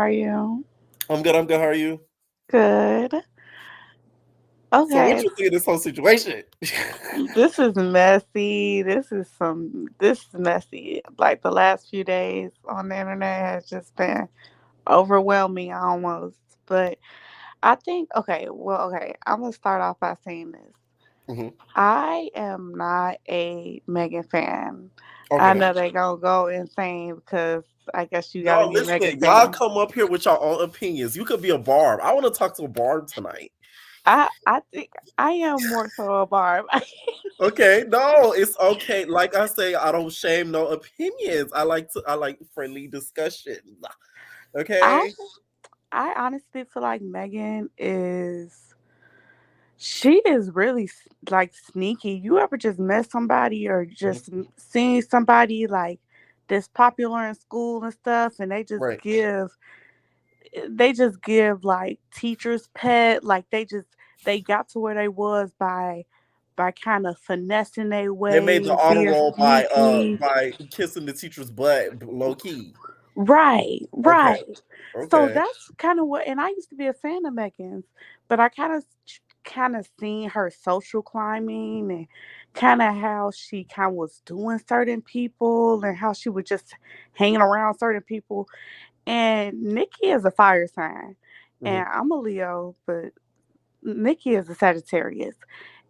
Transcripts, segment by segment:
are you? I'm good. I'm good. How are you? Good. So, what Okay. you think of this whole situation? This is messy. This is messy. Like the last few days on the internet has just been overwhelming almost. But I think, okay, I'm going to start off by saying this. hmm I am not a Megan fan. I Okay. know they going to go insane because I guess you got to No, be a Megan listen. Y'all fan. come up here with your own opinions. You could be a Barb. I want to talk to a Barb tonight. I think I am more so a Barb. Okay. No, it's okay. Like I say, I don't shame no opinions. I like friendly discussion. I Okay. I honestly feel like Megan is she is really like sneaky. You ever just met somebody or Mhm. just seen somebody like that's popular in school and stuff, and Right. they just give like teachers pet, like they got to where they was by kind of finessing their They made the way, honor being roll sneaky. by kissing the teacher's butt low key. Right, Okay. right. So Okay. that's kind of what, and I used to be a fan of Megan's, but I kind of seen her social climbing and kind of how she kind of was doing certain people and how she was just hanging around certain people. And Nikki is a fire sign, hmm and I'm a Leo, but Nikki is a Sagittarius.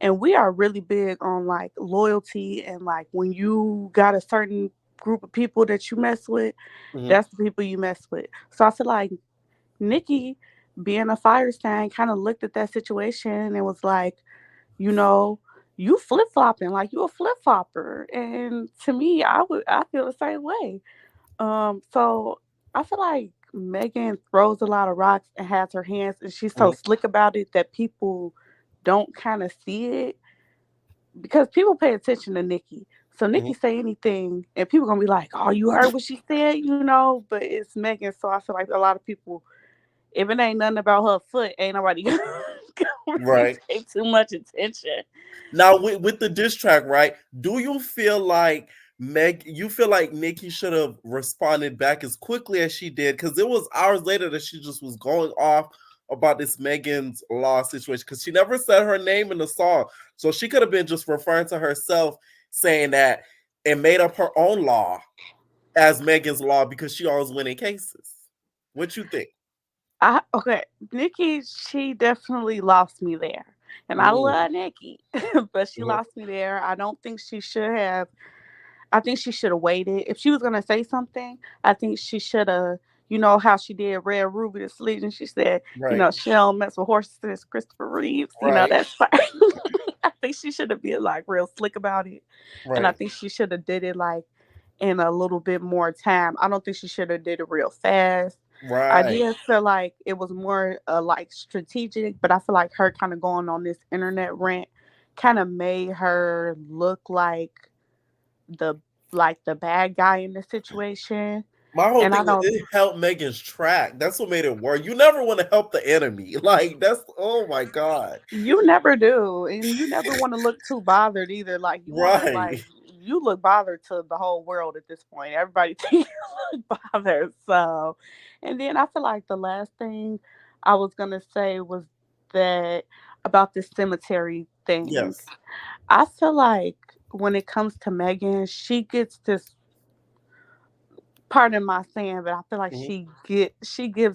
And we are really big on like loyalty and like when you got a certain group of people that you mess with, hmm that's the people you mess with. So I feel like Nikki, being a fire sign, kind of looked at that situation and was like, you know, you flip flopping, like you a flip flopper. And to me, I feel the same way. So I feel like Megan throws a lot of rocks and has her hands, and she's so hmm slick about it that people don't kind of see it because people pay attention to Nikki. So hmm Nikki say anything, and people gonna be like, "Oh, you heard what she said," you know. But it's Megan, so I feel like a lot of people, if it ain't nothing about her foot, ain't nobody gonna really Right. pay too much attention. Now with the diss track, right? Do you feel like you feel like Nikki should have responded back as quickly as she did? Because it was hours later that she just was going off about this Megan's Law situation. Because she never said her name in the song. So she could have been just referring to herself, saying that and made up her own law as Megan's Law because she always winning cases. What you think? Okay, Nikki, she definitely lost me there, and I Mm, love Nikki, but she mhm. lost me there. I don't think she should have. I think she should have waited. If she was gonna say something, I think she should have. You know how she did Red Ruby the Sleeve, and she said, Right, she don't mess with horses. It's Christopher Reeves. right, That's fine. I think she should have been like real slick about it, and I right, think she should have did it like in a little bit more time. I don't think she should have did it real fast. I right. did feel like it was more like strategic, but I feel like her kind of going on this internet rant kind of made her look the the bad guy in the situation. My whole And I thing was don't it helped Megan's track. That's what made it work. You never want to help the enemy. Like that's oh my god. You never do. And you never want to look too bothered either. Like you want to Right. like you look bothered to the whole world at this point. Everybody thinks you look bothered. So and then I feel like the last thing I was gonna say was that about this cemetery thing. Yes. I feel like when it comes to Megan, she gets this pardon my saying, but I feel like Mhm. she get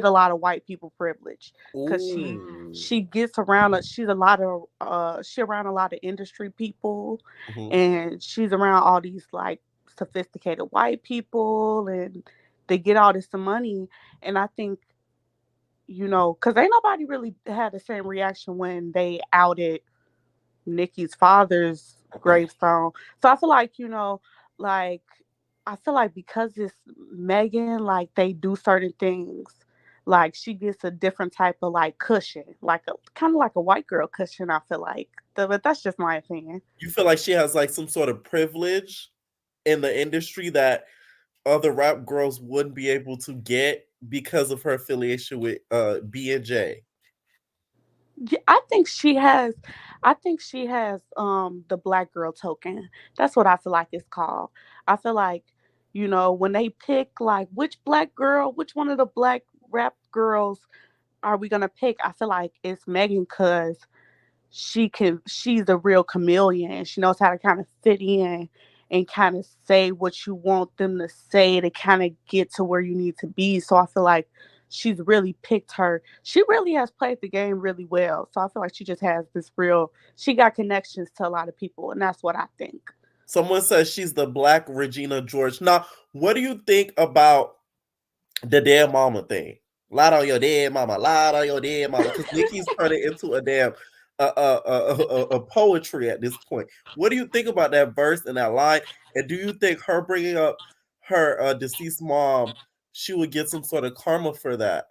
a lot of white people privilege because Ooh. she gets around she's a lot of she around a lot of industry people, Mhm. and she's around all these like sophisticated white people, and they get all this money, and I think because ain't nobody really had the same reaction when they outed Nikki's father's gravestone. So I feel like, like I feel like because it's Megan, like they do certain things. Like she gets a different type of like cushion, like a kind of like a white girl cushion, I feel like. But that's just my opinion. You feel like she has like some sort of privilege in the industry that other rap girls wouldn't be able to get because of her affiliation with B and J. Yeah, I think she has the black girl token. That's what I feel like it's called. I feel like, when they pick like which one of the black rap girls are we gonna pick? I feel like it's Megan because she's a real chameleon and she knows how to kind of fit in and kind of say what you want them to say to kind of get to where you need to be. So I feel like she's really picked her. She really has played the game really well. So I feel like she just has this real she got connections to a lot of people and that's what I think. Someone says she's the Black Regina George. Now, what do you think about the dead mama thing? Lied on your dead mama, lied on your dead mama. Because Nicki's turning into a damn a poetry at this point. What do you think about that verse and that line? And do you think her bringing up her deceased mom, she would get some sort of karma for that?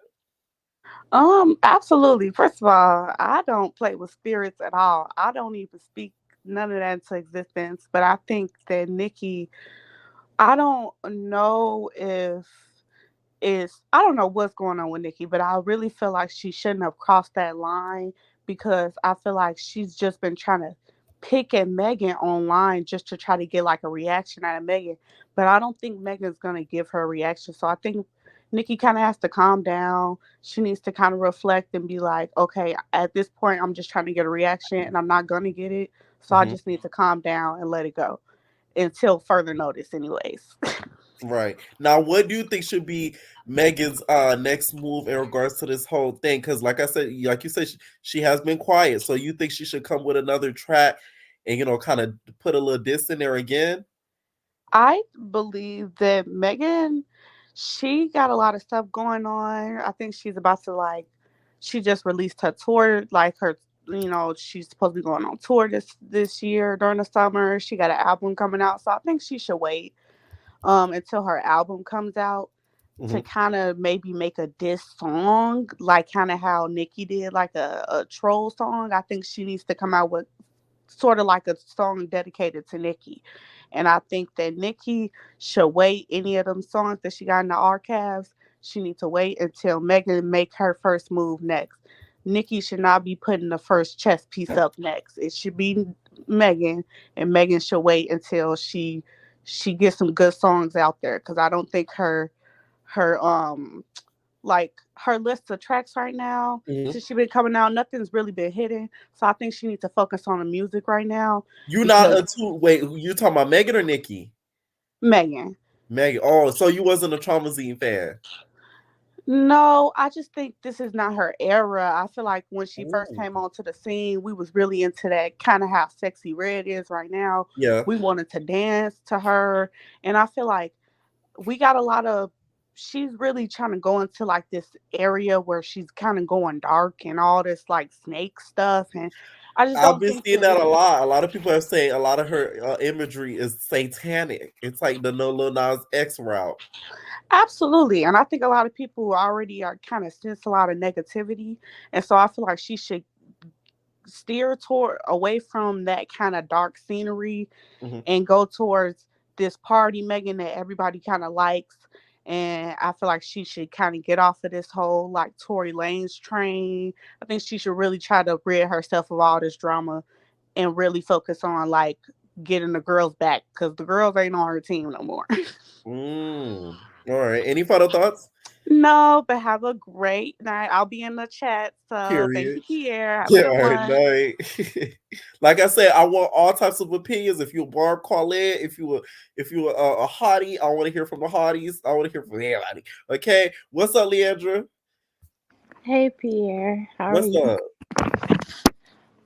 Absolutely. First of all, I don't play with spirits at all. I don't even speak none of that into existence. But I think that Nikki, I don't know if I don't know what's going on with Nikki, but I really feel like she shouldn't have crossed that line because I feel like she's just been trying to pick at Megan online just to try to get like a reaction out of Megan. But I don't think Megan's gonna give her a reaction. So I think Nikki kind of has to calm down. She needs to kind of reflect and be like, okay, at this point, I'm just trying to get a reaction and I'm not gonna get it. So I Mm-hmm. just need to calm down and let it go until further notice, anyways. Right. Now, what do you think should be Megan's next move in regards to this whole thing? Because, like I said, like you said, she has been quiet. So you think she should come with another track and kind of put a little diss in there again? I believe that Megan, she got a lot of stuff going on. I think she's about to she just released her tour, like she's supposed to be going on tour this year during the summer. She got an album coming out, so I think she should wait until her album comes out to Hmm. kind of maybe make a diss song, like kind of how Nicki did, like a troll song. I think she needs to come out with sort of like a song dedicated to Nicki. And I think that Nicki should wait any of them songs that she got in the archives. She needs to wait until Megan make her first move next. Nicki should not be putting the first chess piece up next. It should be Megan, and Megan should wait until she gets some good songs out there because I don't think her like her list of tracks right now Hmm. since she been coming out nothing's really been hitting, so I think she needs to focus on the music right now You not because a two. Wait, you talking about Megan or Nikki? Megan. Megan. Oh, so you wasn't a Traumazine fan? No, I just think this is not her era. I feel like when she first Ooh. came onto the scene we was really into that kind of how Sexy Red is right now. Yeah. We wanted to dance to her, and I feel like we got a lot of she's really trying to go into like this area where she's kind of going dark and all this like snake stuff, and I just I've don't been think seeing that that a lot. A lot of people are saying a lot of her imagery is satanic. It's like the No Lil Nas X route. absolutely, and I think a lot of people already are kind of sense a lot of negativity, and so I feel like she should steer toward away from that kind of dark scenery Hmm. and go towards this party Megan that everybody kind of likes. And I feel like she should kind of get off of this whole like Tory Lanez train. I think she should really try to rid herself of all this drama and really focus on like getting the girls back because the girls ain't on her team no more. Mm. All right. Any final thoughts? No, but have a great night. I'll be in the chat. So thank Period. you, Pierre. Have a Yeah, good all right, one. night. Like I said, I want all types of opinions. If you're a Barb, call in. If you a hottie, I want to hear from the hotties. I want to hear from everybody. Okay, what's up, Leandra? Hey Pierre, how are What's you? up?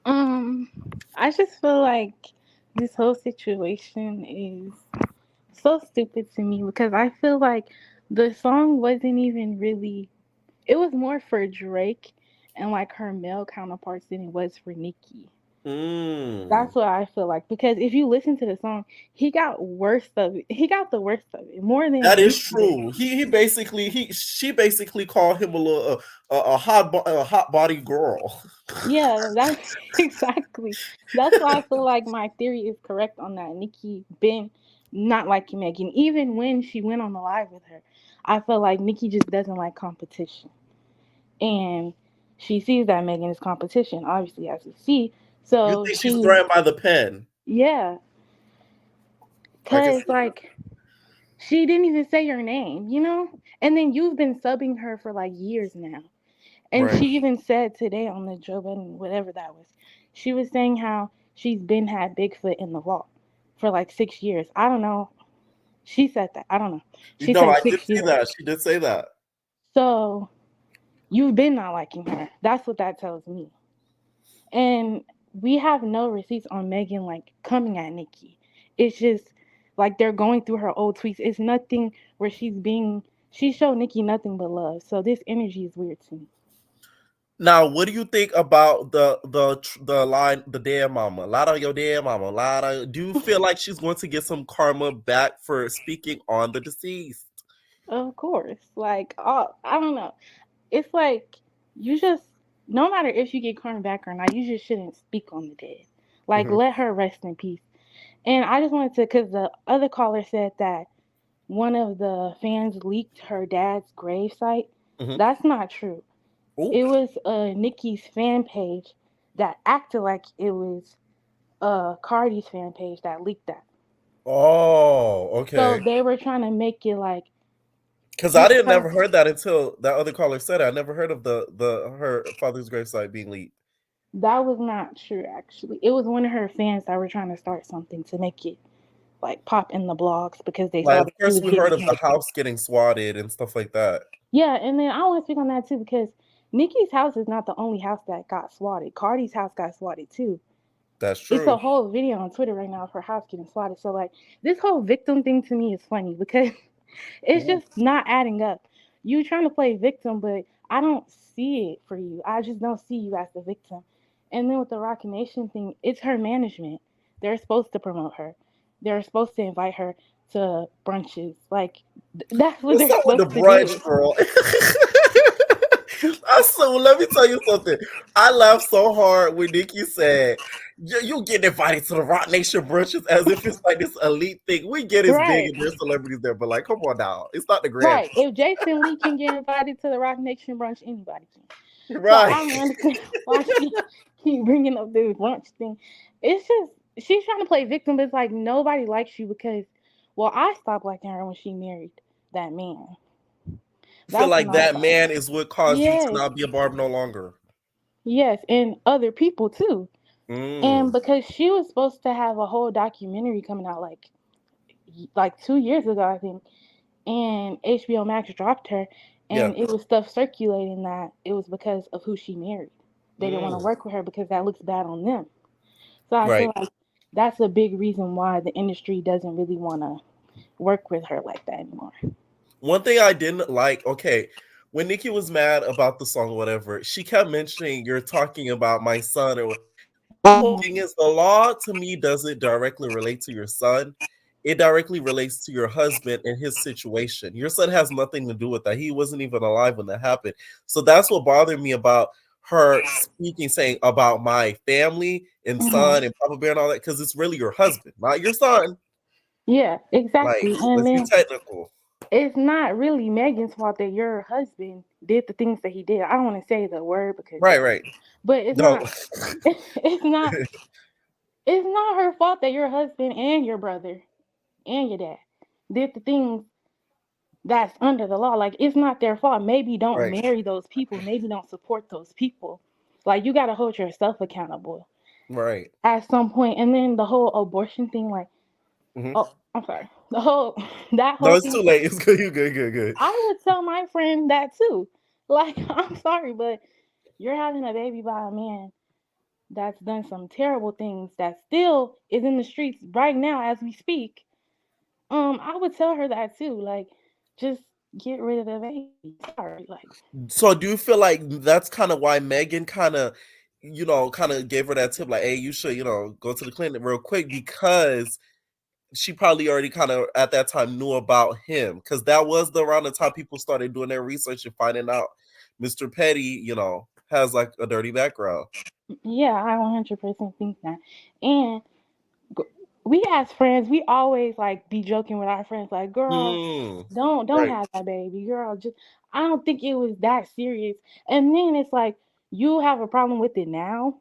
Um, I just feel like this whole situation is so stupid to me because I feel like the song wasn't even really it was more for Drake and like her male counterparts than it was for Nicki. Mm. That's what I feel like because if you listen to the song, he got worst of it. He got the worst of it more That than is Nicki did. true. He basically she basically called him a little a hot body girl. Yeah, that's exactly. That's why I feel like my theory is correct on that. Nikki been not liking Megan, even when she went on the live with her. I feel like Nikki just doesn't like competition, and she sees that Megan is competition, obviously as we see. You So think she's she, threatened by the pen? yeah, I can cause see like She didn't even say your name, you know? And then you've been subbing her for like years now. And Right. she even said today on the Joe Budden, whatever that was, she was saying how she's been had Bigfoot in the vault for like 6 years. I don't know. She said that. I don't know. She No, said I did 6 see years. that. She did say that. So you've been not liking her. That's what that tells me. And we have no receipts on Megan like coming at Nicki. It's just like they're going through her old tweets. It's nothing where she showed Nicki nothing but love. So this energy is weird to me. Now, what do you think about the line, the dead mama? A lot of your dead mama. A lot of. Do you feel like she's going to get some karma back for speaking on the deceased? Of course. Like, oh, I don't know. It's like you just no matter if you get karma back or not, you just shouldn't speak on the dead. Like Hmm. let her rest in peace. And I just wanted to, because the other caller said that one of the fans leaked her dad's grave site. Hmm. That's not true. Oh, It was Nicki's fan page that acted like it was Cardi's fan page that leaked that. oh, So okay. they were trying to make it like Because I it's didn't her. never heard that until that other caller said it. I never heard of the her father's gravesite being leaked. That was not true, actually. It was one of her fans that were trying to start something to make it like pop in the blogs because they Like, saw of that she course, was we getting heard of the hit. house getting swatted and stuff like that. Yeah, and then I want to speak on that too because Nicki's house is not the only house that got swatted. Cardi's house got swatted too. That's It's a true. whole video on Twitter right now of her house getting swatted. So like this whole victim thing to me is funny because it's Ooh. just not adding up. You trying to play victim, but I don't see it for you. I just don't see you as the victim. And then with the Rocky Nation thing, it's her management. They're supposed to promote her. They're supposed to invite her to brunches. Like that's what What's they're up with the supposed to brunch, do. girl? I so let me tell you something. I laughed so hard when Nikki said, "You get invited to the Rock Nation brunches as if it's like this elite thing. We get it's big Right. and there's celebrities there, but like, come on now, it's not the Grammys, Right. If Jason Lee can get invited to the Rock Nation brunch, anybody can. So right?" I don't understand why she keep bringing up this brunch thing. It's just she's trying to play victim, but it's like nobody likes you because, well, I stopped liking her when she married that man. Feel That's when like I that stopped. man is what caused you to Yes, not be a Barb no longer. yes, and other people too. And Mm, because she was supposed to have a whole documentary coming out like 2 years ago, I think, and HBO Max dropped her, yeah. and it was stuff circulating that it was because of who she married. They didn't want to Mm, work with her because that looks bad on them. So I right. feel like that's a big reason why the industry doesn't really want to work with her like that anymore. One thing I didn't like, okay, when Nikki was mad about the song or whatever, she kept mentioning you're talking about my son or my whole Hmm. thing is the law to me doesn't directly relate to your son. It directly relates to your husband and his situation. Your son has nothing to do with that. He wasn't even alive when that happened. So that's what bothered me about her speaking, saying about my family and son Hmm. and Papa Bear and all that, because it's really your husband, not your son. Yeah, Like, exactly. And let's be then technical. it's not really Megan's fault that your husband did the things that he did. I don't want to say the word because, Right, right. but it's No. not. It's not. It's not her fault that your husband and your brother and your dad did the things that's under the law. Like it's not their fault. Maybe don't Right, marry those people. Maybe don't support those people. Like you gotta hold yourself accountable right. at some point. And then the whole abortion thing, like, Mhm. oh, I'm sorry. The whole that No, whole it's too thing. late. It's good. You good, good, good. I would tell my friend that too. Like, I'm sorry, but you're having a baby by a man that's done some terrible things that still is in the streets right now as we speak. I would tell her that too. Like, just get rid of the baby. Sorry, like. So do you feel like that's kind of why Megan kind of, kind of gave her that tip, like, hey, you should, go to the clinic real quick because she probably already kind of at that time knew about him because that was around the time people started doing their research and finding out Mr. Petty, has like a dirty background. Yeah, I 100% think that. And g- we as friends, we always like be joking with our friends, like, "Girl, Hmm. don't Right. have that baby, girl." Just I don't think it was that serious. And then it's like you have a problem with it now.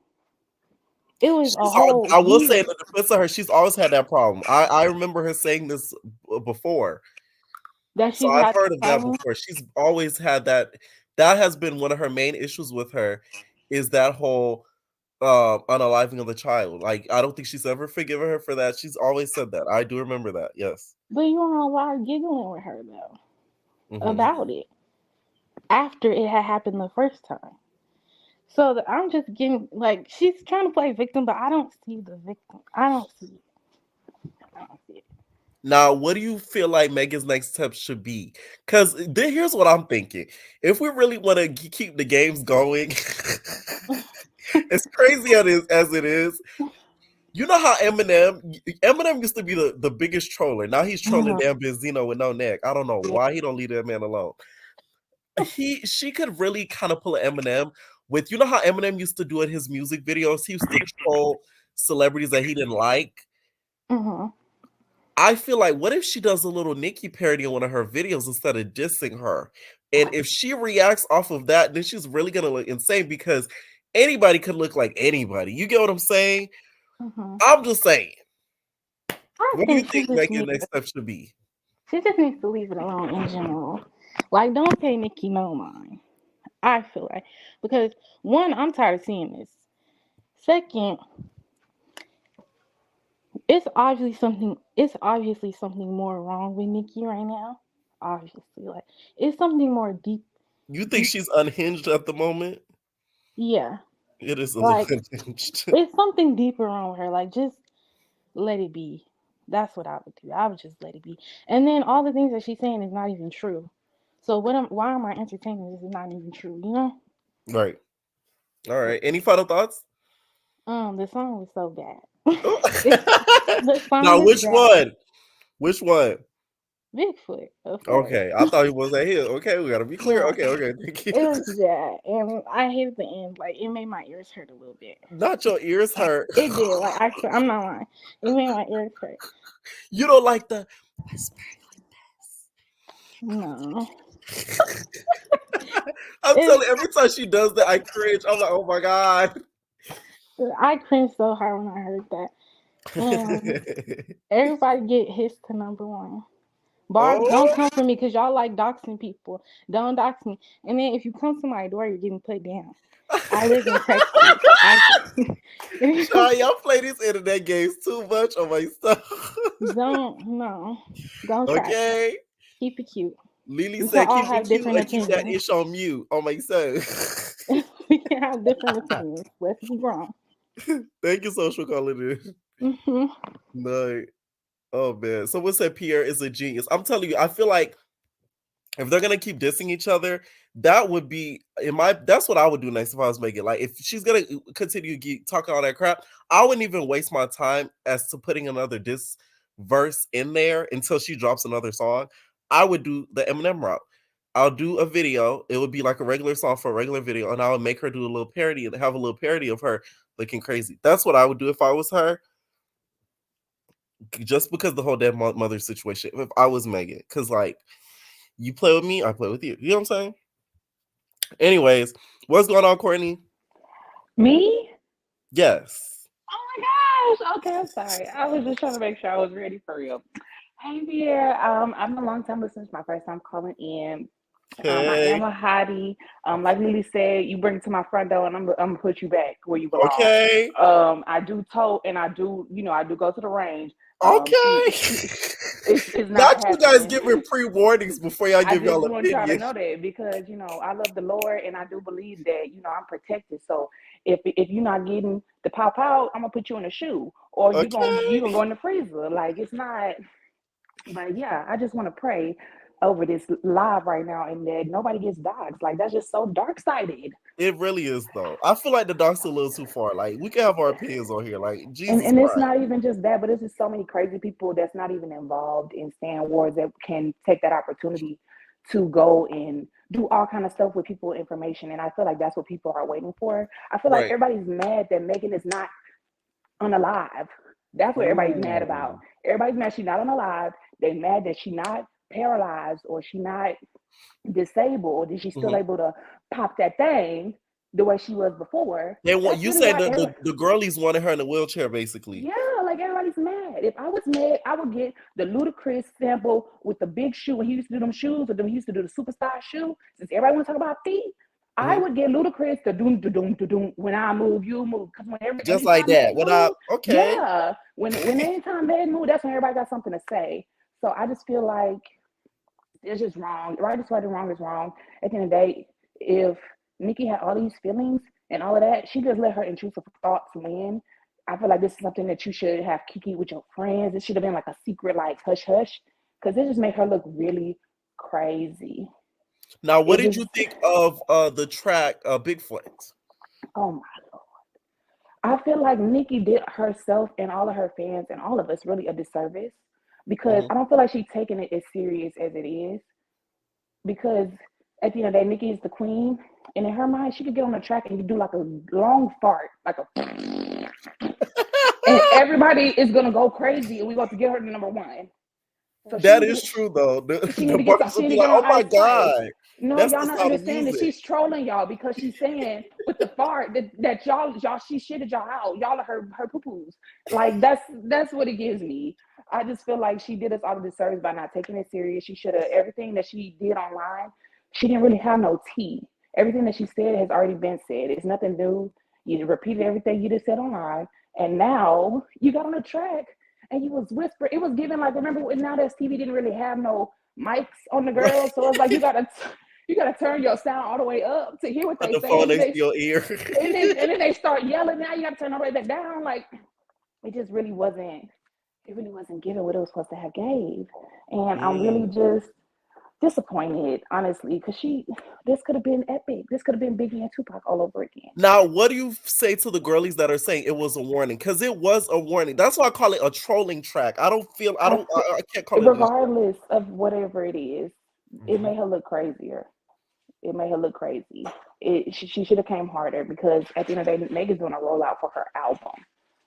It was a whole I will say in year. the defense of her, she's always had that problem. I remember her saying this before. that So she's I've had heard this of that problem. before. She's always had that. That has been one of her main issues with her, is that whole unaliving of the child. Like, I don't think she's ever forgiven her for that. She's always said that. I do remember that. Yes. But you don't know why giggling with her though Hmm. about it after it had happened the first time. So I'm just getting like she's trying to play victim, but I don't see the victim. I don't see it. I don't see Now, what do you feel like Megan's next step should be? Because here's what I'm thinking. If we really want to keep the games going, as crazy as it is, you know how Eminem used to be the biggest troller. Now he's trolling it. damn Benzino with no neck. I don't know Yeah. why he don't leave that man alone. She could really kind of pull an Eminem with, you know how Eminem used to do in his music videos. He used to troll celebrities that he didn't like. Mhm. I feel like, what if she does a little Nicki parody in one of her videos instead of dissing her? And if she reacts off of that, then she's really gonna look insane, because anybody could look like anybody. You get what I'm saying? Mhm. I'm just saying. I What do you think she think just Megan's needs next step should be? she just needs to leave it alone in general. Like, don't pay Nicki no mind. I feel like because one, I'm tired of seeing this. Second, it's obviously something more wrong with Nicki right now. Obviously, like it's something more deep, You think deep. she's unhinged at the moment? Yeah, It is a little like unhinged. it's something deeper wrong with her. Like just let it be. That's what I would do. I would just let it be. And then all the things that she's saying is not even true. So why am I entertaining this is not even true, you know? Right. All But right. Any final thoughts? the song was so bad. It's Oh. the Now, song is which bad. one? Which one? Bigfoot, of course. Okay, I thought he was that here. Okay, we gotta be clear. No, Okay, okay, thank you. it was bad, and I hated the end. Like it made my ears hurt a little bit. Not your ears hurt. It did. Like I swear, I'm not lying. It made my ears hurt. You don't like the whisper No, like this. I'm it's telling you, every time she does that, I cringe. I'm like, oh my god. I cringed so hard when I heard that. And everybody get his to number one. Barbs, don't Oh, come for me because y'all like doxing people. Don't dox me. And then if you come to my door, you're getting put down. I live in Texas. If you child, y'all play these internet games too much on my stuff. don't, no, don't try. Okay. Keep it cute. Lily We can said, all keep it have cute different or keep that opinions. ish on mute. Oh my son. We can have different opinions. Let's be wrong. Thank you, social calling in. Hmm. No. Oh man. Someone said Pierre is a genius. I'm telling you, I feel like if they're gonna keep dissing each other, that would be that's what I would do next if I was Megan. Like, if she's gonna continue talking all that crap, I wouldn't even waste my time as to putting another diss verse in there until she drops another song. I would do the Eminem route. I'll do a video. It would be like a regular song for a regular video, and I would make her do a little parody and have a little parody of her looking crazy. That's what I would do if I was her, just because the whole dead mother situation. If I was Megan, because like, you play with me, I play with you. You know what I'm saying? Anyways, what's going on, Courtney? Me? Yes. Oh my gosh. Okay, I'm sorry. I was just trying to make sure I was ready for real. Hey Pierre, I'm a long time listener. It's my first time calling in. I am Okay. a hottie. Like Lily said, you bring it to my front door, and I'm gonna put you back where you belong. Okay. I do tote, and I do, I do go to the range. Okay. It's not Not you guys happening. giving pre warnings before y'all I give just y'all want y'all to opinion. know that because I love the Lord and I do believe that I'm protected. So if you're not getting the pow pow, I'm gonna put you in a shoe or you Okay. gonna go in the freezer. Like it's not. But yeah, I just want to pray over this live right now and that nobody gets dogs. Like that's just so dark sided. It really is though. I feel like the doc's a little too far. Like, we can have our opinions on here. Like, And Jesus and it's Christ. not even just that, but it's just so many crazy people that's not even involved in stand wars that can take that opportunity to go and do all kind of stuff with people information. And I feel like that's what people are waiting for. I feel like Right. everybody's mad that Megan is not unalive. That's what everybody's mad about. Ooh. Everybody's mad she's not unalive. They mad that she's not paralyzed or she not disabled or that she's still Mhm. able to pop that thing the way she was before. They want That's you really said why the girlies wanted her in a wheelchair, basically. yeah, like everybody's mad. If I was mad, I would get the Ludacris sample with the big shoe when he used to do them shoes, or then he used to do the superstar shoe. Since everybody want to talk about feet, I Mhm. would get Ludacris the doom to doom to doom. When I move, you move. Because Just like anytime that. Meg What up? move, Okay. yeah. When anytime Meg move, that's when everybody got something to say. So I just feel like it's just wrong. Right is right and wrong is wrong. At the end of the day, if Nicki had all these feelings and all of that, she just let her intrusive thoughts win. I feel like this is something that you should have Kiki with your friends. It should have been like a secret, like hush hush, because it just made her look really crazy. Now, what It did just, you think of the track Big Flex? oh my lord. I feel like Nicki did herself and all of her fans and all of us really a disservice because Mhm. I don't feel like she's taking it as serious as it is. Because at the end of the day, Nicki is the queen, and in her mind, she could get on the track and you do like a long fart, like a, and everybody is gonna go crazy, and we got to get her to number one. So she That need is to true, though. she need The to get Barbs she will need be to like, get on "Oh my ice spice. god, No, that's y'all the not sound of understanding. music." She's trolling y'all because she's saying with the fart that y'all she shitted y'all out. Y'all are her poo poos. Like that's what it gives me. I just feel like she did us all a disservice by not taking it serious. She should have everything that she did online. She didn't really have no tea. Everything that she said has already been said. It's nothing new. You repeated everything you just said online, and now you got on the track and you was whispering. It was given like remember now that TV didn't really have no mics on the Right. girls, so it's like you gotta turn your sound all the way up to hear what Put they the say, phone and then next to your ear. they start yelling. Now you gotta turn all the way back down. Like it just really wasn't. It really wasn't giving what it was supposed to have gave, and I'm really Mm. just disappointed, honestly, because this could have been epic. This could have been Biggie and Tupac all over again. Now, what do you say to the girlies that are saying it was a warning? Because it was a warning. That's why I call it a trolling track. I don't feel. I I don't. th- I can't call it this. Regardless of whatever it is, it Mhm. made her look crazier. It made her look crazy. She should have came harder because at the end of the day, Megan's doing a rollout for her album.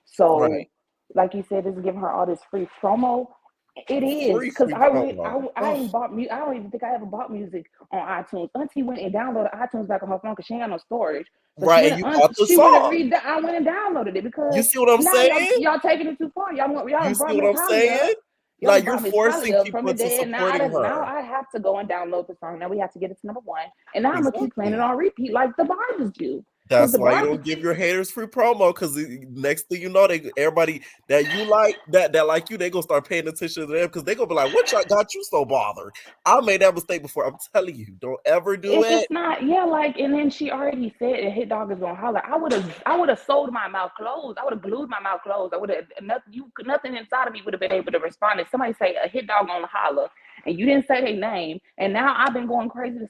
So, Right. like you said, this is giving her all this free promo. It is because Free I promo. I Oh, ain't bought I don't even think I ever bought music on iTunes. Auntie went and downloaded iTunes back on her phone because she ain't got no storage. So right. And you bought the she went and song. I went and downloaded it You because see what I'm now saying? y'all taking it too far. Y'all You done see brought what Miss I'm Holly saying? up. Y'all done Like you're brought Miss Holly forcing up from people the into dead. supporting Now her. I have to go and download the song. Now we have to get it to number one. And now I'm gonna keep playing it Exactly. on repeat like the Barbs do. Because That's the why you Barbs, don't give your haters free promo. Because next thing you know, they everybody that you like that like you, they gonna start paying attention to them because they gonna be like, "What y'all got you so bothered?" I made that mistake before. I'm telling you, don't ever do if it. it's not, yeah, like, and then she already said that Hit Dog is gonna holler. I would have sold my mouth closed. I would have glued my mouth closed. I would have nothing inside of me would have been able to respond. If somebody say a Hit Dog gonna holler, and you didn't say their name, and now I've been going crazy to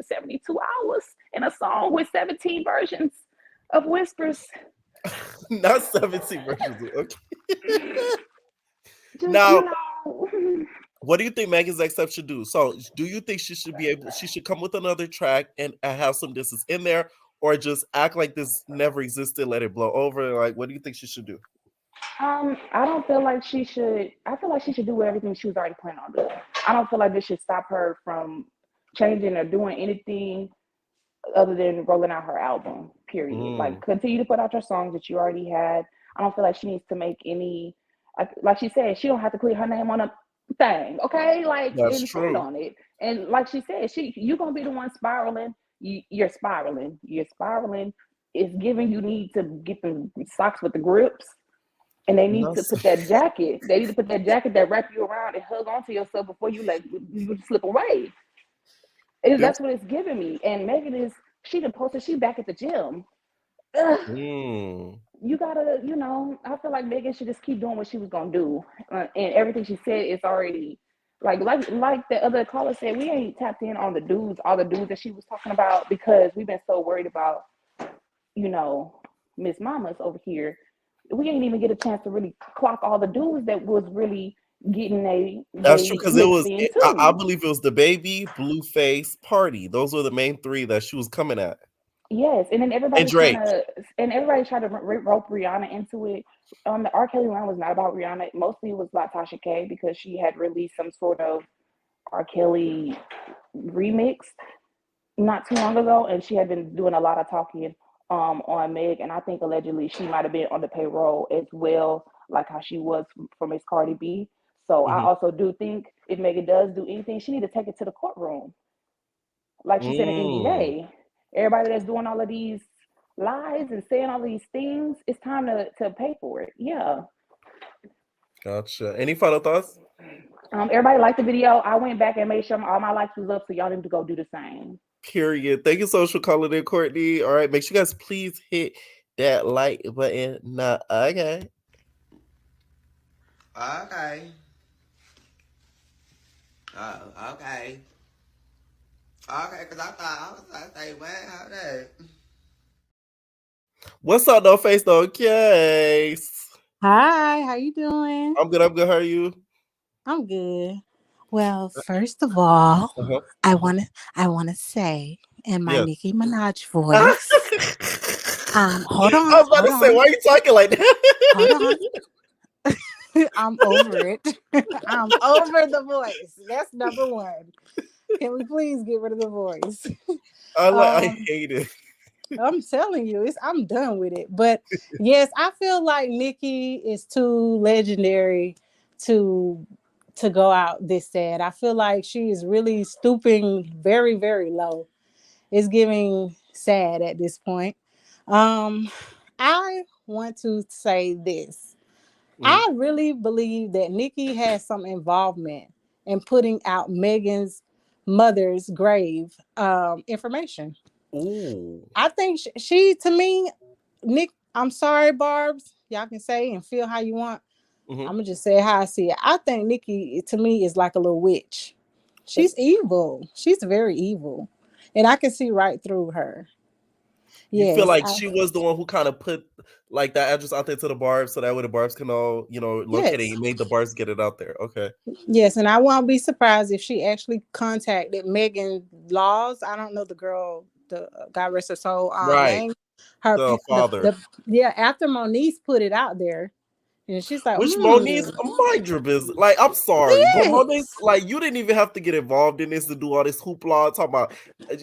72 hours in a song with 17 versions of whispers. Not 17 versions. Okay. Just Now, know, what do you think Megan's X should do? So, do you think she should be able? She should come with another track and have some distance in there, or just act like this never existed, let it blow over? Like, what do you think she should do? I don't feel like she should. I feel like she should do everything she was already planning on doing. I don't feel like this should stop her from changing or doing anything other than rolling out her album. Period. Like Mm, continue to put out your songs that you already had. I don't feel like she needs to make any. Like she said, she don't have to clear her name on a thing. Okay, like that's and stand true. on it. And like she said, you gonna be the one spiraling. You're spiraling. You're spiraling. It's giving you need to get the socks with the grips, and they need No, to put that jacket. They need to put that jacket that wrap you around and hug onto yourself before you slip away. there's That's what it's giving me. And Megan is she done posted she back at the gym. Ugh, mm, you gotta, I feel like Megan should just keep doing what she was gonna do, and everything she said is already like the other caller said. We ain't tapped in on all the dudes that she was talking about because we've been so worried about you know Miss Mamas over here. We ain't even get a chance to really clock all the dudes that was really getting that's true they because it licks was. in I too. believe it was the baby, Blueface, Party. Those were the main three that she was coming at, Yes, and then and Drake. everybody tried to rope Rihanna into it. The R. Kelly line was not about Rihanna. Mostly it was about Tasha K because she had released some sort of R. Kelly remix not too long ago, and she had been doing a lot of talking on Meg, and I think allegedly she might have been on the payroll as well. like how she was for Miss Cardi B. So I Mm-hmm. also do think if Megan does do anything, she need to take it to the courtroom. Like she said in Mm. NBA, everybody that's doing all of these lies and saying all these things, it's time to pay for it. Yeah. Gotcha. Any final thoughts? Everybody liked the video. I went back and made sure all my likes was up, so y'all need to go do the same. Period. Thank you so much for calling in, Courtney. All right, make sure you guys please hit that like button. Nah, okay. Okay. Oh, okay. Okay, because I thought I was going to say, what? How that? What's up, no face, no case? Hi, how you doing? I'm good. I'm good. How are you? I'm good. Well, first of all, Uh-huh. I wanna say in my Yes. Nicki Minaj I voice. Hold on, was about hold to say, on, why are you talking like hold on. that? I'm over it. I'm over the voice. That's number one. Can we please get rid of the voice? I Um, hate it. I'm telling you, I'm done with it. But yes, I feel like Nicki is too legendary to go out this sad. I feel like she is really stooping very, very low. It's giving sad at this point. Um, I want to say this. Mhm. I really believe that Nicki has some involvement in putting out Megan's mother's grave information. Ooh. I think she to me, Nick, I'm sorry, Barbs. Y'all can say and feel how you want. Mm-hmm. I'm gonna just say how I see it. I think Nicki to me is like a little witch. She's evil. She's very evil. And I can see right through her. You feel Yes, like she was the one who kind of put like that address out there to the Barbs, so that way the Barbs can all, locate it yes. and made the Barbs get it out there. Okay. Yes, and I won't be surprised if she actually contacted Megan Laws. I don't know the girl, the God rest her soul Right. name. Her The father. yeah, after Moniece put it out there, and she's like, Which Moniece, mind your business. Like, I'm sorry, but Moniece, yes. like, you didn't even have to get involved in this to do all this hoopla. Talking about,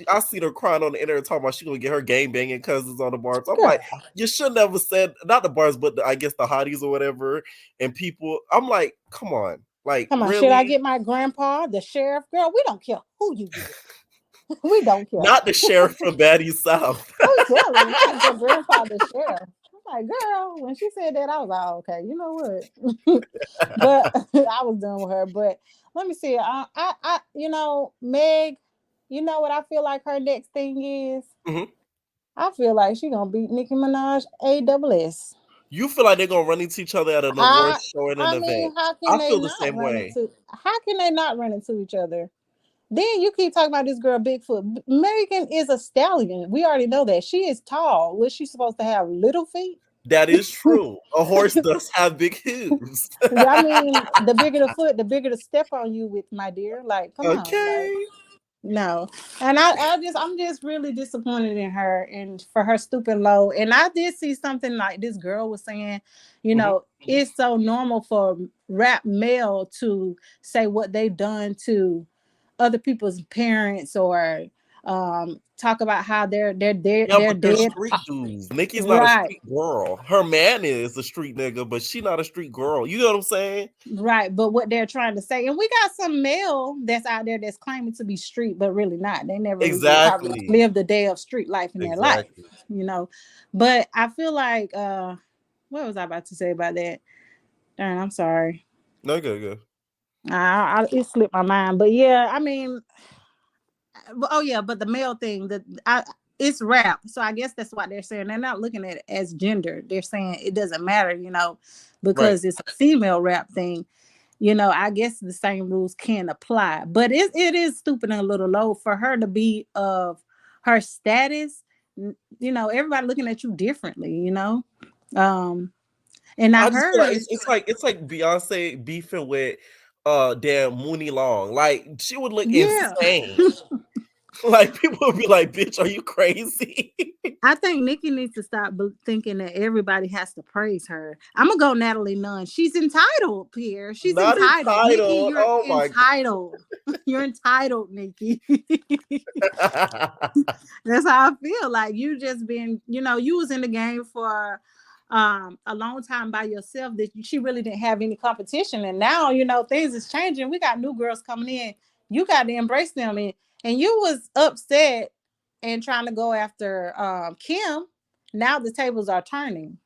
I seen her crying on the internet talking about she gonna get her game banging cousins on the Barbs. I'm Girl, like, you should never said not the Barbs, but I guess the Hotties or whatever, and people. I'm like, come on, like, come on, should I really? get my grandpa, the sheriff? Girl, we don't care who you get. We don't care. Not the sheriff from Baddies South. I'm telling you, not your grandpa, the sheriff. I'm like, girl, when she said that, I was like, oh, okay, you know what? But I was done with her. But let me see. Meg, you know what I feel like her next thing is? Mhm. I feel like she gonna beat Nicki Minaj AWS. You feel like they're gonna run into each other at an award I show and an I mean, event. I feel the same way. how can they not run into each other? Then you keep talking about this girl Bigfoot. Megan is a stallion. We already know that. She is tall. Was she supposed to have little feet? That is true. A horse does have big hooves. I mean, the bigger the foot, the bigger the step on you with, my dear. Like, come on, like, Okay. no. And I'm just really disappointed in her and for her stooping low. And I did see something like this girl was saying, Mhm. it's so normal for rap male to say what they've done to other people's parents or talk about how Yeah, they're but they're dead. street dudes. Nikki's not a Right. street girl. Her man is a street nigga, but she not a street girl. You know what I'm saying? Right, but what they're trying to say, and we got some male that's out there that's claiming to be street, but really not. They never even probably Exactly. lived a day of street life in their life, Exactly. you know. But I feel like, what was I about to say about that? Darn, I'm sorry. No, good. It slipped my mind. But yeah, I mean, oh yeah, but the male thing, it's rap, so I guess that's what they're saying. They're not looking at it as gender. They're saying it doesn't matter, Right. because it's a female rap thing. I guess the same rules can apply, but it is stupid and a little low for her to be of her status. Everybody looking at you differently, Um, and I I just feel like heard, it's like Beyonce beefing with damn Mooney Long. Like she would look yeah, insane. Like people would be like, bitch, are you crazy? I think Nicki needs to stop thinking that everybody has to praise her. I'm gonna go Natalie Nunn. She's entitled, Pierre. She's Not entitled. Nicki, entitled. you're Oh my entitled. You're entitled, Nicki. god. That's how I feel. Like you just been, you was in the game for a long time by yourself, that she really didn't have any competition. And now, things is changing. We got new girls coming in. You got to embrace them. And you was upset and trying to go after Kim. Now the tables are turning.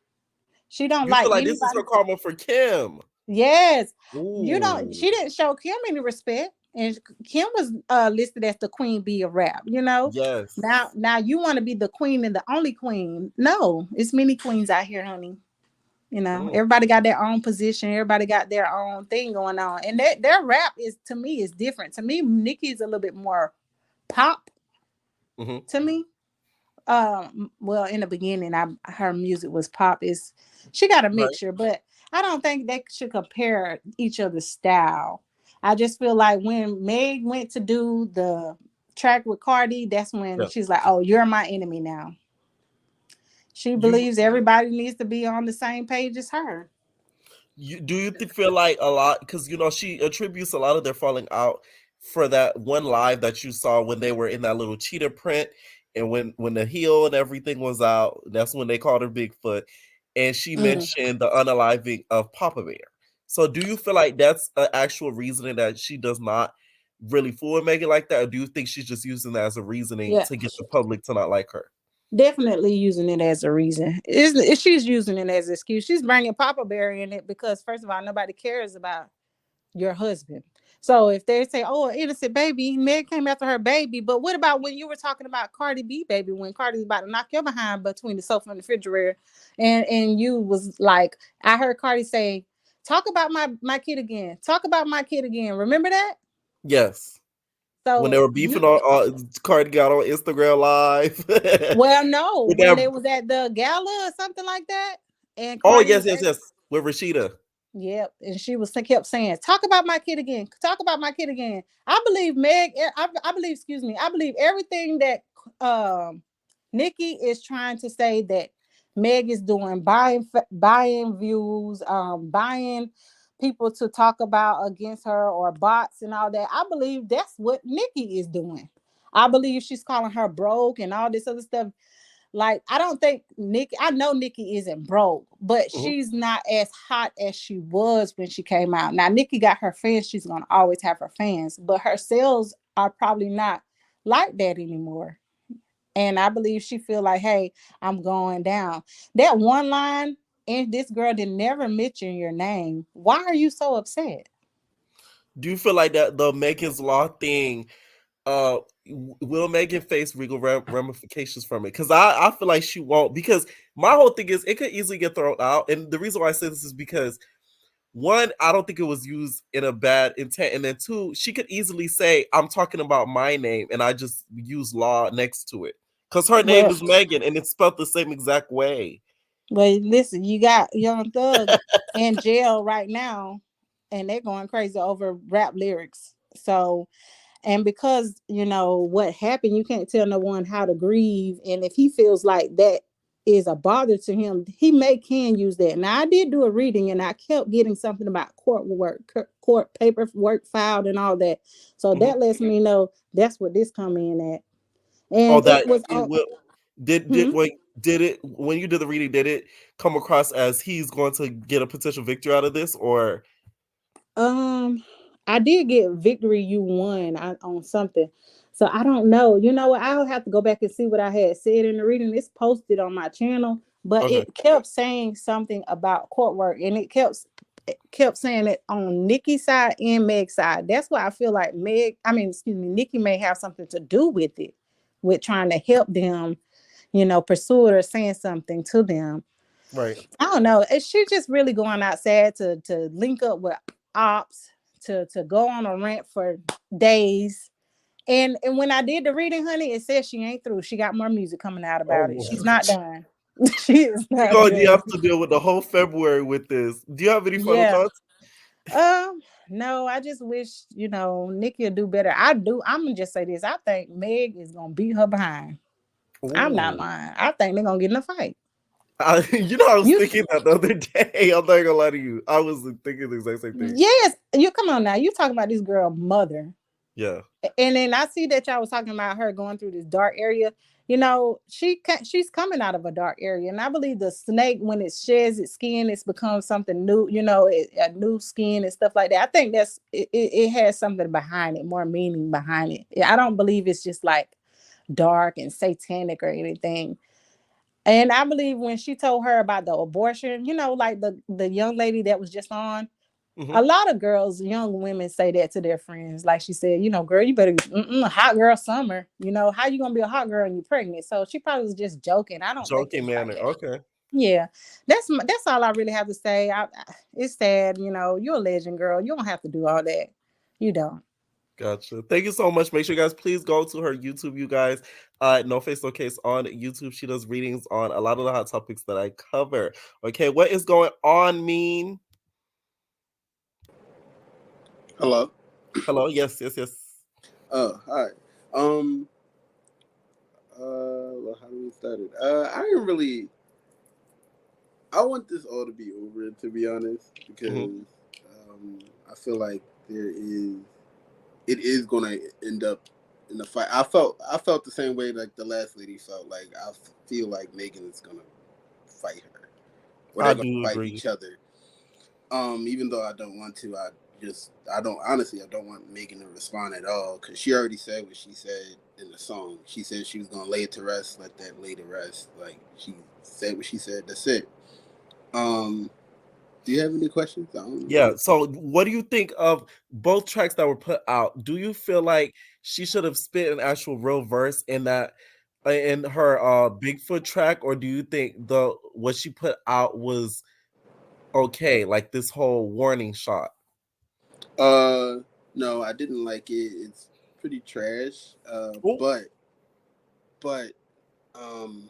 She don't You feel like like this is anybody. her karma for Kim? Yes. Ooh. She didn't show Kim any respect. And Kim was listed as the queen bee of rap. Yes. Now you want to be the queen and the only queen. No, it's many queens out here, honey. Mm. Everybody got their own position. Everybody got their own thing going on. And their rap is, to me, is different. To me, Nicki's a little bit more pop Mm-hmm. to me. Well, in the beginning, her music was pop. She got a Right. mixture, but I don't think they should compare each other's style. I just feel like when Meg went to do the track with Cardi, that's when Yeah. she's like, "Oh, you're my enemy now." She You believes everybody needs to be on the same page as her. do you feel like a lot, because she attributes a lot of their falling out for that one live that you saw when they were in that little cheetah print, and when the heel and everything was out, that's when they called her Bigfoot, and she Mm. mentioned the unaliving of Papa Bear. So do you feel like that's an actual reasoning that she does not really fool with Megan like that, or do you think she's just using that as a reasoning Yeah, to get the public to not like her? definitely using it as a reason. She's using it as an excuse. She's bringing Papa Bear in it because, first of all, nobody cares about your husband. So if they say, "Oh, an innocent baby," Meg came after her baby. But what about when you were talking about Cardi B baby, when Cardi's about to knock your behind between the sofa and the refrigerator, and you was like, I heard Cardi say, "Talk about my kid again. Talk about my kid again." Remember that? Yes. When they So were beefing on Cardi got on Instagram Live. well, no, With when that, they was at the gala or something like that, and oh Cardi yes, was yes, yes. With Rashida. Yep, and she kept saying, "Talk about my kid again. Talk about my kid again." I believe I believe, excuse me. I believe everything that Nicki is trying to say that Meg is doing, buying views, buying people to talk about against her, or bots and all that. I believe that's what Nicki is doing. I believe she's calling her broke and all this other stuff. Like, I don't think I know Nicki isn't broke, but Mhm. she's not as hot as she was when she came out. Now, Nicki got her fans. She's going to always have her fans, but her sales are probably not like that anymore. And I believe she feel like, hey, I'm going down. That one line, and this girl did never mention your name. Why are you so upset? Do you feel like that the Megan's Law thing, uh, will Megan face legal ramifications from it? Because I feel like she won't. Because my whole thing is it could easily get thrown out, and the reason why I say this is because one, I don't think it was used in a bad intent, and then two, she could easily say, "I'm talking about my name," and I just use law next to it because her name Well, is Megan and it's spelled the same exact way. Well, listen, you got Young Thug in jail right now, and they're going crazy over rap lyrics. So, and because what happened, you can't tell no one how to grieve. And if he feels like that is a bother to him, he can use that. Now, I did do a reading, and I kept getting something about court work, court paperwork filed, and all that. So Mhm. that lets me know that's what this come in at. Oh, And that it was it will. hmm? Did it when you did the reading? Did it come across as he's going to get a potential victory out of this, or Um, I did get victory. You won on something, so I don't know. You know what? I'll have to go back and see what I had said in the reading. It's posted on my channel, but okay? it kept saying something about court work, and it kept saying it on Nicki's side and Meg's side. That's why I feel like Nicki may have something to do with it, with trying to help them, pursue it or saying something to them. Right. I don't know. She's just really going outside to link up with ops, to go on a rant for days. And when I did the reading, honey, it says she ain't through. She got more music coming out Oh about it. She's Lord. not done. She is You're not going to done. have to deal with the whole February with this. Do you have any final Yeah. thoughts? No, I just wish, Nicki will do better. I do. I'm gonna just say this. I think Meg is gonna beat her behind. I'm not Ooh. lying. I think they're gonna get in a fight. I was You thinking that the other day. I'm not gonna lie to you. I was thinking the exact same thing. Yes, you come on now. You talking about this girl mother. Yeah. And then I see that y'all was talking about her going through this dark area. you know, she's coming out of a dark area, and I believe the snake, when it sheds its skin, it's become something new. You know, a new skin and stuff like that. I think it has something behind it, more meaning behind it. I don't believe it's just like dark and satanic or anything. And I believe when she told her about the abortion, you know, like the young lady that was just on, Mm-hmm. a lot of girls, young women say that to their friends. Like she said, you know, girl, you better hot girl summer. You know, how you gonna be a hot girl and you're pregnant? So she probably was just joking. I don't think Joking it's like manner. that. Okay. Yeah, that's all I really have to say. It's sad, you know. You're a legend, girl. You don't have to do all that. You don't. Gotcha. Thank you so much. Make sure you guys please go to her YouTube, you guys. No Face No Case on YouTube. She does readings on a lot of the hot topics that I cover. Okay, what is going on, Mean? Hello. Hello. Yes, yes, yes. Oh, hi. Um. Well, how do we start it? I didn't really. I want this all to be over, to be honest, because Mm-hmm. I feel like there is. It is gonna end up in a fight. I felt the same way like the last lady felt. Like I feel like Megan is gonna fight her, or I they're gonna do fight agree. each other. Even though I don't want to, I don't honestly I don't want Megan to respond at all because she already said what she said in the song. She said she was gonna lay it to rest, let that lay to rest. Like she said what she said. That's it. Um, do you have any questions? I don't know. Yeah. So, what do you think of both tracks that were put out? Do you feel like she should have spit an actual real verse in that in her Bigfoot track, or do you think the what she put out was okay? Like this whole warning shot. Uh, no, I didn't like it. It's pretty trash. Oh, But um,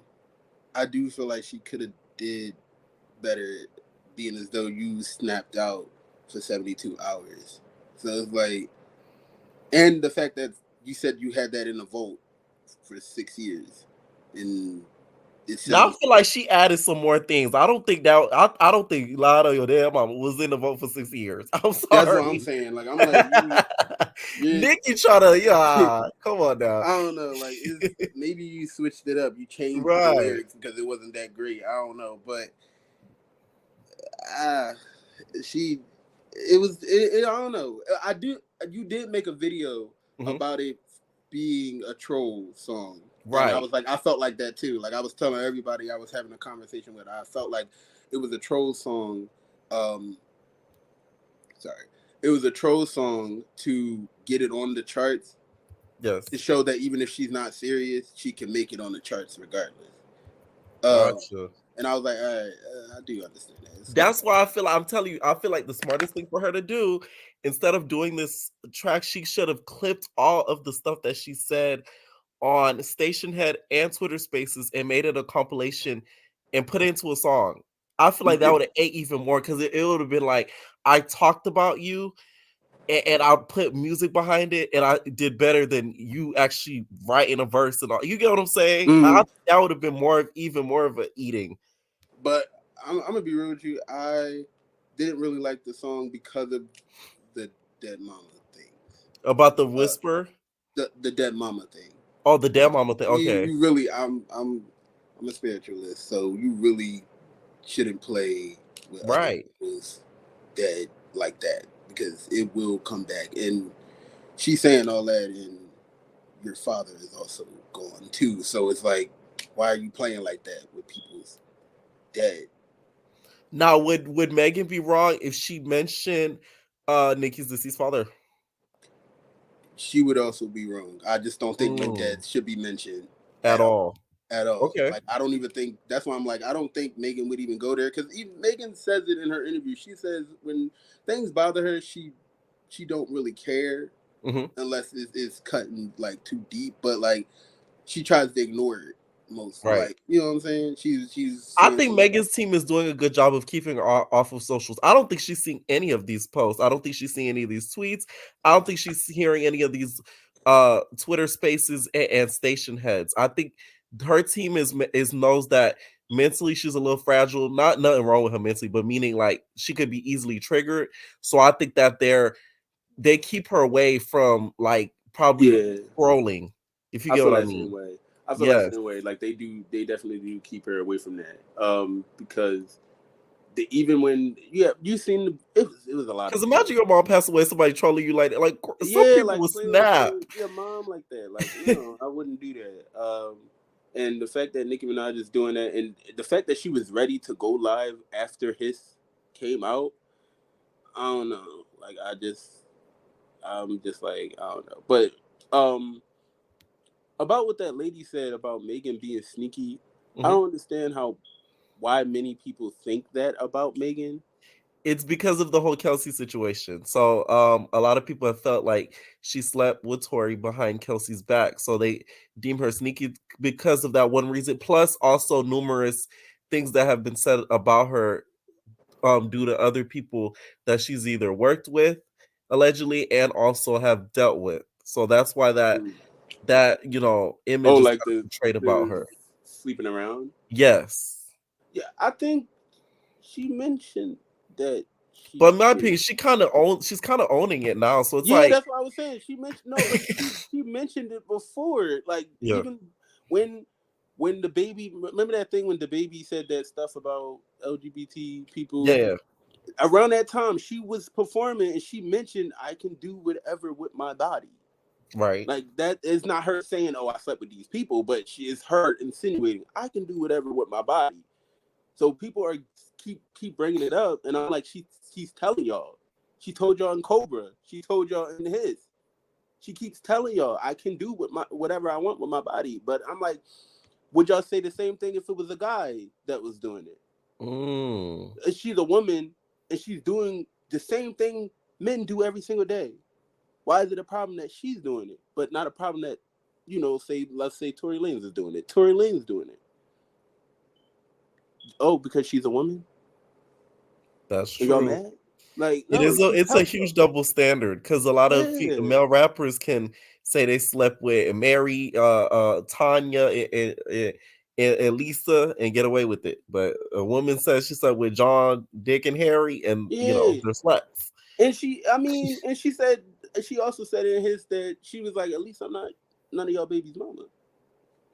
I do feel like she could have did better, being as though you snapped out for 72 hours. So it's like, and the fact that you said you had that in the vault for 6 years, and it's now I 70. feel like she added some more things. I don't think that I don't think Lotto your damn mama was in the vote for 6 years. I'm That's what I'm sorry. saying. Like I'm like you. Nicki try to yeah. Come on now. I don't know. Like maybe you switched it up. You changed the Right. lyrics because it wasn't that great. I don't know, but uh, she I don't know. I do. You did make a video Mhm. about it being a troll song, and I Right. was like, I felt like that too. Like I was telling everybody I was having a conversation with. I felt like it was a troll song. Um, sorry, it was a troll song to get it on the charts. To Yes. show that even if she's not serious, she can make it on the charts regardless. Um, Gotcha. and I was like, all right, I do understand that. It's not That's why I feel like I'm telling you, I feel like the smartest thing for her to do, instead of doing this track, she should have clipped all of the stuff that she said on Station Head and Twitter Spaces and made it a compilation and put it into a song. I feel like that would have ate even more because it would have been like, I talked about you and I put music behind it and I did better than you actually writing a verse and all. You get what I'm saying? I Mm, think that would have been even more of a eating but I'm gonna be real with you. I didn't really like the song because of the dead mama thing. about the Uh, whisper. the dead mama thing. Oh, the damn mama thing. Okay. You really, I'm a spiritualist, so you really shouldn't play with other Right. people's dead like that because it will come back. And she's saying all that, and your father is also gone too. So it's like, why are you playing like that with people's dead? Now, would Megan be wrong if she mentioned Nikki's deceased father? She would also be wrong. I just don't think no Mm, dead should be mentioned at at all. all. At all. Okay. Like I don't even think that's why I'm like I don't think Megan would even go there because even Megan says it in her interview. She says when things bother her, she don't really care Hmm. unless it's cutting like too deep. But like she tries to ignore it mostly. Right. Like you know what I'm saying? She's I saying think some. Megan's team is doing a good job of keeping her off of socials. I don't think she's seeing any of these posts. I don't think she's seeing any of these tweets. I don't think she's hearing any of these Twitter spaces and station heads. I think her team is knows that mentally she's a little fragile. Not nothing wrong with her mentally, but meaning like she could be easily triggered. So I think that they keep her away from like probably Yeah, scrolling, if you I get feel what I that same mean. way. I feel like Yes. in a way, like they definitely do keep her away from that. Because even when you seen it was a lot of Because people. imagine your mom passed away, somebody trolling you like some Yeah, people like would playing snap. with your mom like that. Like, no, I wouldn't do that. And the fact that Nicki Minaj is doing that, and the fact that she was ready to go live after his came out, I don't know. Like, I'm just like, I don't know. But um, about what that lady said about Megan being sneaky, I Mhm. don't understand why many people think that about Megan. It's because of the whole Kelsey situation. So a lot of people have felt like she slept with Tori behind Kelsey's back. So they deem her sneaky because of that one reason. Plus also numerous things that have been said about her due to other people that she's either worked with allegedly and also have dealt with. So that's why Mm. that Oh, image is like kind of portrayed about the her. sleeping around. Yes. Yeah, I think she mentioned that she But in my did. opinion, she's kind of owning it now. So it's Yeah, like, that's what I was saying. She mentioned no, but she mentioned it before. Like, yeah, even when the baby, remember that thing when the baby said that stuff about LGBT people. yeah, Around that time, she was performing and she mentioned, "I can do whatever with my body." right. Like, that is not her saying, "Oh, I slept with these people," but she is her insinuating, "I can do whatever with my body." So people are keep bringing it up, and I'm like, she's telling y'all. She told y'all in Cobra. She told y'all in his. She keeps telling y'all, "I can do whatever I want with my body." But I'm like, would y'all say the same thing if it was a guy that was doing it? Mm. And she's a woman, and she's doing the same thing men do every single day. Why is it a problem that she's doing it, but not a problem that, let's say Tory Lanez is doing it? Tory Lanez is doing it. Oh, because she's a woman? That's Are y'all true. mad? Like, It no, is a she's it's a telling y'all. huge double standard because a lot of Yeah. male rappers can say they slept with Mary, Tanya, and Lisa and get away with it, but a woman says she slept with John, Dick, and Harry, and Yeah. they're sluts. And she also said in his that she was like, at least I'm not none of y'all baby's mama.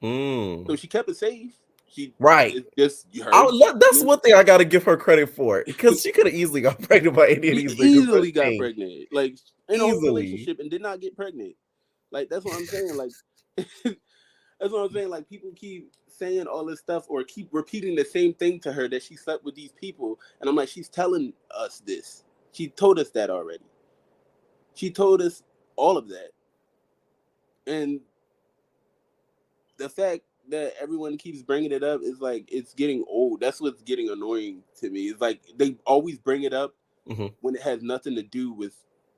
So Mm. she kept it safe. She Right. it's just her. That's one thing I gotta give her credit for because she could have easily got pregnant by any of She these niggas. First easily got thing, pregnant, like in a whole easily. relationship, and did not get pregnant. Like, that's what I'm saying. Like, that's what I'm saying. Like, people keep saying all this stuff or keep repeating the same thing to her that she slept with these people, and I'm like, she's telling us this. She told us that already. She told us all of that, and the fact that everyone keeps bringing it up is like, it's getting old. That's what's getting annoying to me. It's like they always bring it up Hmm. when it has nothing to do with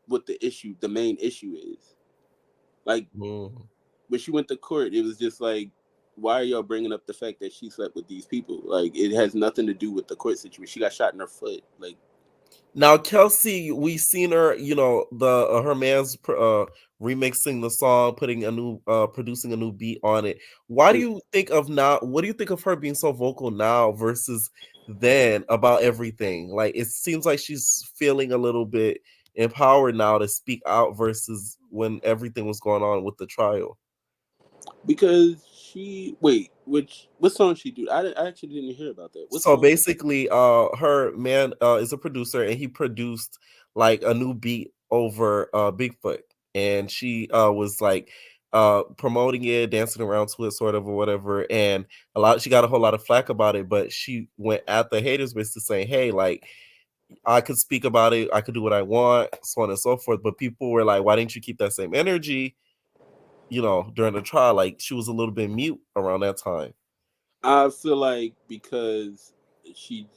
what the main issue is. Like, Mm. when she went to court, it was just like, why are y'all bringing up the fact that she slept with these people? Like, it has nothing to do with the court situation. She got shot in her foot. Like, Now Kelsey, we seen her, the her man's remixing the song, putting a new producing a new beat on it. Why do you think of now? What do you think of her being so vocal now versus then about everything? Like it seems like she's feeling a little bit empowered now to speak out versus when everything was going on with the trial. because she wait, which what song she do? I actually didn't hear about that. What So song? basically, her man is a producer, and he produced like a new beat over Bigfoot, and she was like promoting it, dancing around to it, sort of or whatever. And she got a whole lot of flack about it, but she went at the haters basically saying, "Hey, like I could speak about it, I could do what I want, so on and so forth." But people were like, "Why didn't you keep that same energy?" During the trial, like she was a little bit mute around that time. I feel like because she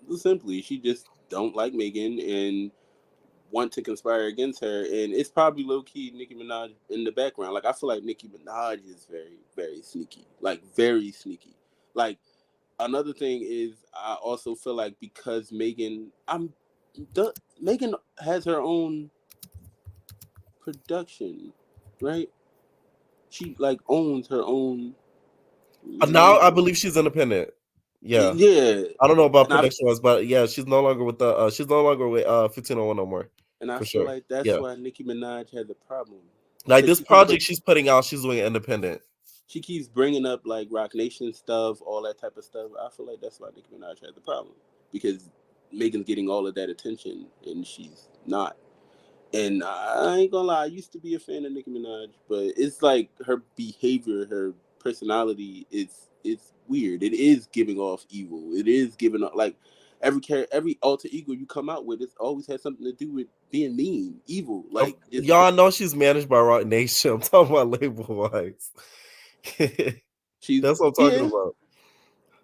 she just don't like Megan and want to conspire against her, and it's probably low key Nicki Minaj in the background. Like, I feel like Nicki Minaj is very, very sneaky, like very sneaky. Like, another thing is, I also feel like because Megan has her own production, right? She like owns her own Now I label. believe she's independent. Yeah. Yeah, I don't know about and I production wise, but yeah, she's no longer with 1501 no more. and I For feel sure. like that's Yeah. why Nicki Minaj has a problem Like because this she can put project she's putting out, she's doing it independent. she keeps bringing up like Rock Nation stuff, all that type of stuff. I feel like that's why Nicki Minaj has the problem, because Megan's getting all of that attention and she's not. And I ain't gonna lie, I used to be a fan of Nicki Minaj, but it's like her behavior, her personality it's weird. It is giving off evil. It is giving off like every alter ego you come out with, it's always has something to do with being mean, evil. Like it's Y'all know she's managed by Rock Nation. I'm talking about label wise. she's That's what I'm talking yeah. about. What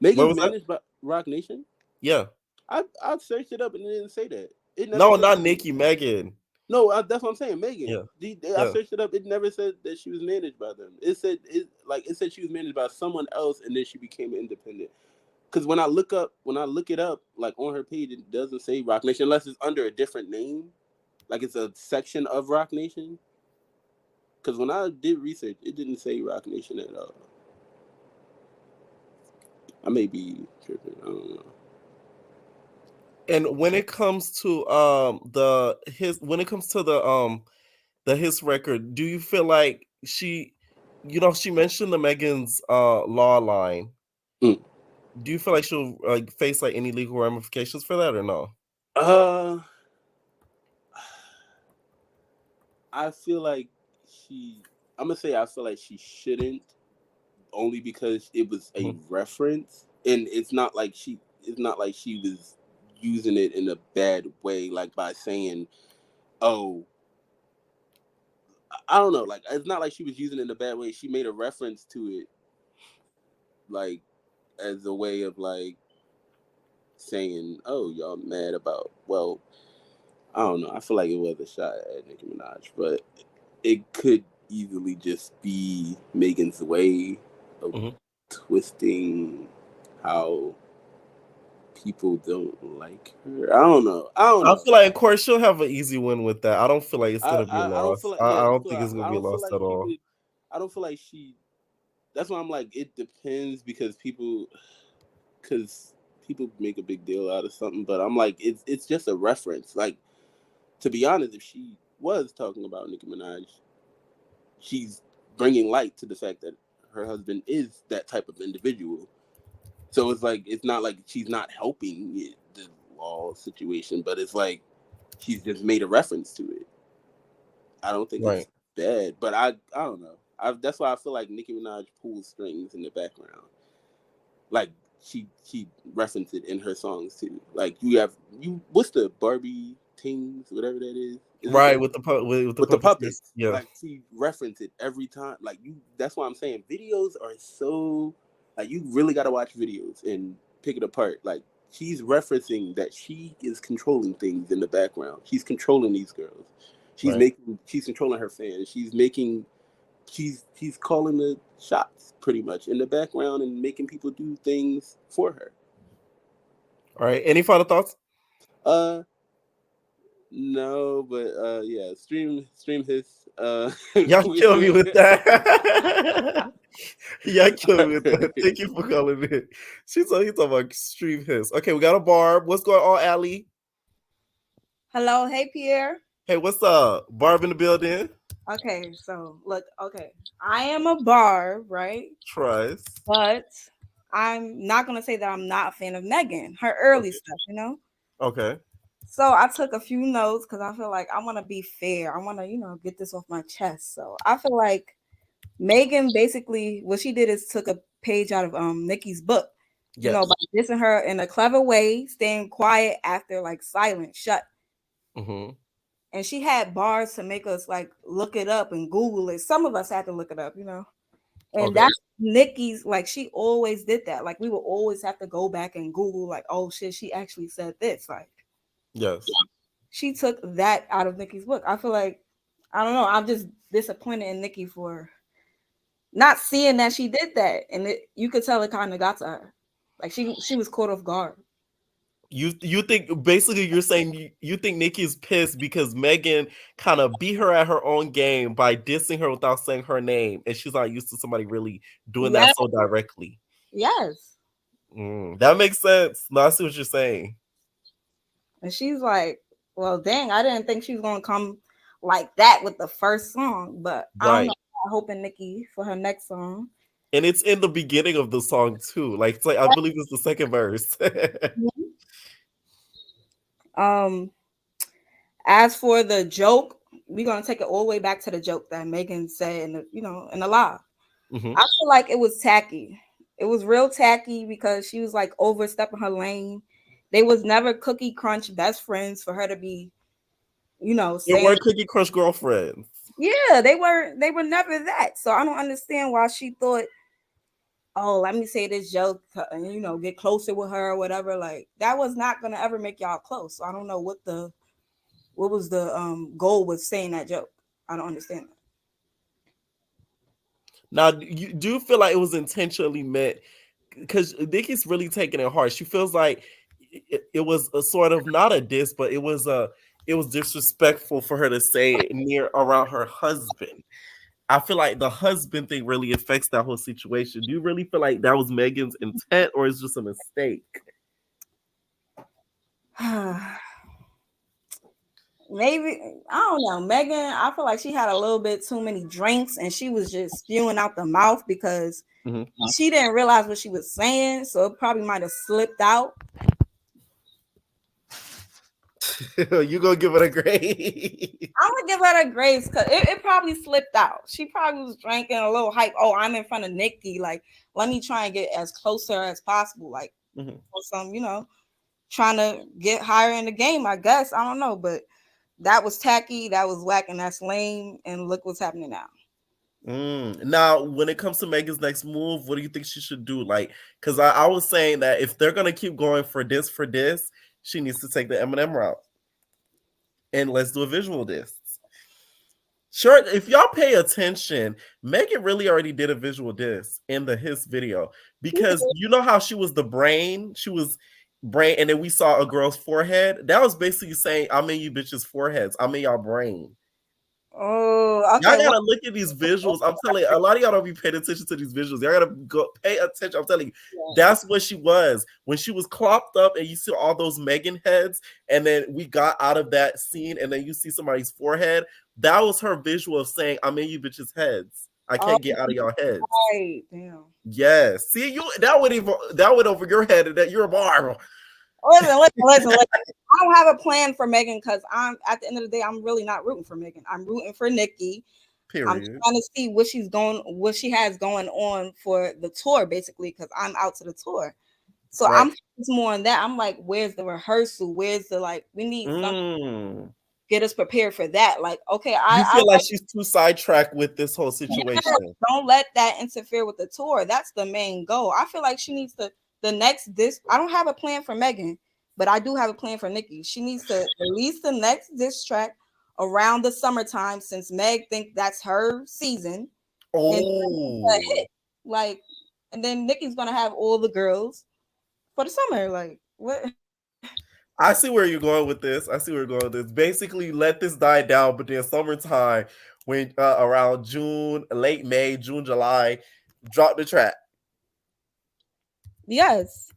Megan's was that? managed by Rock Nation. Yeah. I searched it up and it didn't say that. It never No, said not she was. Nicki, Megan. No, that's what I'm saying. Megan. Yeah. I Yeah. searched it up. It never said that she was managed by them. It said she was managed by someone else, and then she became independent. Because when I look it up, like on her page, it doesn't say Rock Nation unless it's under a different name, like it's a section of Rock Nation. Because when I did research, it didn't say Rock Nation at all. I may be tripping. I don't know. And when it comes to the his record, do you feel like she mentioned the Megan's law line. Mm. Do you feel like she'll face like any legal ramifications for that or no? Uh, I feel like she. I'm gonna say I feel like she shouldn't, only because it was a Mhm. reference, and it's not like she was using it in a bad way, like by saying, "Oh, I don't know." Like it's not like she was using it in a bad way. She made a reference to it, like as a way of like saying, "Oh, y'all mad about." Well, I don't know. I feel like it was a shot at Nicki Minaj, but it could easily just be Megan's way of Mhm. twisting how people don't like her. I don't know. I don't I know. feel like, of course, she'll have an easy win with that. I don't feel like it's gonna be I don't feel lost. like I yeah. don't So think it's gonna I be don't feel lost like at she all. would. I don't feel like she. That's why I'm like it depends because people make a big deal out of something, but I'm like it's just a reference. Like to be honest, if she was talking about Nicki Minaj, she's bringing light to the fact that her husband is that type of individual. So it's like it's not like she's not helping the law situation, but it's like she's just made a reference to it. I don't think Right. it's bad, but I don't know. That's why I feel like Nicki Minaj pulls strings in the background. Like she referenced it in her songs too. Like you what's the Barbie things whatever that is? Is it Right, the with with the with the puppeteers. puppets? Yeah. Like she referenced it every time. Like you, that's why I'm saying videos are so like you really got to watch videos and pick it apart. Like she's referencing that she is controlling things in the background. She's controlling these girls. Right. She's controlling her fans. She's calling the shots pretty much in the background and making people do things for her. All right. Any final thoughts? Uh no, but yeah, stream his Y'all kill me with that. Y'all kill me with that. Alright. Thank you for calling in. He's talking about extreme hits. Okay, we got a Barb. What's going on, Allie? Hello, hey Pierre. Hey, what's up? Barb in the building. Okay, so look, okay, I am a barb, right? Trice. But I'm not gonna say that I'm not a fan of Megan, her early Okay. stuff, you know. Okay. So I took a few notes because I feel like I want to be fair. I want to, get this off my chest. So I feel like Megan basically what she did is took a page out of Nicki's book, Yes. by dissing her in a clever way, staying quiet after like silent, shut. Mm-hmm. And she had bars to make us like look it up and Google it. Some of us had to look it up. And Okay. that's Nikki's like she always did that. Like we would always have to go back and Google like, oh shit, she actually said this. Like Yes. she took that out of Nikki's book. I feel like I don't know. I'm just disappointed in Nicki for not seeing that she did that, and you could tell it kind of got to her. Like she was caught off guard. You think basically you're saying you think Nikki's pissed because Megan kind of beat her at her own game by dissing her without saying her name, and she's not used to somebody really doing that Yes, so directly. yes. That makes sense. No, I see what you're saying. And she's like, well, dang, I didn't think she was gonna come like that with the first song, but I don't know. Right. I'm hoping Nicki for her next song. And it's in the beginning of the song too. Like it's like I believe it's the second verse. Um, as for the joke, we're gonna take it all the way back to the joke that Megan said in the in the live. Mhm. I feel like it was tacky. It was real tacky because she was like overstepping her lane. They was never Cookie Crunch best friends for her to be, They saying weren't Cookie Crush girlfriends. yeah, they were never that. So I don't understand why she thought, oh, let me say this joke and get closer with her or whatever. Like that was not gonna ever make y'all close. So I don't know what was the goal with saying that joke. I don't understand that. Now, you do feel like it was intentionally meant because Nicki's really taking it hard. She feels like it was a sort of not a diss, but it was disrespectful for her to say it near around her husband. I feel like the husband thing really affects that whole situation. Do you really feel like that was Megan's intent, or is it just a mistake? Maybe I don't know. Megan, I feel like she had a little bit too many drinks and she was just spewing out the mouth because Mhm. she didn't realize what she was saying, so it probably might have slipped out. You gonna give it a grade? I'm gonna give her a grace because it probably slipped out. She probably was drinking a little hype. Oh, I'm in front of Nicki. Like, let me try and get as closer as possible. Like, Mhm. for some, trying to get higher in the game. I guess I don't know, but that was tacky. That was whack, and that's lame. And look what's happening now. Now, when it comes to Megan's next move, what do you think she should do? Like, because I was saying that if they're gonna keep going for this, she needs to take the Eminem route, and let's do a visual diss. Sure, if y'all pay attention, Megan really already did a visual diss in his video because you know how she was the brain, and then we saw a girl's forehead. That was basically saying, "I'm in you bitches' foreheads. I'm in y'all brain." Oh, Y'all okay. gotta look at these visuals. I'm telling you, a lot of y'all don't be paying attention to these visuals. Y'all gotta go pay attention. I'm telling you, that's what she was when she was clopped up, and you see all those Megan heads, and then we got out of that scene, and then you see somebody's forehead. That was her visual of saying, "I'm in you bitches' heads. I Oh, can't get out of y'all heads." right. Damn. Yes. See, you that went over your head, and that you're a barber. Listen. I don't have a plan for Megan because I'm at the end of the day, I'm really not rooting for Megan. I'm rooting for Nicki. I'm Period. trying to see what she has going on for the tour, basically, because I'm out to the tour. So Right. I'm focused more on that. I'm like, where's the rehearsal? Where's the we need something Mm. get us prepared for that. Like, okay, You I feel like like she's too sidetracked with this whole situation. don't let that interfere with the tour. That's the main goal. I feel like she needs to I don't have a plan for Megan, but I do have a plan for Nicki. She needs to release the next diss track around the summertime since Meg think that's her season. And a Oh. hit. Like, and then Nicki's gonna have all the girls for the summer. Like, what? I see where you're going with this. I see where you're going with this. Basically, let this die down, but then summertime, when around June, late May, June, July, drop the track. Yes.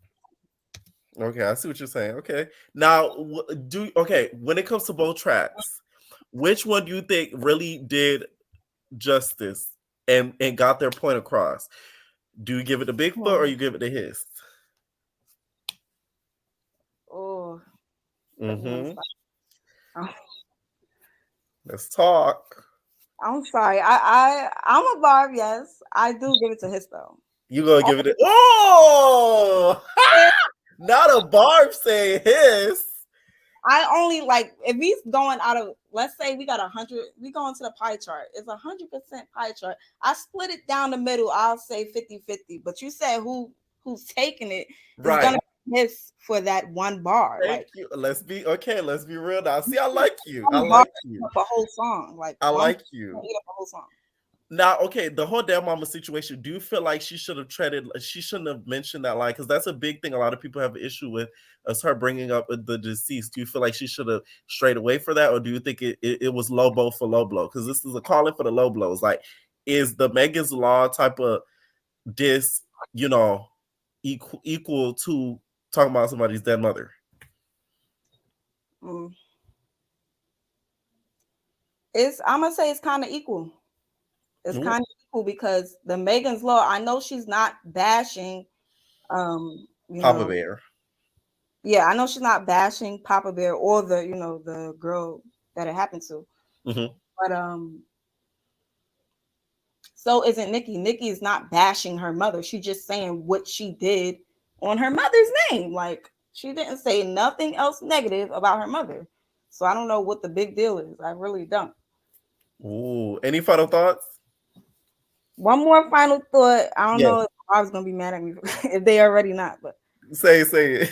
Okay, I see what you're saying. Okay, now when it comes to both tracks, which one do you think really did justice and got their point across? Do you give it to Bigfoot or you give it to His? Oh, Mm-hmm. I'm Let's talk. sorry. I'm a Barb. Yes, I do give it to his though. You gonna give it? Oh, not a Barb saying His. I only like if he's going out of, let's say we got 100, we go into the pie chart. It's 100% pie chart. I split it down the middle. I'll say 50-50. But you said who's taking it is Right. gonna be his for that one bar. Thank Like you. Let's be okay. Let's be real now. See, I like you. I one bar like eat you. up a whole song. Like I one like bar you. eat up a whole song. Now, okay, the whole damn mama situation. Do you feel like she should have treaded? She shouldn't have mentioned that line because that's a big thing. A lot of people have an issue with us her bringing up the deceased. Do you feel like she should have strayed away for that, or do you think it was low blow for low blow? Because this is a calling for the low blows. Like, is the Megan's Law type of diss, equal to talking about somebody's dead mother? Mm. I'm gonna say it's kind of equal. It's Ooh. kind of people because the Megan's Law, I know she's not bashing you Papa know, Bear. yeah, I know she's not bashing Papa Bear or the, you know, the girl that it happened to. Mm-hmm. But so isn't Nicki. Nicki is not bashing her mother. She's just saying what she did on her mother's name. Like she didn't say nothing else negative about her mother. So I don't know what the big deal is. I really don't. Ooh, any final thoughts? One more final thought. I don't Yes. know if I was gonna be mad at me if they already not, but Say it.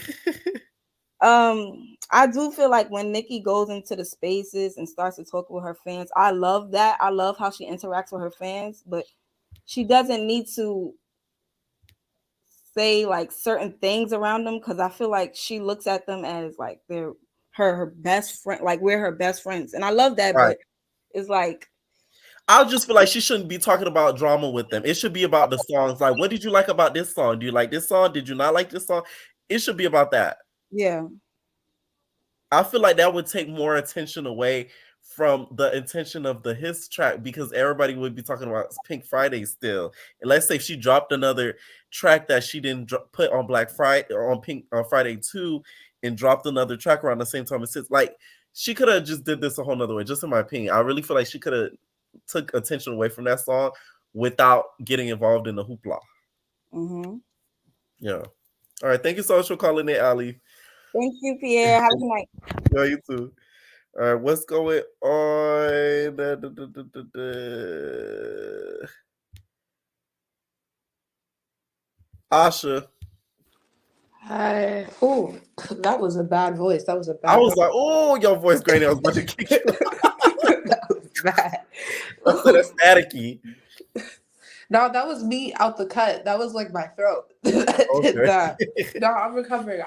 I do feel like when Nicki goes into the spaces and starts to talk with her fans, I love that. I love how she interacts with her fans, but she doesn't need to say like certain things around them because I feel like she looks at them as like they're her best friend, like we're her best friends, and I love that. Right. But it's like I just feel like she shouldn't be talking about drama with them. It should be about the songs. Like, what did you like about this song? Do you like this song? Did you not like this song? It should be about that. yeah. I feel like that would take more attention away from the intention of the his track because everybody would be talking about Pink Friday still. And let's say she dropped another track that she didn't put on Black Friday or on Pink on Friday 2 and dropped another track around the same time as his. Like she could have just did this a whole nother way, just in my opinion. I really feel like she could have took attention away from that song without getting involved in the hoopla. Mm-hmm. Yeah. All right. Thank you so much for calling in, Ali. Thank you, Pierre. Have a good night. Yeah, you too. All right, what's going on? Asha. Hi. Oh, that was a bad voice. That was a I bad was voice. like, oh, your voice, Granny. I was about to kick you. That was bad. I said that's staticky. No, that was me out the cut. That was like my throat. I did Okay. that. No, I'm recovering.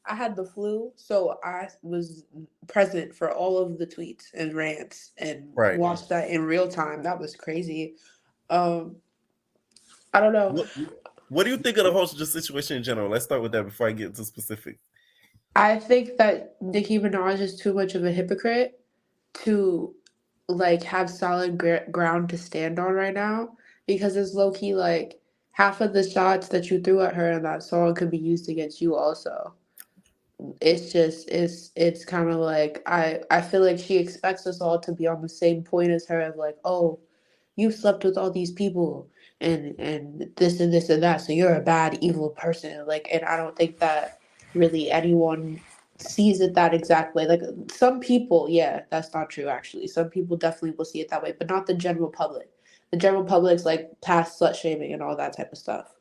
I had the flu, so I was present for all of the tweets and rants and Right. watched that in real time. That was crazy. Um, I don't know. What do you think of the whole just situation in general? Let's start with that before I get into specifics. I think that Nicki Minaj is too much of a hypocrite to like have solid ground to stand on right now because it's low key like half of the shots that you threw at her in that song could be used against you also. It's just it's kind of like I feel like she expects us all to be on the same point as her of like, oh, you slept with all these people and this and this and that, so you're a bad evil person. Like, and I don't think that really anyone sees it that exact way. Like some people, yeah, that's not true actually. Some people definitely will see it that way, but not the general public. The general public's like past slut shaming and all that type of stuff.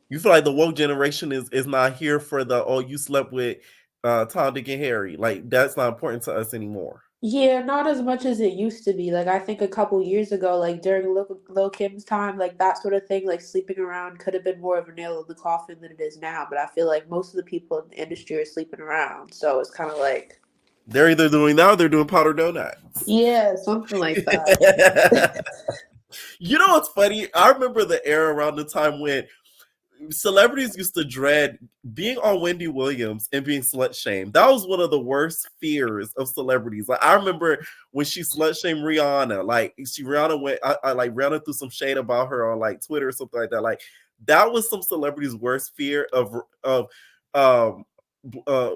You feel like the woke generation is not here for the you slept with Tom, Dick, and Harry. Like that's not important to us anymore. Yeah, not as much as it used to be. Like I think a couple years ago, like during Lil Kim's time, like that sort of thing, like sleeping around could have been more of a nail in the coffin than it is now. But I feel like most of the people in the industry are sleeping around, so it's kind of like they're either doing that or they're doing powder donuts. Yeah, something like that. You know what's funny? I remember the era around the time when celebrities used to dread being on Wendy Williams and being slut shamed. That was one of the worst fears of celebrities. Like I remember when she slut shamed Rihanna. Like Rihanna went, like Rihanna threw some shade about her on like Twitter or something like that. Like that was some celebrities' worst fear of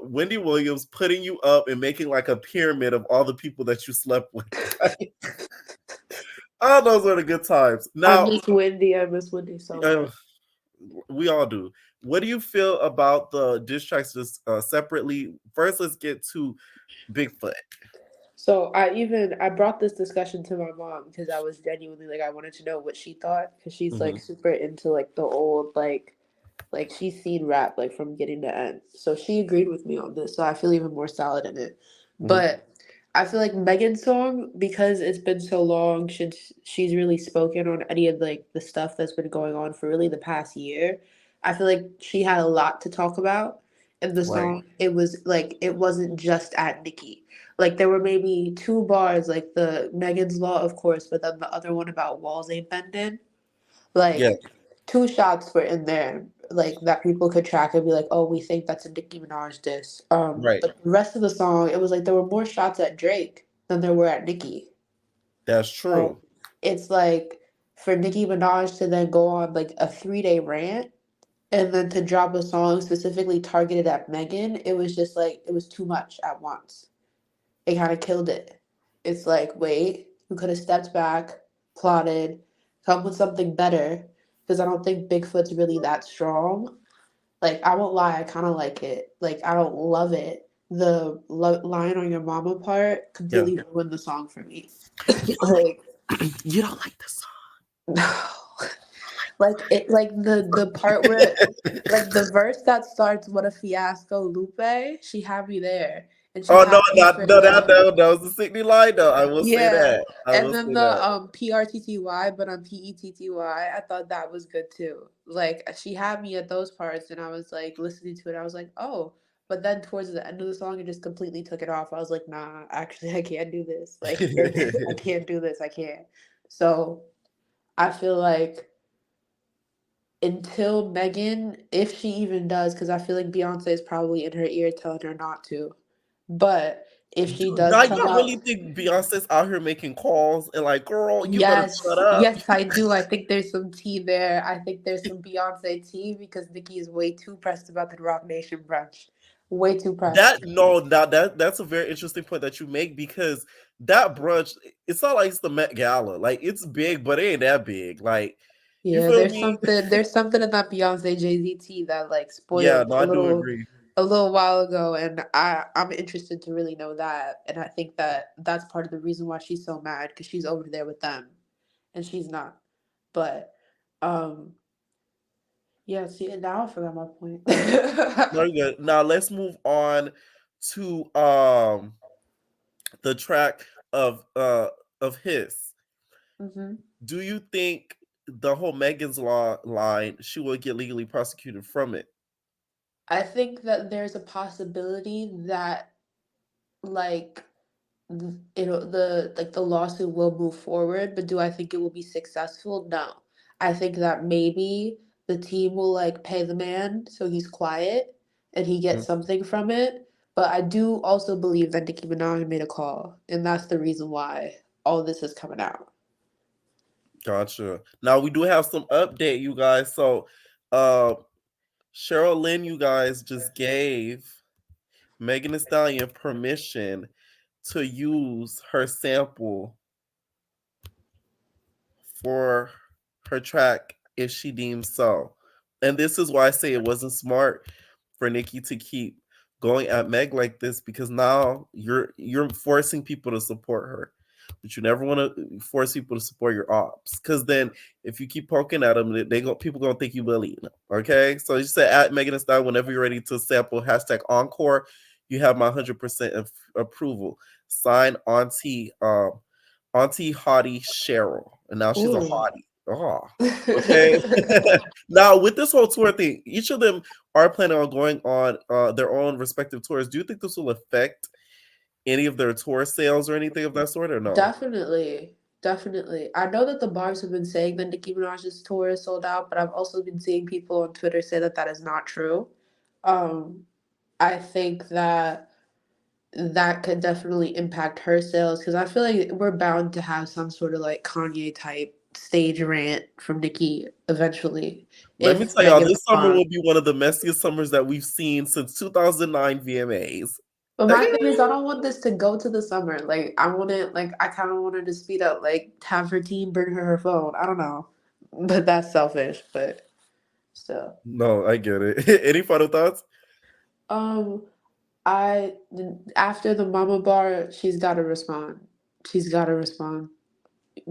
Wendy Williams putting you up and making like a pyramid of all the people that you slept with. Oh, those were the good times. Now, I miss Wendy. I miss Wendy so much. We all do. What do you feel about the diss tracks just separately? First, let's get to Bigfoot. So I brought this discussion to my mom because I was genuinely like I wanted to know what she thought because she's like super into like the old like she's seen rap like from beginning to end. So she agreed with me on this. So I feel even more solid in it. But I feel like Megan's song, because it's been so long since she's really spoken on any of like the stuff that's been going on for really the past year, I feel like she had a lot to talk about. In the Right. song, it was like it wasn't just at Nicki. Like there were maybe two bars, like the Megan's Law, of course, but then the other one about walls ain't bending. Yeah. Like two shots were in there, like that people could track and be like, "Oh, we think that's a Nicki Minaj diss." Right. But the rest of the song, it was like there were more shots at Drake than there were at Nicki. That's So true. it's like for Nicki Minaj to then go on like a 3-day rant and then to drop a song specifically targeted at Megan, it was just like it was too much at once. It kind of killed it. It's like, wait, you could have stepped back, plotted, come with something better, because I don't think Bigfoot's really that strong. Like, I won't lie, I kind of like it. Like, I don't love it. The line on your mama part Yeah. completely ruined the song for me. You don't Like, you don't like the song. no. Like it, like the part where, like the verse that starts "What a fiasco, Lupe." She had me there, and she Oh no, had me not for no, the that was the Sydney line though. I will say yeah, that. I and will then say the that. PRTTY, but on PETTY. I thought that was good too. Like she had me at those parts, and I was like listening to it. I was like, oh. But then towards the end of the song, it just completely took it off. I was like, nah, actually, I can't do this. Like, I can't do this. I can't. So I feel like until Megan, if she even does, because I feel like Beyonce is probably in her ear telling her not to. But if she does Now come you out, really think Beyonce's out here making calls and like, girl, you better shut yes, up. yes, I do. I think there's some tea there. I think there's some Beyonce tea because Nicki is way too pressed about the Rock Nation brunch. Way too That pressed. no, now that's a very interesting point that you make because that brunch, it's not like it's the Met Gala. Like it's big, but it ain't that big. Like you Yeah, feel me? there's something in that Beyonce Jay-Z tea that like Yeah, spoiled no, I do agree. a little while ago, and I'm interested to really know that, and I think that that's part of the reason why she's so mad because she's over there with them, and she's not. But um yeah, see, and now I forgot my point. Very good. Now let's move on to the track of his. hmm Do you think the whole Megan's Law line she will get legally prosecuted from it? I think that there's a possibility that like the like the lawsuit will move forward, but do I think it will be successful? No. I think that maybe the team will like pay the man so he's quiet and he gets something from it. But I do also believe that Nicki Minaj made a call, and that's the reason why all this is coming out. Gotcha. Now we do have some update, you guys. So, uh, Cheryl Lynn, you guys just gave Megan Thee Stallion permission to use her sample for her track if she deems so. And this is why I say it wasn't smart for Nicki to keep going at Meg like this because now you're forcing people to support her. But you never want to force people to support your ops because then if you keep poking at them, people gonna think you bullying them. Okay, so you said at Megan Thee Stallion whenever you're ready to sample hashtag encore, you have my 100% approval. Sign Auntie Hottie Cheryl, and now she's a Ooh. hottie. Oh, okay. Now with this whole tour thing, each of them are planning on going on their own respective tours. Do you think this will affect any of their tour sales or anything of that sort, or no? Definitely. Definitely. I know that the Barbs have been saying that Nicki Minaj's tour is sold out, but I've also been seeing people on Twitter say that that is not true. Um, I think that that could definitely impact her sales because I feel like we're bound to have some sort of like Kanye type stage rant from Nicki eventually Let me if tell y'all, Megan's this summer on. will be one of the messiest summers that we've seen since 2009 VMAs. But my Okay. thing is, I don't want this to go to the summer. Like, I want it, like, I kind of want her to speed up, like, have her team bring her phone. I don't know. But that's selfish, but still. No, I get it. Any final thoughts? Um, after the mama bar, she's got to respond. She's got to respond.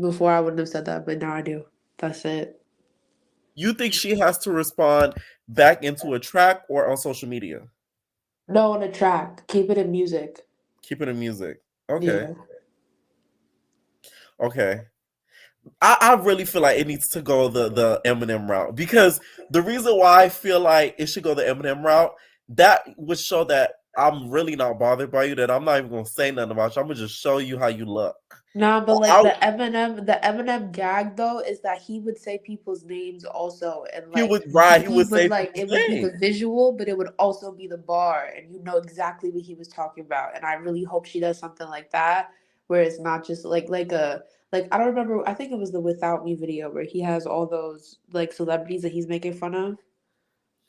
Before I wouldn't have said that, but now I do. That's it. You think she has to respond back into a track or on social media? No, on a track. Keep it in music. Keep it in music. Okay. Yeah. Okay. I really feel like it needs to go the Eminem route because the reason why I feel like it should go the Eminem route, that would show that I'm really not bothered by you, that I'm not even gonna say nothing about you. I'm gonna just show you how you look. Nah, but like I, The Eminem gag though is that he would say people's names also, and he like would right, he he would would say like people's it would be name. the visual, but it would also be the bar, and you know exactly what he was talking about. And I really hope she does something like that, where it's not just like I don't remember. I think it was the Without Me video where he has all those like celebrities that he's making fun of,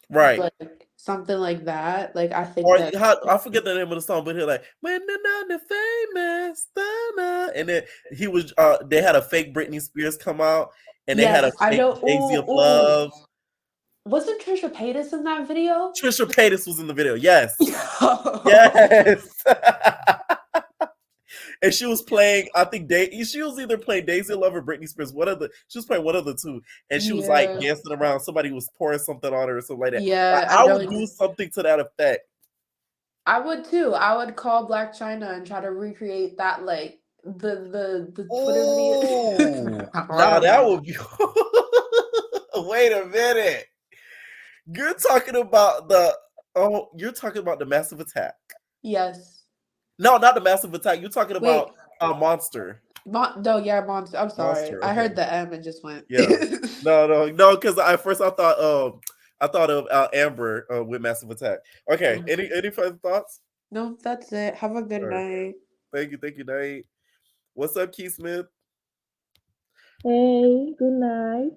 Right. like something like that. Like I think Or that how, I forget the name of the song, but he's like, "When the famous," da-na," and then he was they had a fake Britney Spears come out, and they had a yes, I fake know. Daisy of Ooh, ooh. Love. Wasn't Trisha Paytas in that video? Trisha Paytas was in the video. Yes, Yo. yes. And she was playing, I think she was either playing Daisy of Love or Britney Spears. She was playing one of the two, and she was like Yeah. dancing around. Somebody was pouring something on her or something like that. Like Yeah, I I know. would do something to that effect. I would too. I would call Black China and try to recreate that, like the Twitter video. Oh, I now don't that know. would be. Wait a minute. You're talking about the. Oh, you're talking about the Massive Attack. Yes. No, not the Massive Attack. You're talking Wait. about Monster. No, yeah, Monster. I'm sorry. Monster. I Okay. heard the M and just went. Yeah. No. Because at first I thought of Amber with Massive Attack. Okay. Any further thoughts? No, that's it. Have a good All right. night. Thank you, Nate. What's up, Keith Smith? Hey, good night.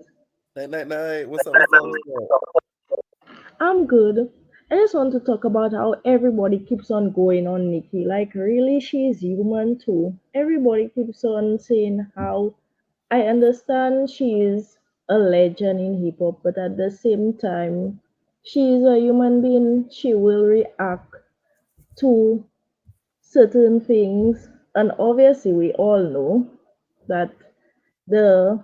Night. What's up? What's up? What's up? I'm good. I just want to talk about how everybody keeps on going on Nicki. Like, really, she's human too. Everybody keeps on saying how I understand she's a legend in hip hop, but at the same time, she's a human being. She will react to certain things. And obviously, we all know that the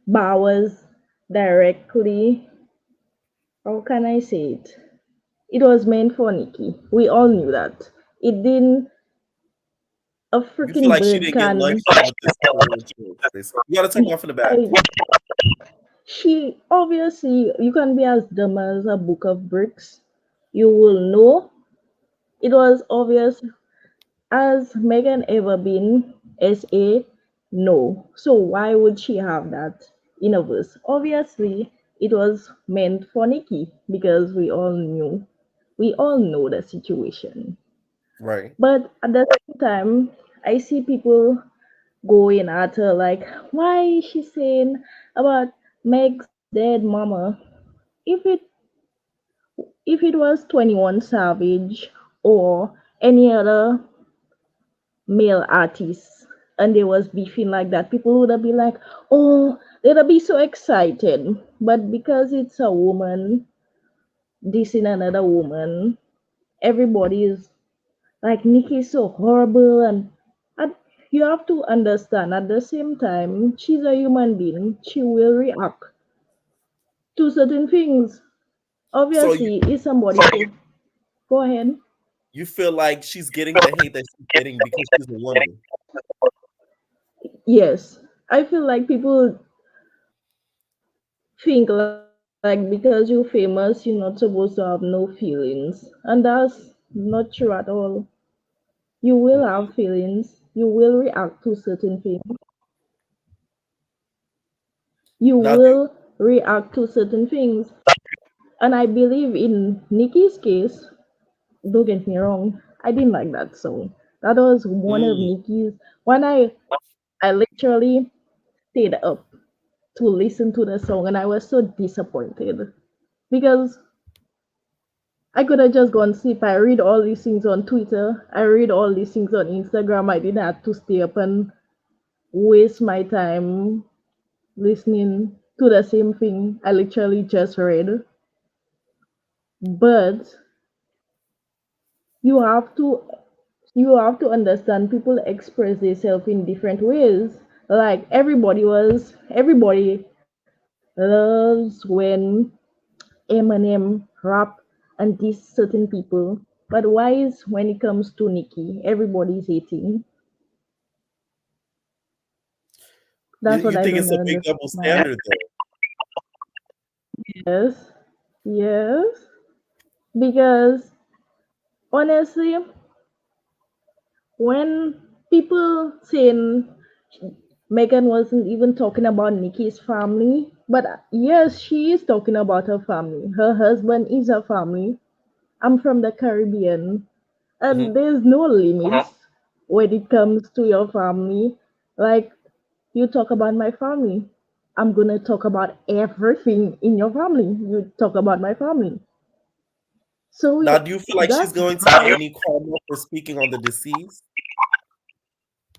Bowers directly, how can I say it? It was meant for Nikki. We all knew that. It didn't. A You feel freaking like she bird didn't get can. lucky with this story, too, basically. You got to take me off in the back. I, she obviously, you can be as dumb as a book of bricks. You will know. It was obvious. Has Megan ever been SA? No. So why would she have that in a verse? Obviously, it was meant for Nikki because we all knew. We all know the situation. Right. But at the same time, I see people going at her like, why is she saying about Meg's dead mama? If it was 21 Savage or any other male artist and they was beefing like that, people would have been like, oh, they'd have be so excited. But because it's a woman dissing another woman, everybody is like Nikki is so horrible and you have to understand at the same time she's a human being. She will react to certain things. So Obviously, if somebody go ahead. you feel like she's getting the hate that she's getting because she's a woman. Yes. I feel like people think like because you're famous you're not supposed to have no feelings. And that's not true at all. You will have feelings. You will react to certain things. You Now, do will react to certain things. And I believe in Nikki's case, don't get me wrong, I didn't like that song. That was one of mm, Nikki's when I literally stayed up to listen to the song and I was so disappointed because I could have just gone sleep. I read all these things on Twitter. I read all these things on Instagram. I didn't have to stay up and waste my time listening to the same thing I literally just read. But you have to you have to understand people express themselves in different ways. Like everybody loves when Eminem rap and diss certain people. But why is when it comes to Nicki, everybody's hating? That's what you I think don't it's a big double understand. standard, though? Yes, yes. Because honestly, when people saying Megan wasn't even talking about Nikki's family, but yes, she is talking about her family. Her husband is her family. I'm from the Caribbean, Mhm. and there's no limits. when it comes to your family. Like, you talk about my family, I'm gonna talk about everything in your family. You talk about my family. So Now, do you feel like she's that's going to get any karma for speaking on the deceased?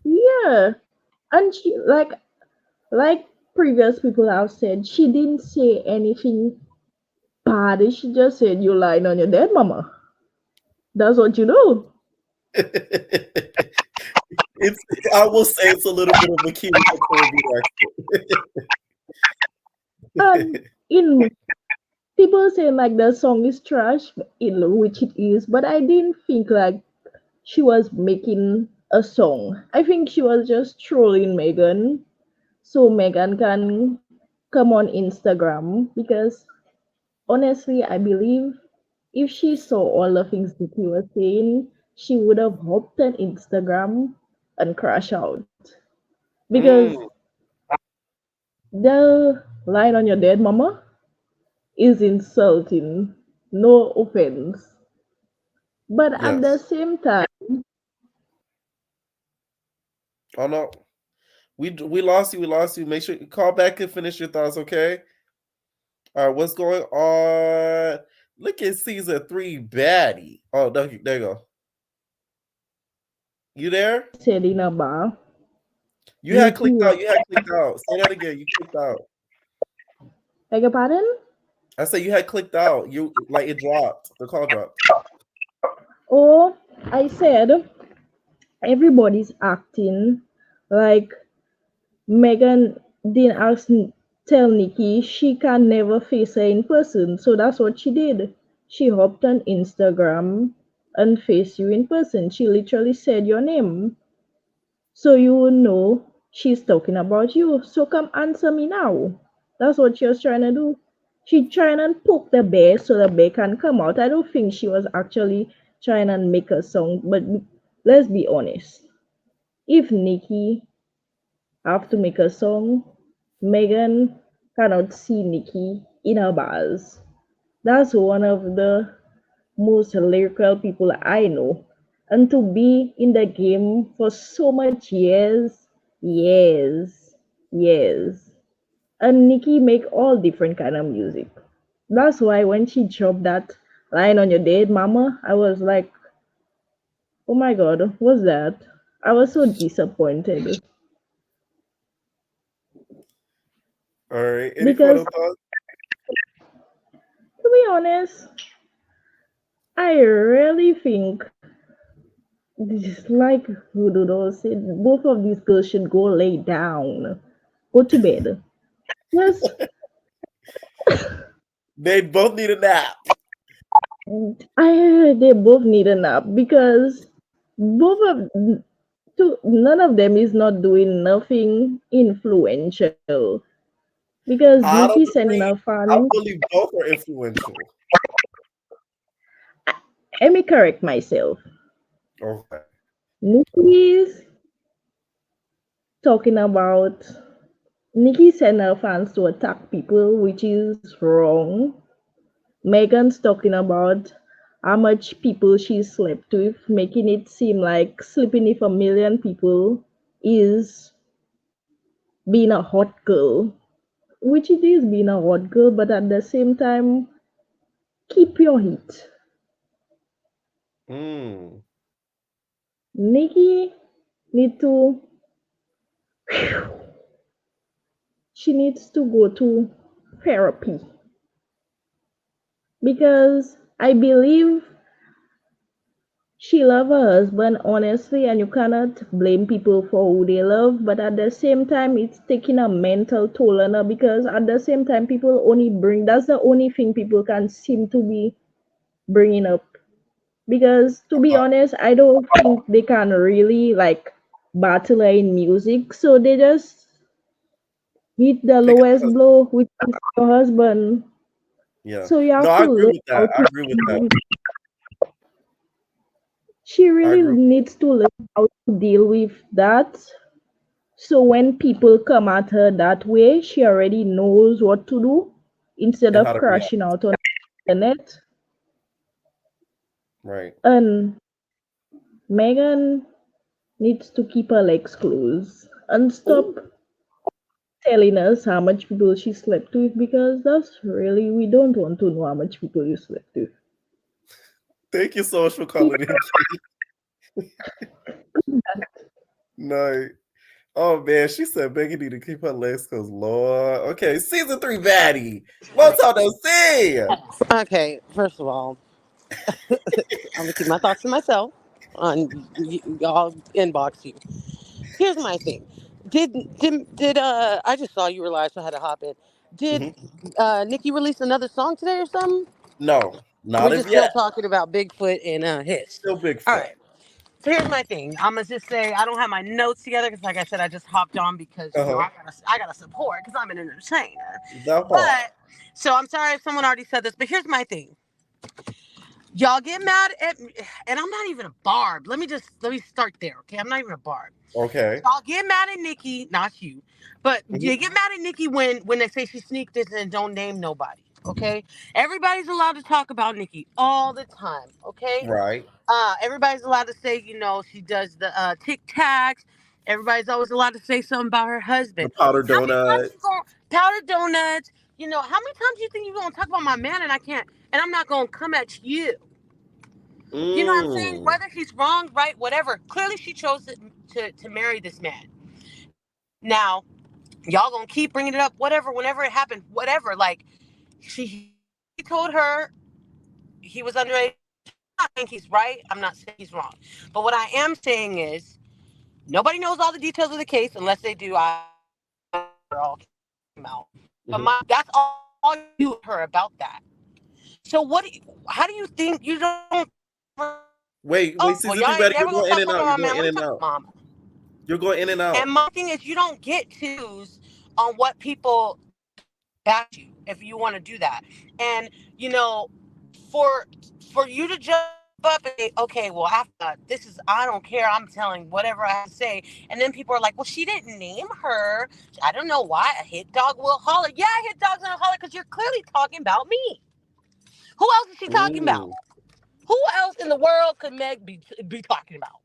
yeah. And she like previous people have said, she didn't say anything bad. She just said you lied on your dead mama. That's what you do. It's I will say it's a little bit of a key with the Caribbean And accent. in people saying like the song is trash, which it is, but I didn't think like she was making a song. I think she was just trolling Megan so Megan can come on Instagram because honestly, I believe if she saw all the things Vicky was saying, she would have hopped on Instagram and crash out. Because Mm, the line on your dead mama is insulting. No offense. But at the yes. same time, Oh no, we lost you. We lost you. Make sure you call back and finish your thoughts. Okay. All right. What's going on? Look at season 3 baddie. Oh, there you go. You there? said in a bar, You had Nikki clicked was, out. You had clicked out. Say that again. You clicked out. beg your pardon? I said you had clicked out. You like it dropped. The call dropped. Oh, I said everybody's acting like Megan didn't tell Nikki she can never face her in person, so that's what she did. She hopped on Instagram and faced you in person. She literally said your name, so you would know she's talking about you. So come answer me now. That's what she was trying to do. She trying to poke the bear so the bear can come out. I don't think she was actually trying to make a song, but let's be honest. If Nikki have to make a song, Megan cannot see Nicki in her bars. That's one of the most lyrical people I know. And to be in the game for so much years. And Nicki make all different kind of music. That's why when she dropped that line on your dead mama, I was like, oh my god, what's that? I was so disappointed All right. Any because final thoughts? to be honest, I really think just like Hududo said, both of these girls should go lay down, go to bed. Yes, They both need a nap. they both need a nap because both of none of them is not doing nothing influential. Because I Nikki don't sending her agree. I fans, believe both are influential. let me correct myself. Okay. Nikki's talking about Nikki sent her fans to attack people, which is wrong. Megan's talking about how much people she slept with, making it seem like sleeping with a million people is being a hot girl, which it is being a hot girl, but at the same time, keep your heat. Mm. Nikki need to, she needs to go to therapy because I believe she love her husband honestly, and you cannot blame people for who they love. But at the same time, it's taking a mental toll on her because at the same time, people only bring that's the only thing people can seem to be bringing up. Because to be Uh, honest, I don't think they can really like battle her in music, so they just hit the pick up lowest the blow, which is your husband. Yeah. So you No, have I to agree learn with how that. I to agree with that. she I really agree. needs to learn how to deal with that. So when people come at her that way, she already knows what to do instead And how of to react. crashing out on the internet. Right. And Megan, needs to keep her legs closed and Ooh, stop telling us how much people she slept with because that's really, we don't want to know how much people you slept with. thank you so much for calling in, Key. No. Oh man, she said Megan need to keep her legs cause Lord. Okay, season 3 baddie. What's on the scene? Okay, first of all, I'm gonna keep my thoughts to myself. On y'all inbox you. Here's my thing. Did I just saw you were live, so I had to hop in. Did Mhm. Nicki release another song today or something? No, not We're as just still yet. talking about Bigfoot and his. Still All Bigfoot. right. So here's my thing. I'm gonna just say I don't have my notes together because, like I said, I just hopped on because Uh-huh. I gotta support because I'm an entertainer. That part. But so I'm sorry if someone already said this, but here's my thing. Y'all get mad at me, and I'm not even a barb. Let me start there, okay? I'm not even a barb. Okay. Y'all get mad at Nicki, not you, but Mhm. you get mad at Nicki when they say she sneaked this and don't name nobody, okay? Everybody's allowed to talk about Nicki all the time, okay? Right. Everybody's allowed to say, she does the tic tacs. Everybody's always allowed to say something about her The husband. powder How many times you donuts. gonna powder donuts? How many times you think you're gonna talk about my man and I can't, and I'm not gonna come at you? You know what I'm saying? Mm. Whether he's wrong, right, whatever. Clearly, she chose to marry this man. Now, y'all gonna keep bringing it up, whatever, whenever it happened, whatever. Like, he told her he was underage. I'm not saying he's right. I'm not saying he's wrong. But what I am saying is, nobody knows all the details of the case unless they do. I don't know how it all came out. But that's Mhm. all you hear her about that. So how do you think you don't Wait, oh, wait, well, season y'all 3 ain't baddie, never you're gonna going in talk and about out. my You're man. going Let in me and talk about out. mama. You're going in and And out. my thing is, you don't get to choose on what people back you if you want to do that. And for you to jump up and say, okay, well, after this is, I don't care. I'm telling whatever I have to say. And then people are like, well, she didn't name her. I don't know why. A hit dog will holler. Yeah, a hit dog's gonna holler because you're clearly talking about me. Who else is she talking about? Mm. Who else in the world could Meg be talking about?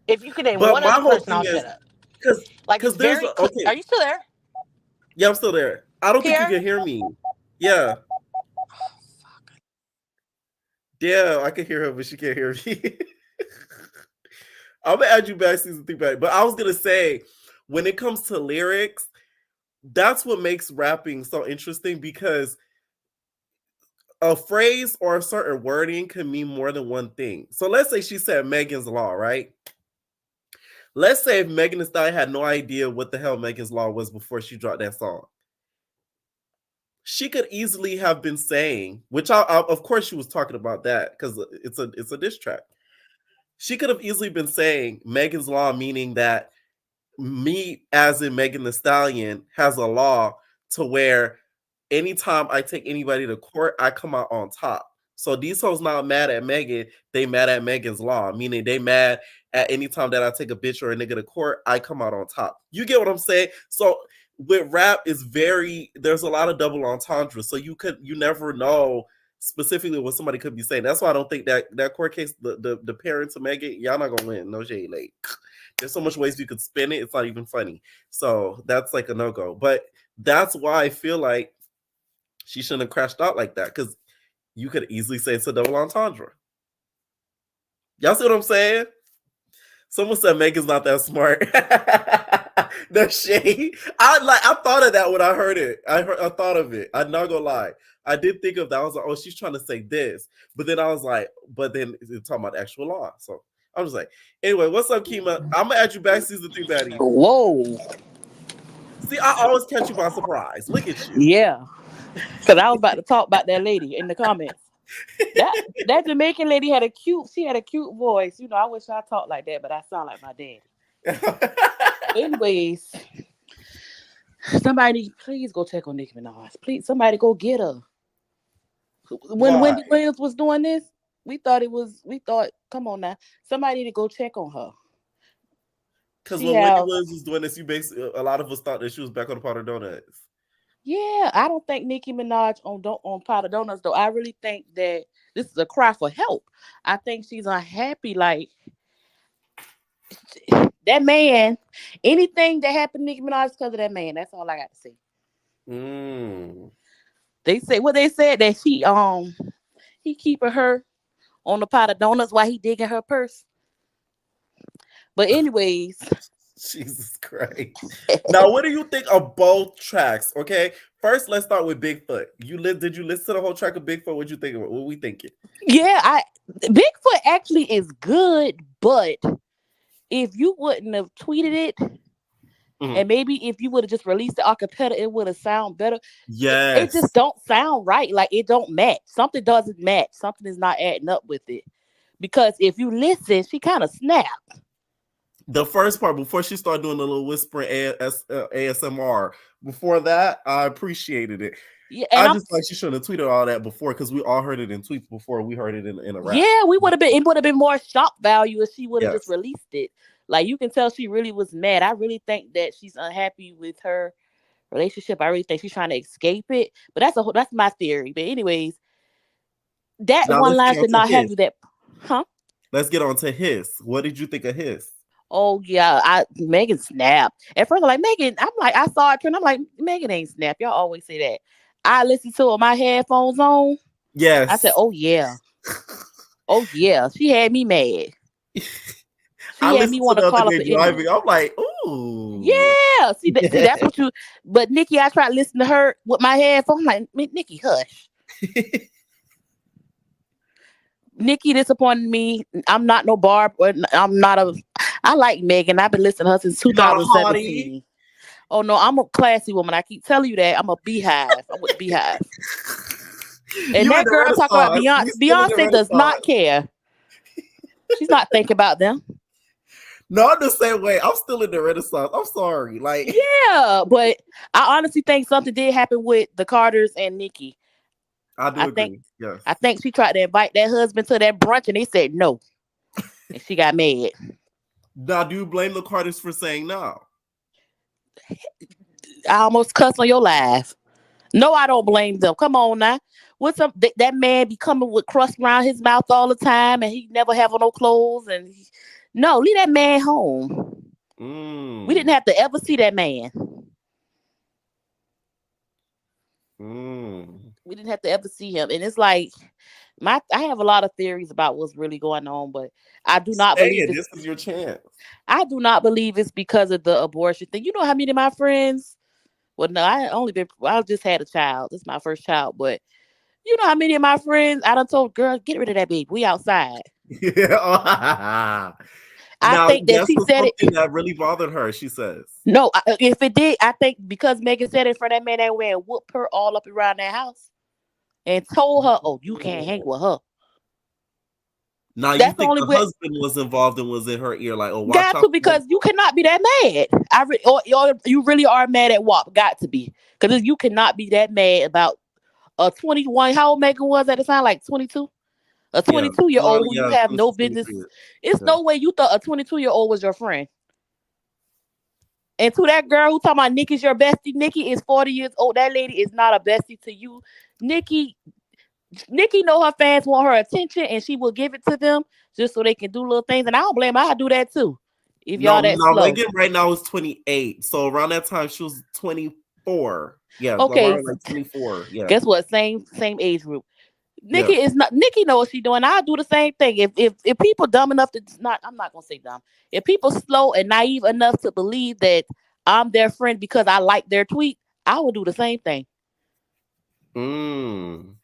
If you could name But one my other whole person, thing I'll is shut up. because Like it's there's very a, clear. okay. Are you still there, Yeah, I'm still there. I don't think you Pierre? can hear me. Yeah. Yeah, I can hear her, but she can't hear me. I'm gonna add you back season 3 back. But I was gonna say, when it comes to lyrics, that's what makes rapping so interesting because a phrase or a certain wording can mean more than one thing. So let's say she said Megan's Law, right? Let's say if Megan Thee Stallion had no idea what the hell Megan's Law was before she dropped that song. She could easily have been saying, which of course she was talking about that because it's a diss track. She could have easily been saying Megan's Law, meaning that me, as in Megan Thee Stallion, has a law to where anytime I take anybody to court, I come out on top. So these hoes not mad at Megan, they mad at Megan's Law, meaning they mad at any time that I take a bitch or a nigga to court, I come out on top. You get what I'm saying? So with rap is there's a lot of double entendre. So you never know specifically what somebody could be saying. That's why I don't think that court case, the parents of Megan, y'all not gonna win. No shade, like there's so much ways you could spin it, it's not even funny. So that's like a no-go. But that's why I feel like she shouldn't have crashed out like that, because you could easily say it's a double entendre. Y'all see what I'm saying? Someone said Megan's not that smart. No shade. I thought of that when I heard it. I thought of it. I'm not gonna lie. I did think of that. I was like, oh, she's trying to say this. But then I was like, but then it's talking about actual law. So I was like, anyway, what's up, Kima? I'm gonna add you back season 3 baddies. Whoa, See, I always catch you by surprise. Look at you. Yeah, because I was about to talk about that lady in the comments. That that Jamaican lady she had a cute voice. I wish I talked like that, but I sound like my daddy. Anyways, somebody please go check on Nicki Minaj. Please, somebody go get her. When Why? Wendy Williams was doing this, we thought, come on now, somebody need to go check on her. Because She when Wendy have Williams was doing this, you basically a lot of us thought that she was back on the powder donuts. Yeah, I don't think Nicki Minaj on Pot of Donuts though. I really think that this is a cry for help. I think she's unhappy. Like That man, anything that happened to Nicki Minaj is because of that man. That's all I got to say. Mm. They say what they said that he keeping her on the pot of donuts while he digging her purse. But anyways, Jesus Christ. Now, what do you think of both tracks? Okay, first let's start with Bigfoot. Did you listen to the whole track of Bigfoot? What you think of it? What we thinking? yeah, I Bigfoot actually is good, but if you wouldn't have tweeted it, Mhm. and maybe if you would have just released the acapella, it would have sound better. It just Yes. don't sound right. Like it don't match. Something doesn't match. Something is not adding up with it. Because if you listen, she kind of snapped. The first part before she started doing the little whispering ASMR. Before that, I appreciated it. Yeah, I and I'm just like she should have tweeted all that before because we all heard it in tweets before we heard it in a rap. yeah, we would have been. It would have been more shock value if she would have just Yes. released it. Like you can tell she really was mad. I really think that she's unhappy with her relationship. I really think she's trying to escape it. But that's my theory. But anyways, that Now one let's line get on should to not have his. you. That, huh? Let's get on to his. What did you think of his? Oh yeah, I Megan snapped. At first, I'm like Megan. I'm like I saw it trend. I'm like Megan ain't snap. Y'all always say that. I listened to it with my headphones on. I said, Yes. oh yeah, oh yeah. She had me mad. I She had me listened to want to the other call up day an enemy. driving. I'm like, ooh. Yeah, see that's what you. But Nikki, I tried to listen to her with my headphones. I'm like, Nikki, hush. Nikki disappointed me. I'm not no Barb. Or I'm not a. I like Megan. I've been listening to her since You're not a hottie. 2017. Oh no, I'm a classy woman. I keep telling you that. I'm a beehive. I'm with the beehive. And You in that the girl talk about Renaissance. Beyonce. You still in the Beyonce does not Renaissance. care. She's not thinking about them. No, I'm the same way. I'm still in the Renaissance. I'm sorry. Like, Yeah, but I honestly think something did happen with the Carters and Nikki. I I do think agree. Yes. I think she tried to invite that husband to that brunch and they said no. And she got mad. Now, do you blame the Carters for saying no? I almost cussed on your live. No, I don't blame them. Come on now. What's up? That man be coming with crust around his mouth all the time and he never have on no clothes no, leave that man home. We didn't Mm. have to ever see that man. Mm. We didn't have to ever see him. And it's like I have a lot of theories about what's really going on, but I do not Say believe it. it's This is your chance. I do not believe it's because of the abortion thing. You know how many of my friends well no, I just had a child. This is my first child, but you know how many of my friends I done told girls, get rid of that baby. We outside. Yeah. I Now, think that guess she what's said something it. that really bothered her? She says. No, if it did, I think because Megan said it in front of that man, that man whooped her all up around that house and told her, "Oh, you can't hang with her." Now, you That's the think only the way. husband was involved and was in her ear, like, oh, watch Got out to for that. because you cannot be that mad. Or you really are mad at WAP. Got to be because you cannot be that mad about a 21. How old Megan was at the time? Like 22. A Yeah. 22-year Around, old who you yeah, have no 22, business. 23. It's Yeah. no way you thought a 22-year-old was your friend. And to that girl who talking about Nikki's your bestie, Nikki is 40 years old. That lady is not a bestie to you. Nikki, Nikki know her fans want her attention and she will give it to them just so they can do little things. And I don't blame her. I do that too. If No, y'all that no, slow. Megan right now is 28. So around that time, she was 24. Yeah, Okay, around like 24. Yeah. guess what? Same age group. Nikki Yes. is not Nikki know what she doing. I do the same thing. If people dumb enough to not I'm not gonna say dumb. If people slow and naive enough to believe that I'm their friend because I like their tweet, I would do the same thing. Mm.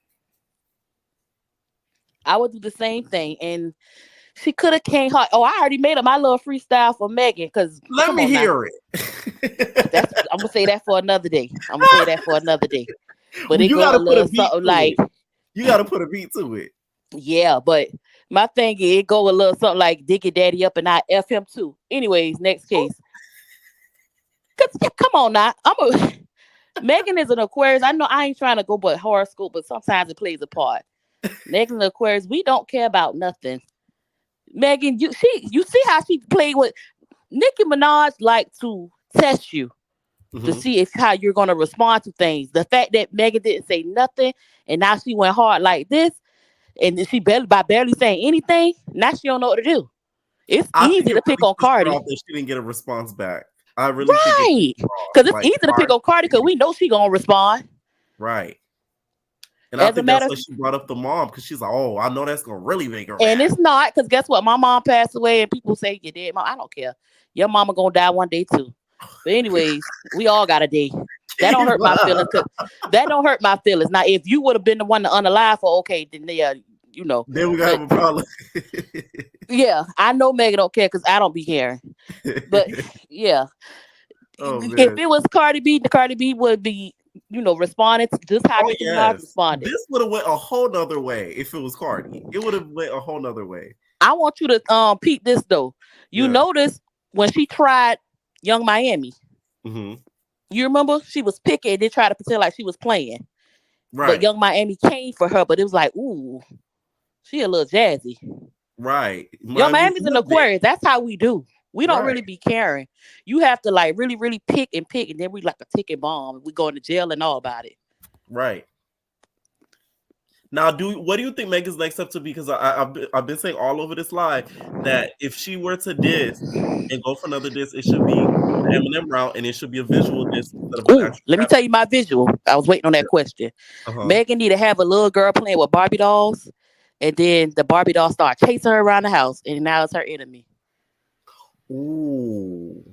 I would do the same thing. And she could have came hard. Oh, I already made up my little freestyle for Megan. Cause Let come me on now. hear it. That's I'm gonna say that for another day. I'm gonna say that for another day. But Well, it you go got a to put a little beat something to like it. You got to put a beat to it. yeah, but my thing is it go a little something like dig your daddy up and I F him too. Anyways, next case. Cause yeah, come on now. I'm a Megan is an Aquarius. I know I ain't trying to go but horoscope, but sometimes it plays a part. Megan and Aquarius, we don't care about nothing. Megan, you see how she played with Nicki Minaj like to test you to Hmm. see if how you're gonna respond to things. The fact that Megan didn't say nothing and now she went hard like this, and she barely saying anything, now she don't know what to do. It's I think easy it to pick really on pissed her Cardi. off that she didn't get a response back. I really think it pissed Right. her off. Because it's Like, easy to why? pick on Cardi because we know she gonna respond. Right. And I As a think that's matter why of, she brought up the mom because she's like, oh, I know that's gonna really make her and mad. it's not, because guess what? My mom passed away and people say you did. Mom, I don't care. Your mama gonna die one day too. But anyways, we all got a day. That don't hurt my feelings. Cause that don't hurt my feelings. Now, if you would have been the one to unalive for, okay, then yeah, you know. Then we gotta But have a problem. yeah, I know Megan don't care because I don't be caring. But yeah, Oh if man. it was Cardi B, the Cardi B would be, responding to just how Oh Nicki Minaj yes. responded. This would have went a whole nother way if it was Cardi. It would have went a whole nother way. I want you to peep this though. You Yeah. notice when she tried Young Miami, Hmm. you remember she was picking and then tried to pretend like she was playing. But Right. Young Miami came for her, but it was like, ooh, she a little jazzy. Right. Young Miami a Miami's an little bit. Aquarius. That's how we do. We don't Right. really be caring. You have to like really, really pick, and then we like a ticking bomb. We go into jail and all about it. Right. Now, what do you think Megan's next step to be? Because I've been saying all over this live that if she were to diss and go for another diss, it should be the Eminem route and it should be a visual diss instead of an Ooh, actual let me rap. tell you my visual. I was waiting on that question. Uh huh. Megan need to have a little girl playing with Barbie dolls, and then the Barbie doll start chasing her around the house, and now it's her enemy. Ooh.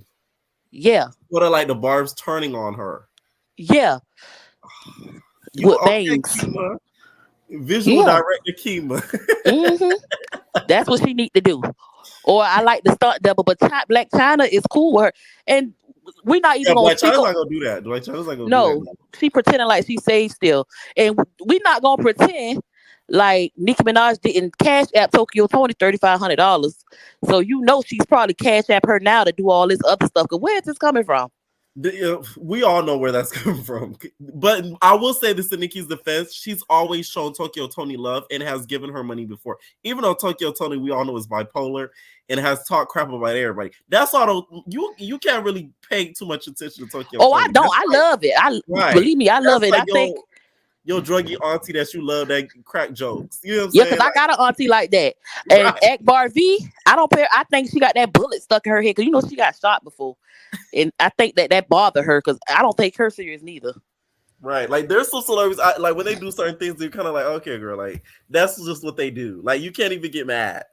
Yeah, What are like the Barbs turning on her? yeah, You with okay, bangs. Kima? Visual Yeah, director Kima. hmm that's what she need to do. Or I like the stunt double, but Black China is cool with her, and we're not even Yeah, gonna Black speak China's on. not gonna do that. Black China's not gonna do that. No, she pretending like she saved still, and we're not gonna pretend like Nicki Minaj didn't cash app Tokyo Tony $3,500. So she's probably cash app her now to do all this other stuff. Cause where's this coming from? We all know where that's coming from. But I will say this in Nicki's defense, she's always shown Tokyo Tony love and has given her money before. Even though Tokyo Tony, we all know, is bipolar and has talked crap about everybody. That's all. You can't really pay too much attention to Tokyo Oh, I Tony. don't. That's I like, love it. I right. Believe me, I love That's it. like I think your druggy auntie that you love that crack jokes. You know what I'm yeah, cause saying? I got an auntie like that. Like, And right. Akbar V, I don't care. I think she got that bullet stuck in her head because she got shot before. And I think that bothered her because I don't take her serious neither. Right, like there's some celebrities like when they do certain things, they're kind of like, okay, girl, like that's just what they do. Like you can't even get mad.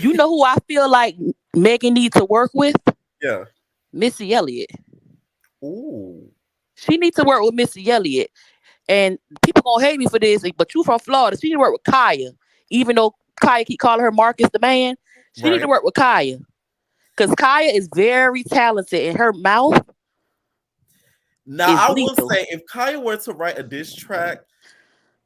You know who I feel like Megan needs to work with? Yeah. Missy Elliott. Ooh. She needs to work with Missy Elliott. And people gonna hate me for this, but you from Florida. She need to work with Kaya. Even though Kaya keep calling her Marcus the man, she need to Right. work with Kaya. Because Kaya is very talented and her mouth Now is I will lethal. say, if Kaya were to write a diss track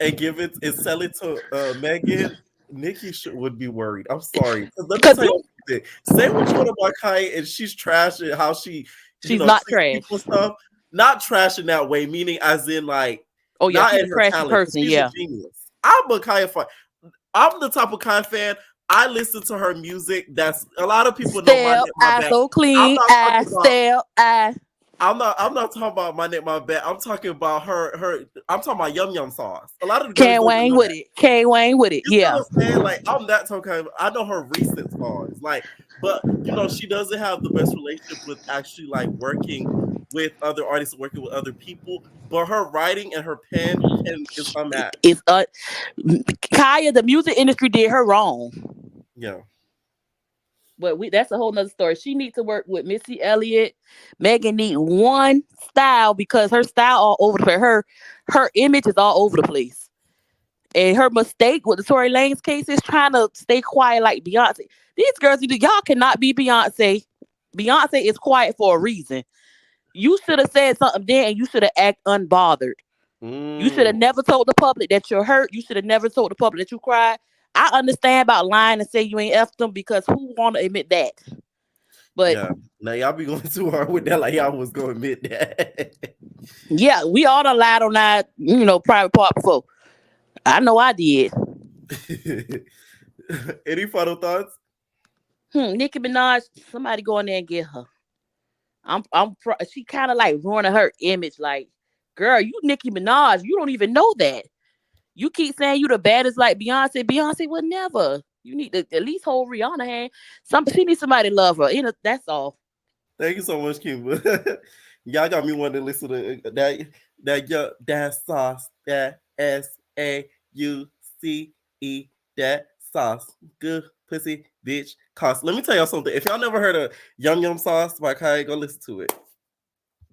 and give it and sell it to Megan, Nicki would be worried. I'm sorry. 'Cause let me Because tell you something. Say what you want about Kaya, and she's trashing how she, she's not treats trash. people and stuff. Not trash in that way, meaning as in like Oh yeah, not she's in a her trashy talent, because person. she's a Yeah. genius. I'm a Kaya fan. I'm the type of Kaya fan. I listen to her music. That's a lot of people know my Still, name, my I bad. so I'm clean. not I talking about. still, I. I'm not talking about my name, my bad. I'm talking about her. I'm talking about Yum Yum sauce. A lot of the girls Can't don't even Wayne know with that. it. Can't Wayne with it. You see Yeah. what I'm saying? Like I'm that type of kind of, I know her recent songs. Like, but she doesn't have the best relationship with actually like working with other artists and working with other people. But her writing and her pen is unmatched. It's Kaya, the music industry did her wrong. Yeah. But that's a whole nother story. She needs to work with Missy Elliott. Megan need one style because her style all over the place. Her image is all over the place. And her mistake with the Tory Lanez case is trying to stay quiet like Beyonce. These girls, y'all cannot be Beyonce. Beyonce is quiet for a reason. You should have said something then and you should have acted unbothered. You should have Mm, never told the public that you're hurt. You should have never told the public that you cried. I understand about lying and say you ain't effed them because who want to admit that? But yeah. Now y'all be going too hard with that. Like y'all was going to admit that. yeah, we all done lied on that, private part before. I know I did. Any final thoughts? Nicki Minaj, somebody go in there and get her. She kind of like ruining her image. Like, girl, you Nicki Minaj, you don't even know that. You keep saying you the baddest like Beyonce. Beyonce would never. You need to at least hold Rihanna hand. She needs somebody to love her. That's all. Thank you so much, Kimba. Y'all got me wanting to listen to that sauce, that SAUCE, that sauce. Good pussy bitch cost. Let me tell y'all something. If y'all never heard of Yum Yum Sauce by Kai, go listen to it.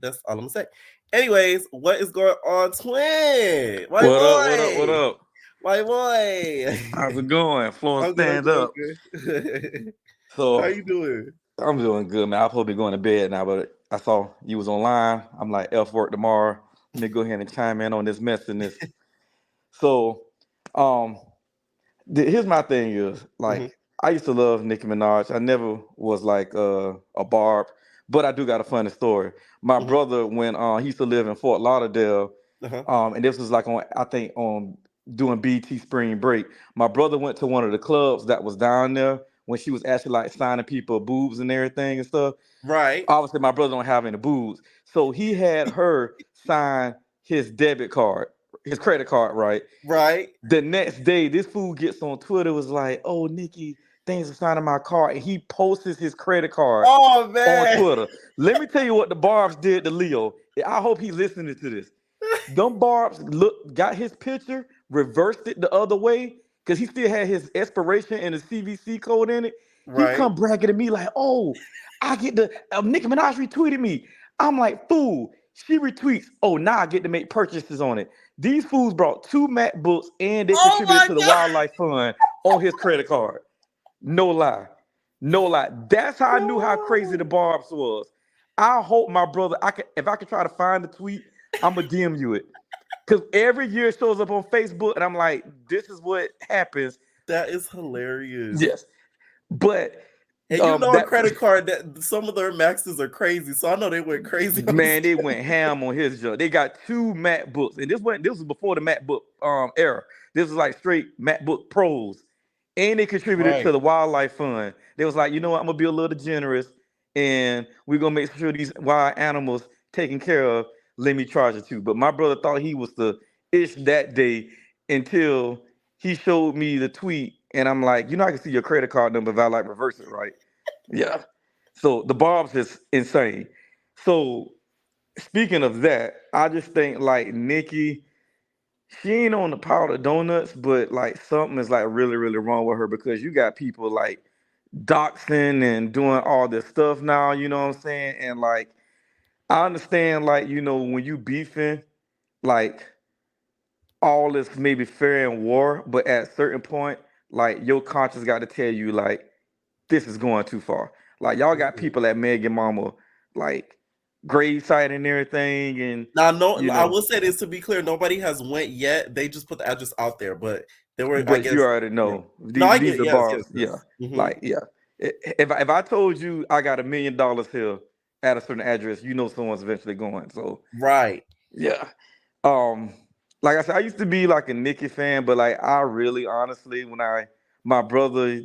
That's all I'm gonna say. Anyways, what is going on, twin? My What up? What up? What boy. up? My boy. How's it going? Flowing I'm good, I'm stand good, up. I'm good. How So you doing? I'm doing good, man. I'm supposed to be going to bed now, but I saw you was online. I'm like, F work tomorrow. Let me go ahead and chime in on this messiness. So, um, here's my thing is Hmm. like I used to love Nicki Minaj. I never was like a Barb, but I do got a funny story. My Hmm. brother when he used to live in Fort Lauderdale, Uh-huh. and this was like on I think on doing BT Spring Break. My brother went to one of the clubs that was down there when she was actually like signing people boobs and everything and stuff. Right. Obviously, my brother don't have any boobs, so he had her sign his debit card, his credit card, right? Right. The next day, this fool gets on Twitter, was like, "Oh, Nikki, things are signing my card," and he posts his credit card Oh on man. Twitter. Let me tell you what the Barbs did to Leo. I hope he's listening to this. Them Barbs got his picture, reversed it the other way, because he still had his expiration and the CVC code in it. He Right. come bragging to me like, "Oh, I get the Nicki Minaj retweeted me." I'm like, "Fool, she retweets. Oh, now I get to make purchases on it." These fools brought two MacBooks and they Oh contributed my to the god. wildlife fund on his credit card. No lie. No lie. That's how I knew how crazy the Barbs was. I hope my brother, if I could try to find the tweet, I'ma DM you it. Cause every year it shows up on Facebook and I'm like, this is what happens. That is hilarious. Yes. But And you know a that credit card that some of their maxes are crazy, so I know they went crazy on this. man, they went ham on his junk. They got two MacBooks, and this was before the MacBook era. This was like straight MacBook Pros, and they contributed to Right. the wildlife fund. They was like, you know what, I'm gonna be a little generous, and we're gonna make sure these wild animals taken care of. Let me charge it too. But my brother thought he was the ish that day until he showed me the tweet, and I'm like, I can see your credit card number if I like reverse it, right? Yeah. So the Barb's is insane. So speaking of that, I just think like Nikki, she ain't on the powder donuts, but like something is like really, really wrong with her because you got people like doxing and doing all this stuff now, you know what I'm saying? And like I understand like, when you beefing, like all is maybe fair in war, but at a certain point, like your conscience got to tell you like this is going too far. Like y'all got Mhm. people at Megan Mama like gravesite and everything, and Now, no, you I know, will say this to be clear: nobody has went yet. They just put the address out there, but there were, I but you guess, already yeah. know No, I these get are yes, yes, bars. Yeah, yes. Hmm. like yeah. If I told you I got $1 million here at a certain address, someone's eventually going. So Right. yeah. Um, like I said, I used to be like a Nicki fan, but like I really honestly, when my brother,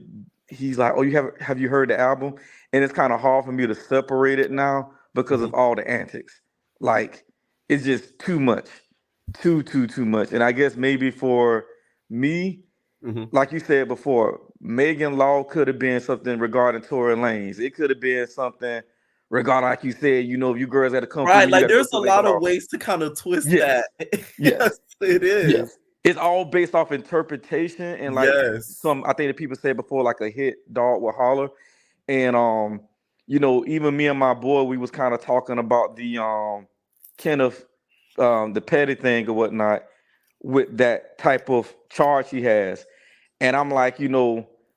he's like, "Oh, have you heard the album?" And it's kind of hard for me to separate it now because Hmm. of all the antics. Like it's just too much, too much. And I guess maybe for me, Hmm. like you said before, Megan Law could have been something regarding Tory Lanez. It could have been something regarding, like you said, if you girls had to come through Right. me, you Like, got to go there's to a the Lincoln lot of Hall. ways to kind of twist that. Yes, Yes, yes, it is. yes. It's all based off interpretation and like Yes. I think that people said before, like a hit dog will holler. And even me and my boy, we was kind of talking about the kind of the petty thing or whatnot with that type of charge he has. And I'm like,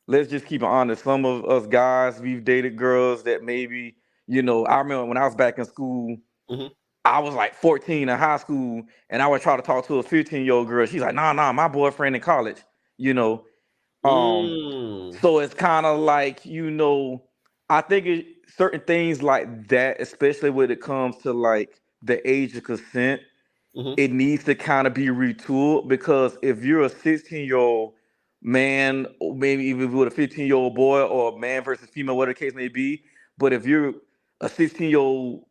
let's just keep it honest. Some of us guys, we've dated girls that maybe, I remember when I was back in school, Hmm. I was like 14 in high school, and I would try to talk to a 15-year-old girl. She's like, nah, my boyfriend in college, you know. Um, Mm. so it's kind of like, I think certain things like that, especially when it comes to like the age of consent, Hmm. it needs to kind of be retooled because if you're a 16-year-old man, or maybe even with a 15-year-old boy or a man versus female, whatever the case may be, but if you're a 16-year-old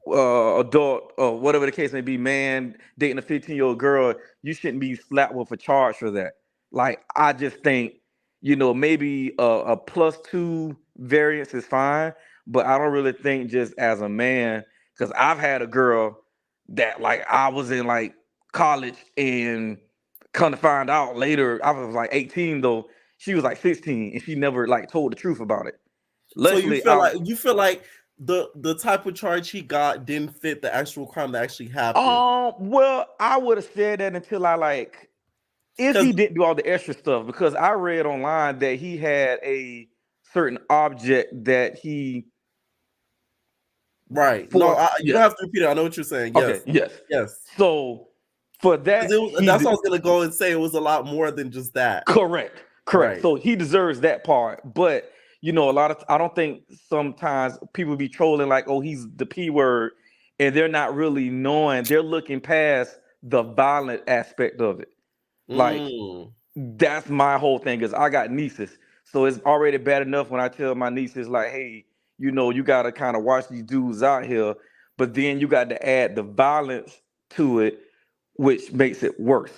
adult or whatever the case may be, man dating a 15-year-old girl, you shouldn't be slapped with a charge for that. Like, I just think maybe a +2 variance is fine, but I don't really think just as a man, because I've had a girl that like I was in like college and come to find out later, I was like 18 though. She was like 16 and she never like told the truth about it. So you Luckily, feel like the type of charge he got didn't fit the actual crime that actually happened. well, I would have said that until I like if Because he didn't do all the extra stuff, because I read online that he had a certain object that he right, no, for you don't yes. have to repeat it. I know what you're saying. Okay, Yes, yes. yes. So for Because that, that's what I was gonna go and say. It was a lot more than just that. correct, correct. Right. So he deserves that part. But a lot of I don't think sometimes people be trolling like, oh, he's the P word, and they're not really knowing. They're looking past the violent aspect of it. Like Mm, that's my whole thing is I got nieces. So it's already bad enough when I tell my nieces like, hey, you gotta kind of watch these dudes out here, but then you got to add the violence to it, which makes it worse,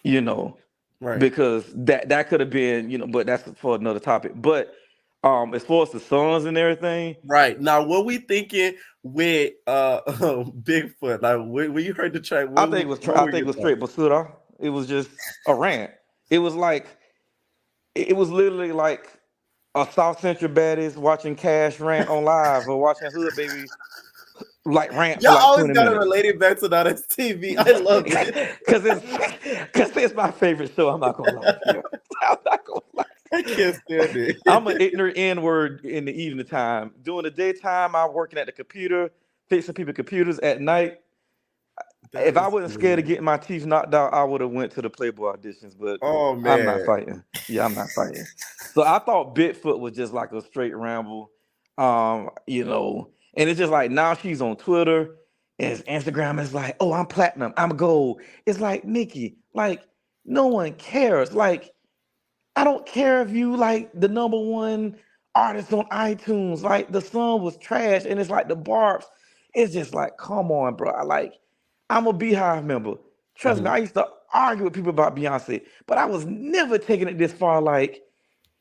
you know, right. because that could have been, but that's for another topic. But as far as the sons and everything, Right. Now, what we thinking with Bigfoot? Like when you heard the track, I think it was what I were think it your was thoughts? straight basura. It was just a rant. It was like it was literally like a South Central baddies watching Cash rant on live or watching Hood Baby like rant for Y'all like always 20 gotta minutes. relate it back to that as TV. I love it. Cause it's my favorite show. I'm not gonna lie to you. I'm not gonna lie. I can't stand I'm an it. ignorant N word in the evening time. During the daytime, I'm working at the computer, fixing people computers. At night, That if I is wasn't scared of hilarious. getting my teeth knocked out, I would have went to the Playboy auditions. But Oh I'm not man. fighting. Yeah, I'm not fighting. So I thought Bigfoot was just like a straight ramble, and it's just like now she's on Twitter and his Instagram is like, oh, I'm platinum, I'm gold. It's like Nicki, like no one cares. Like I don't care if you like the number one artist on iTunes. Like the song was trash, and it's like the Barbs. It's just like, come on, bro. Like I'm a Beehive member. Trust me, Mhm. I used to argue with people about Beyonce, but I was never taking it this far. Like,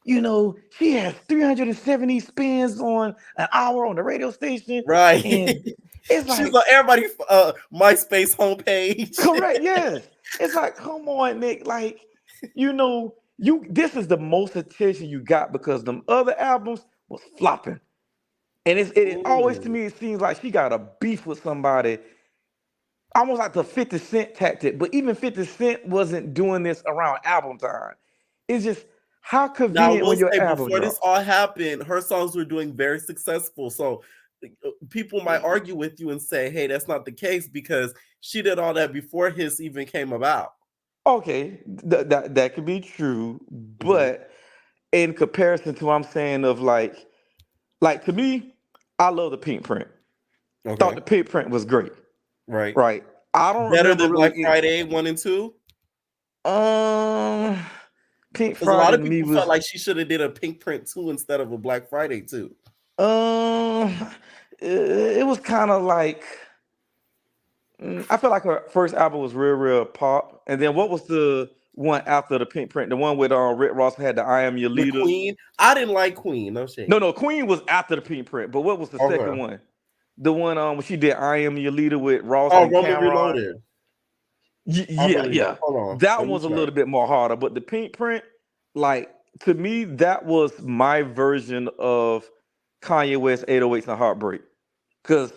she has 370 spins on an hour on the radio station, Right. and it's She's like, on everybody MySpace homepage. correct, yes. It's like, come on, Nick. Like, this is the most attention you got because them other albums was flopping. And it always to Mm. me it seems like she got a beef with somebody, almost like the 50 Cent tactic. But even 50 Cent wasn't doing this around album time. It's just how Now, I convenient will when your say album before this drops. all happened, her songs were doing very successful. So people might argue with you and say, "Hey, that's not the case because she did all that before his even came about." Okay, that could be true, Hmm. but in comparison to what I'm saying of like to me, I love the Pink Print. Thought Okay. the Pink Print was great. Right. Right. I don't Better remember than Black really Friday 1 and 2. um Pink Because a lot Friday of to me people felt was like she should have did a Pink Print 2 instead of a Black Friday 2. um it was kind of like I feel like her first album was real pop. And then what was the one after the Pink Print? The one with Rick Ross had the I Am Your The Leader. Queen, I didn't like Queen. No shade. No, Queen was after the Pink Print. But what was the second Okay. one? The one when she did I Am Your Leader with Ross Oh, and Roman Cameron. Reloaded. I Yeah, believe. yeah. Hold on. That Let one me was a check. little bit more harder. But the Pink Print, like to me, that was my version of Kanye West 808s and Heartbreak. Cause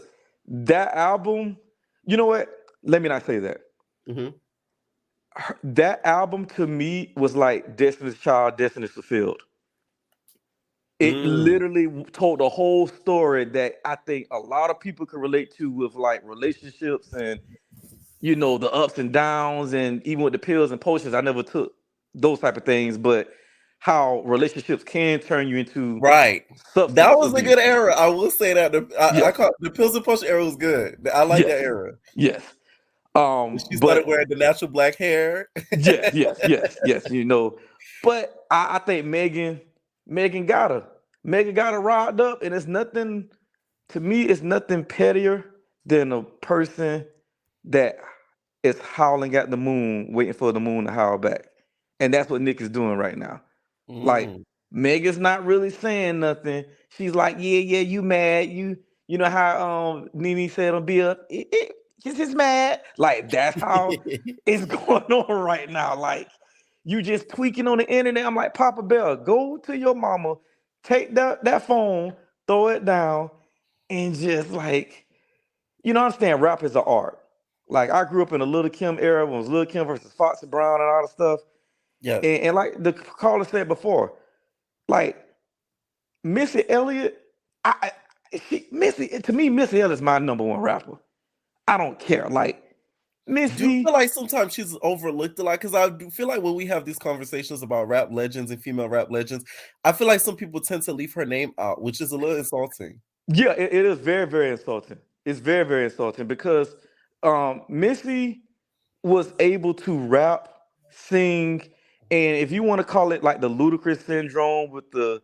that album, you know what? Let me not say that. Hmm. That album to me was like Destiny's Child, Destiny's Fulfilled. It Mm. literally told the whole story that I think a lot of people could relate to with like relationships and the ups and downs, and even with the pills and potions, I never took those type of things, but how relationships can turn you into Right. That substance was a good abuse. era. I will say that. I Yes, call the Pills and Potion era was good. I like yes, that era. yes. She started But wearing the natural black hair. yes. But I think Megan got her. Megan got her riled up, and it's nothing to me. It's nothing pettier than a person that is howling at the moon, waiting for the moon to howl back, and that's what Nick is doing right now. Like Mm. Megan's not really saying nothing. She's like, yeah, yeah, you mad. You know how Nene said on Bill, she's just mad. Like that's how it's going on right now. Like you just tweaking on the internet. I'm like, Papa Bell, go to your mama, take that phone, throw it down, and just like, understand rap is an art. Like I grew up in the Little Kim era when it was Little Kim versus Foxy Brown and all the stuff. Yes. And like the caller said before, like Missy Elliott, Missy to me, Missy Elliott's my number one rapper. I don't care. Like Do you Missy, feel like sometimes she's overlooked a lot? Because I do feel like when we have these conversations about rap legends and female rap legends, I feel like some people tend to leave her name out, which is a little insulting. yeah, it is very, very insulting. It's very, very insulting because Missy was able to rap, sing, and if you want to call it like the ludicrous syndrome with the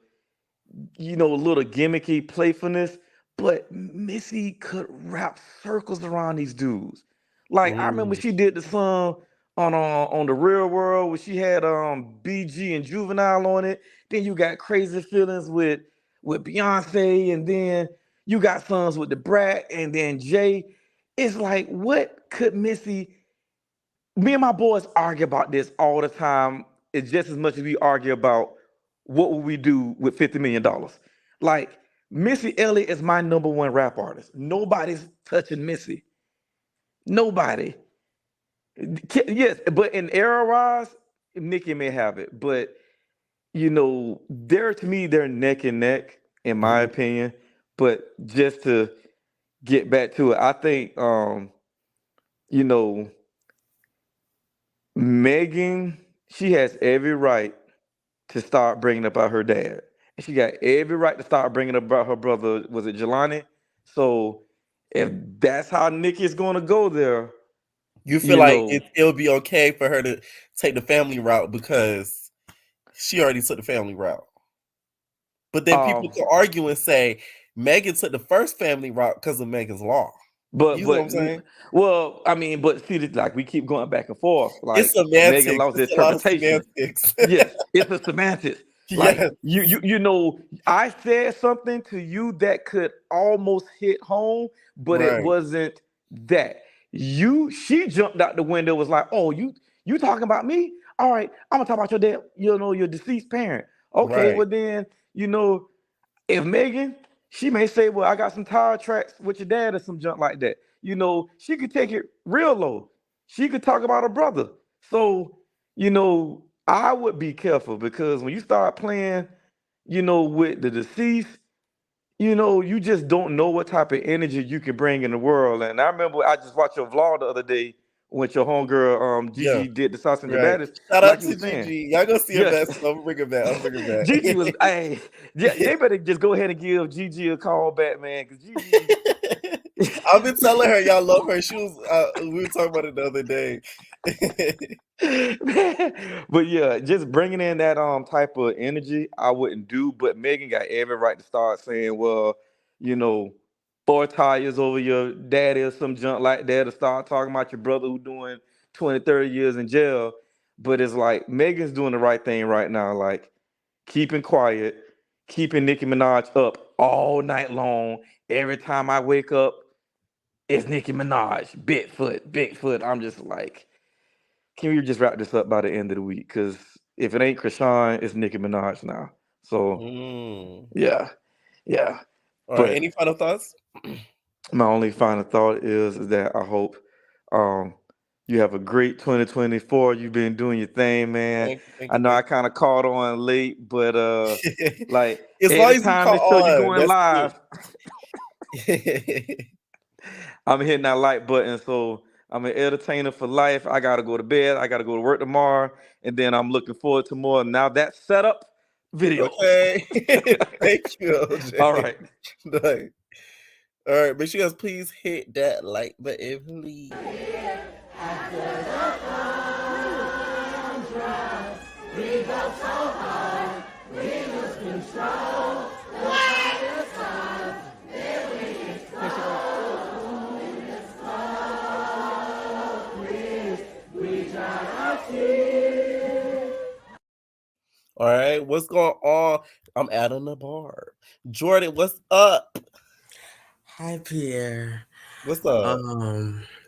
a little gimmicky playfulness, but Missy could wrap circles around these dudes. Like I remember Mm. she did the song on the Real World where she had BG and Juvenile on it. Then you got Crazy Feelings with Beyonce, and then you got songs with the Brat and then Jay. It's like, what could Missy? Me and my boys argue about this all the time. It's just as much as we argue about what would we do with $50 million. Like Missy Elliott is my number one rap artist. Nobody's touching Missy. Nobody. Yes, but in era wise, Nicki may have it. But they're to me, they're neck and neck, in my Mhm. opinion. But just to get back to it, I think you know, Megan, she has every right to start bringing about her dad. And she got every right to start bringing about her brother. Was it Jelani? So if that's how Nikki is going to go there, You feel you like know, it'll be okay for her to take the family route because she already took the family route. But then people um, can argue and say Megan took the first family route because of Megan's Law. but You know what but I'm saying? well, I mean, but see, like we keep going back and forth. It's Like Megan semantics. loves the It's a lot of interpretation. semantics. Yes, it's the semantics. Like Yes. I said something to you that could almost hit home, but it Right. wasn't that. She jumped out the window, was like, "Oh, you talking about me? All right, I'm gonna talk about your dad, your deceased parent. Okay, Right. well then, if Megan, she may say, well, I got some tire tracks with your dad or some junk like that. She could take it real low. She could talk about her brother. So, I would be careful because when you start playing, with the deceased, you just don't know what type of energy you can bring in the world. And I remember I just watched your vlog the other day when your homegirl, Yeah. Gigi did the sauce and the Right. baddest, Shout out like you to were saying. Gigi. Y'all go see her Yes. best. I'm bring her back. I'm bring her back. Gigi was, hey, yeah, they better just go ahead and give Gigi a call back, man, because Gigi. I've been telling her y'all love her. She was we were talking about it the other day. But yeah, just bringing in that type of energy, I wouldn't do. But Megan got every right to start saying, well, you know, 4 tires over your daddy or some junk like that, to start talking about your brother who doing 20, 30 years in jail. But it's like Megan's doing the right thing right now, like keeping quiet, keeping Nicki Minaj up all night long. Every time I wake up, it's Nicki Minaj, Bigfoot, Bigfoot. I'm just like, can we just wrap this up by the end of the week? Because if it ain't Krishan, it's Nicki Minaj now. So Mm. yeah, yeah. All right. But Any final thoughts? my only final thought is that I hope um, you have a great 2024. You've been doing your thing, man. Thank you. Thank I you. know I Thank kind of caught on late, but you. like As long every as you time caught it show you on, going that's live, it. I'm hitting that like button. So I'm an entertainer for life. I gotta go to bed. I gotta go to work tomorrow, and then I'm looking forward to more. Now that setup videos. Okay. Thank you, OJ. All right. Nice. All right. Make sure you guys please hit that like button, please. All right, what's going on? I'm adding a bar. Jordan, what's up? Hi, Pierre. What's up?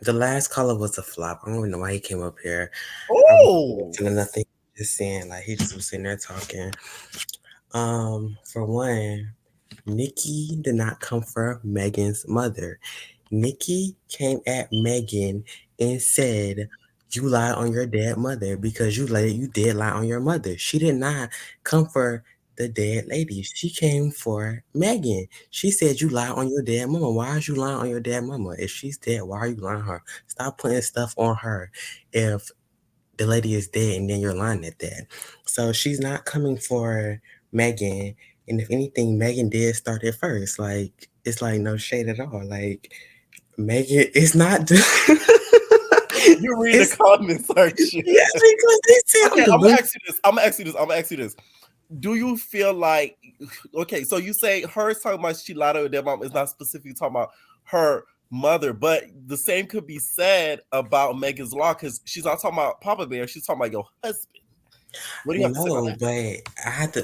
The last caller was a flop. I don't even know why he came up here. I wasn't Oh, feeling nothing. Just saying, like he just was sitting there talking. For one, Nikki did not come for Megan's mother. Nikki came at Megan and said, "You lied on your dead mother because you did lie on your mother." She did not come for the dead lady. She came for Megan. She said, "You lie on your dead mama. Why is you lying on your dead mama? If she's dead, why are you lying on her? Stop putting stuff on her. If the lady is dead and then you're lying at that." So she's not coming for Megan. And if anything, Megan did start it first. Like it's like no shade at all. Like Megan is not. you read the It's comments, aren't you? yes because they say I'm Okay, I'm gonna delusional. ask you this. I'm gonna ask you this. I'm gonna ask you this. Do you feel like okay? So you say her talking about she lied to her dead mom is not specifically talking about her mother, but the same could be said about Megan's Law because she's not talking about Papa Bear. She's talking about your husband. What do you have to say about No, that? but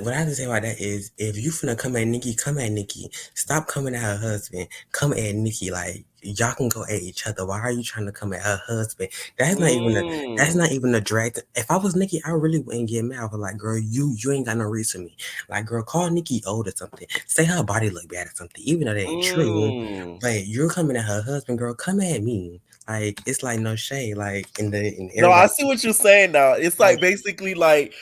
what I have to say about that is if you finna come at Nikki, come at Nikki. Stop coming at her husband. Come at Nikki. Like y'all can go at each other. Why are you trying to come at her husband? That's Mm, not even a drag. If I was Nikki, I really wouldn't get mad. I was like, girl, you ain't got no reason to me. Like, girl, call Nikki old or something. Say her body look bad or something, even though that ain't true. mm. But you're coming at her husband, girl. Come at me. Like it's like no shade. Like in No, I everybody. see what you're saying now. It's Like like basically like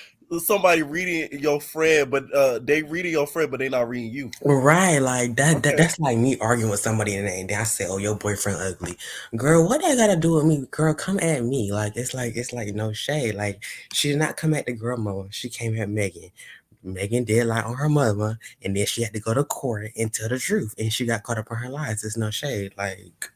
somebody reading your friend, but they reading your friend, but they not reading you. right, like Okay. that's like me arguing with somebody and then I say, "Oh, your boyfriend ugly." Girl, what that gotta do with me? Girl, come at me. Like it's like no shade. Like she did not come at the girl mama. She came at Megan. Megan did lie on her mother, and then she had to go to court and tell the truth, and she got caught up on her lies. There's no shade. Like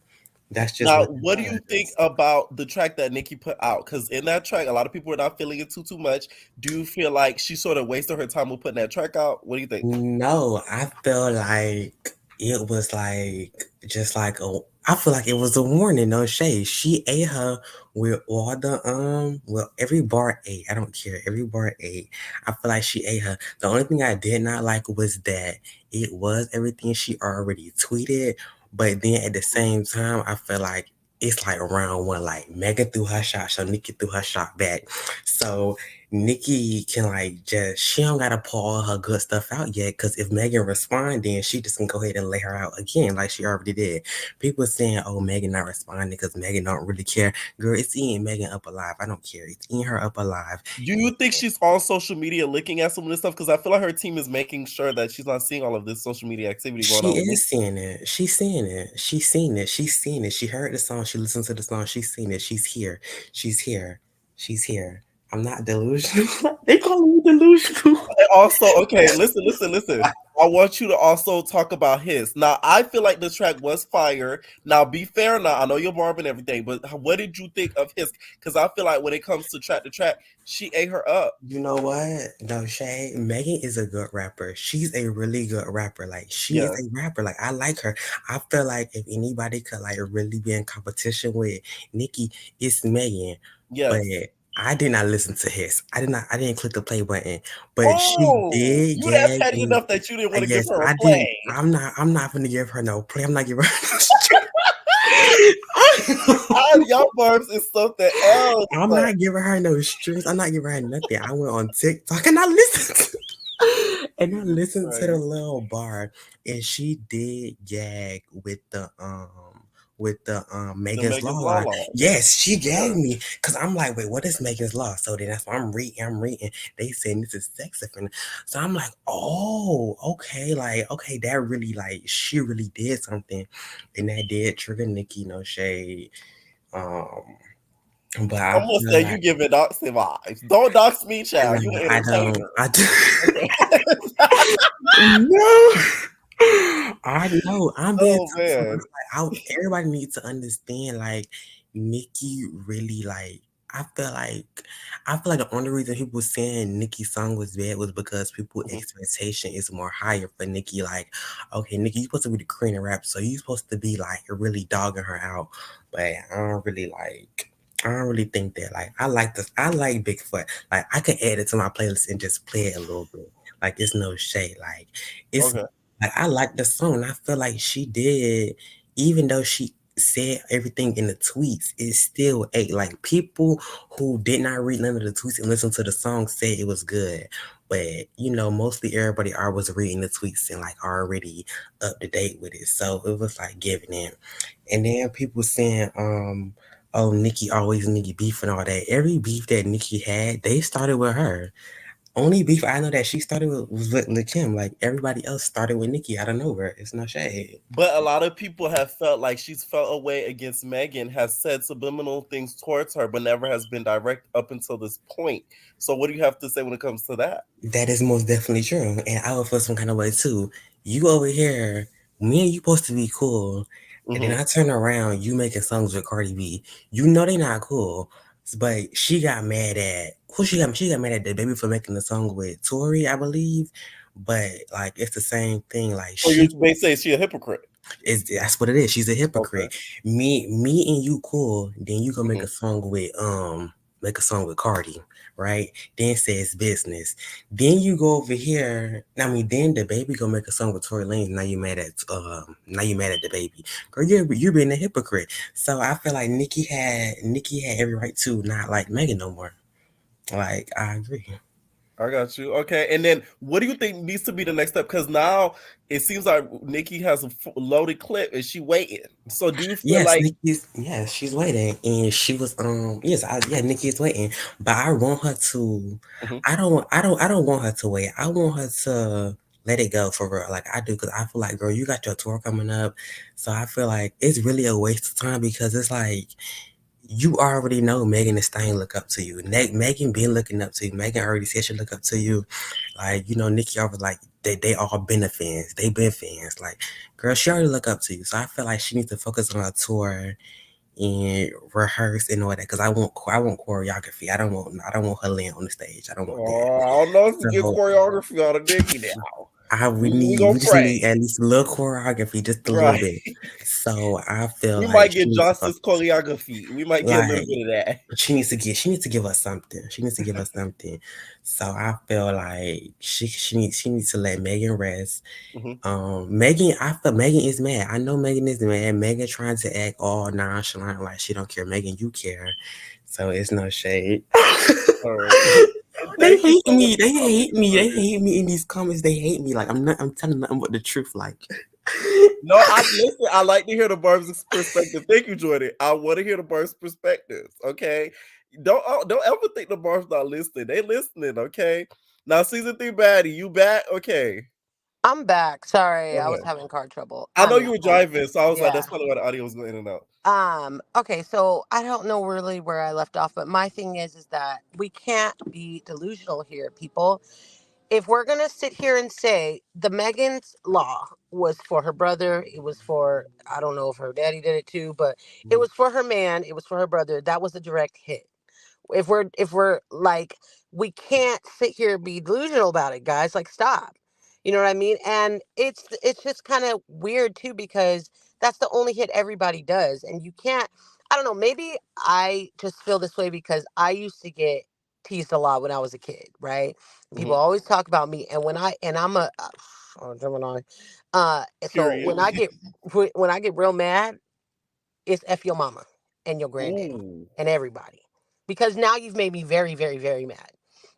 that's just Now, what it what do you think was. about the track that Nicki put out? Because in that track, a lot of people are not feeling it too much. Do you feel like she sort of wasted her time with putting that track out? What do you think? No, I feel like it was like just like a. I feel like it was a warning, no shade. She ate her with all the well every bar ate. I don't care. Every bar ate. I feel like she ate her. The only thing I did not like was that it was everything she already tweeted, but then at the same time I feel like it's like round one, like Megan threw her shot, so Nikki threw her shot back. So Nikki can like just she don't gotta pull all her good stuff out yet. Cause if Megan respond, then she just can go ahead and lay her out again, like she already did. People saying, "Oh, Megan not responding because Megan don't really care." Girl, it's eating Megan up alive. I don't care. It's eating her up alive. Do you think she's on social media looking at some of this stuff? Because I feel like her team is making sure that she's not seeing all of this social media activity going She on with Nicki. is seeing it. She's seeing it. She's seen it. She's seen it. She heard the song. She listened to the song. She's seen it. She's here. She's here. She's here. I'm not delusional. They call me delusional. And also, okay, listen. I want you to also talk about his. Now, I feel like the track was fire. Now, be fair now. I know you're Barb and everything, but what did you think of his? Because I feel like when it comes to track, she ate her up. You know what? No shade. Megan is a good rapper. She's a really good rapper. Like she is Yeah. a rapper. Like I like her. I feel like if anybody could like really be in competition with Nicki, it's Megan. But Yes. I did not listen to his. I didn't click the play button. But she Oh, did you that gag petty me. enough that you didn't want to give Yes, her a I didn't. play. I'm not gonna give her no play. I'm not giving her no Y'all Barbs is something else. I'm not giving her no strings. I'm not giving her nothing. I went on TikTok and I listened and I listened to the Right. little bar, and she did gag with the The Megan's Law Megan's Law line. line. Yes, she gagged Yeah. me because I'm like, wait, what is Megan's Law? So then that's why I'm reading. They saying this is sex offender. So I'm like, oh, okay, like okay, that really like she really did something, and that did trigger Nicki. No shade. Um, but I'm I gonna feel say you like giving doxy vibes. Don't dox me, no, child. You an I don't. entertainer. I do. Okay. No. I know. I'm being Oh tough for man. us. Like, everybody needs to understand. Like, Nikki really like. I feel like the only reason people saying Nicki's song was bad was because people Mhm. expectation is more higher for Nicki. Like, okay, Nicki, you supposed to be the queen of rap, so you supposed to be like really dogging her out. But I don't really like. I don't really think that. Like, I like this. I like Bigfoot. Like, I could add it to my playlist and just play it a little bit. Like, it's no shade. Like, it's Okay. like I like the song. I feel like she did, even though she said everything in the tweets, it still ate. Like, people who did not read none of the tweets and listen to the song said it was good. But mostly everybody I was reading the tweets and like already up to date with it. So it was like giving in. And then people saying, oh, Nicki always Nicki beef and all that. Every beef that Nicki had, they started with her. Only beef I know that she started with was with Kim. Like everybody else started with Nicki out of nowhere. It's no shade. But a lot of people have felt like she's felt a way against Megan, has said subliminal things towards her, but never has been direct up until this point. So what do you have to say when it comes to that? That is most definitely true. And I would feel some kind of way too. You over here, me and you supposed to be cool. And then Mm-hmm. I turn around, you making songs with Cardi B. You know they not cool. But she got mad at who she got mad at the baby for making the song with Tori, I believe. But like it's the same thing. Like So you she may say she a hypocrite. that's what it is. She's a Okay. hypocrite. Me and you cool. Then you gonna Mm-hmm. make a song with Cardi, right? Then says business. Then you go over here. I mean, then the baby gonna make a song with Tory Lanez. Now you mad at the baby. Girl, you being a hypocrite. So I feel like Nikki had every right to not like Megan no more. Like I agree. I got you. Okay, and then what do you think needs to be the next step? Because now it seems like Nikki has a loaded clip and she waiting. So do you feel Yes, like? she's waiting, and she was Nikki is waiting, but I want her to. Mhm. I don't want her to wait. I want her to let it go for real, like I do, because I feel like, girl, you got your tour coming up, so I feel like it's really a waste of time because it's like you already know Megan Thee Stallion look up to you. Megan been looking up to you. Megan already said she look up to you. Like, Nikki always like they all been the fans. They been fans. Like, girl, she already look up to you. So I feel like she needs to focus on her tour and rehearse and all that. Cause I want choreography. I don't want her laying on the stage. I don't want that. Oh, I don't know if you get So choreography out of Nikki now. we We gonna just pray, need at least a little choreography, just a little right? bit. So I feel We like might she get needs to focus. Justice choreography. We might get a little Like bit of that. she needs to give us something. She needs to give us something. So I feel like she needs to let Megan rest. Hmm. Megan, I feel Megan is mad. I know Megan is mad. Megan trying to act all nonchalant like she don't care. Megan, you care. So it's no shade. All right. They Thank you hate so much me. They for hate me. They coming. hate me in these comments. They hate me. Like I'm telling nothing but the truth. Like No, I listen. I like to hear the Barb's perspective. Thank you, Jordan. I want to hear the Barb's perspectives. Okay, don't ever think the Barb's not listening. They listening. Okay. Now, season 3 baddie, you back? Okay. I'm back. Sorry, I was Okay. having car trouble. I know you were driving, so I was like, Yeah. that's probably why the audio was going in and out. Okay, so I don't know really where I left off, but my thing is that we can't be delusional here, people. If we're gonna sit here and say the Megan's law was for her brother, it was for, I don't know if her daddy did it too, but it Mhm. was for her man, it was for her brother. That was a direct hit. If we're like, we can't sit here and be delusional about it, guys. Like, stop. You know what I mean? And it's just kind of weird too, because that's the only hit everybody does, and you can't. I don't know. Maybe I just feel this way because I used to get teased a lot when I was a kid, right? People Mhm. always talk about me, and I'm a oh, Gemini. So Period. when I get real mad, it's F your mama and your granddaddy Ooh. and everybody. Because now you've made me very, very, very mad.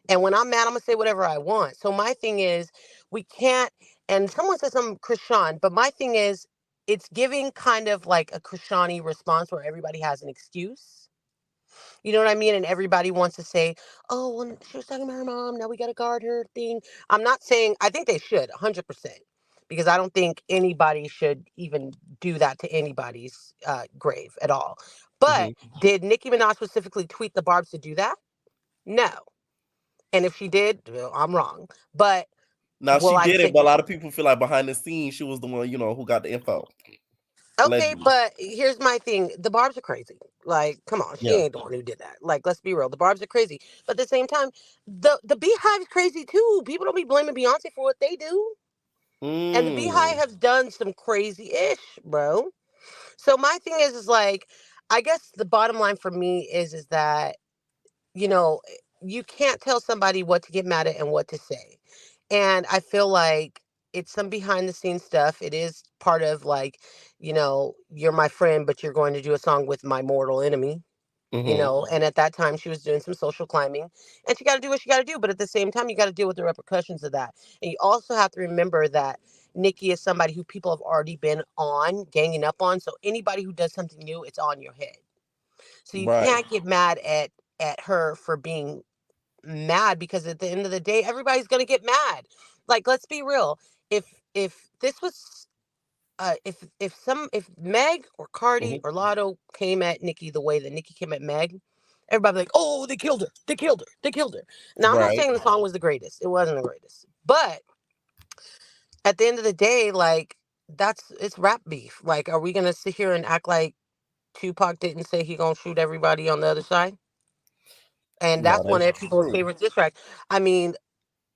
And when I'm mad, I'm gonna say whatever I want. So my thing is, we can't, and someone said something Krishan, but my thing is, it's giving kind of like a Krishani response where everybody has an excuse. You know what I mean? And everybody wants to say, oh, well, she was talking about her mom. Now we got to guard her thing. I'm not saying, I think they should, 100%. Because I don't think anybody should even do that to anybody's grave at all. But Mhm. did Nicki Minaj specifically tweet the Barbs to do that? No. And if she did, well, I'm wrong. But Now will she I did it, say, but a lot of people feel like behind the scenes she was the one, who got the info. okay, Allegedly. but here's my thing. The Barbs are crazy. Like, come on, she Yeah. ain't the one who did that. Like, let's be real. The Barbs are crazy. But at the same time, the Beehive's crazy too. People don't be blaming Beyonce for what they do. And the Beehive Mm. has done some crazy ish, bro. So my thing is like, I guess the bottom line for me is that, you know, you can't tell somebody what to get mad at and what to say. And I feel like it's some behind the scenes stuff. It is part of like, you're my friend, but you're going to do a song with my mortal enemy. Hmm. And at that time she was doing some social climbing, and she got to do what she got to do, but at the same time you got to deal with the repercussions of that. And you also have to remember that Nicki is somebody who people have already been on ganging up on, so anybody who does something new, it's on your head. So you Right. can't get mad at her for being mad, because at the end of the day everybody's going to get mad. Like, let's be real. If this was if Meg or Cardi Hmm. or Lotto came at Nicki the way that Nicki came at Meg, everybody be like, "Oh, they killed her! They killed her! They killed her!" Now, I'm not Right. saying the song was the greatest. It wasn't the greatest, but at the end of the day, like, it's rap beef. Like, are we gonna sit here and act like Tupac didn't say he gonna shoot everybody on the other side? And No, that's one that's of people's true. favorite diss tracks. I mean,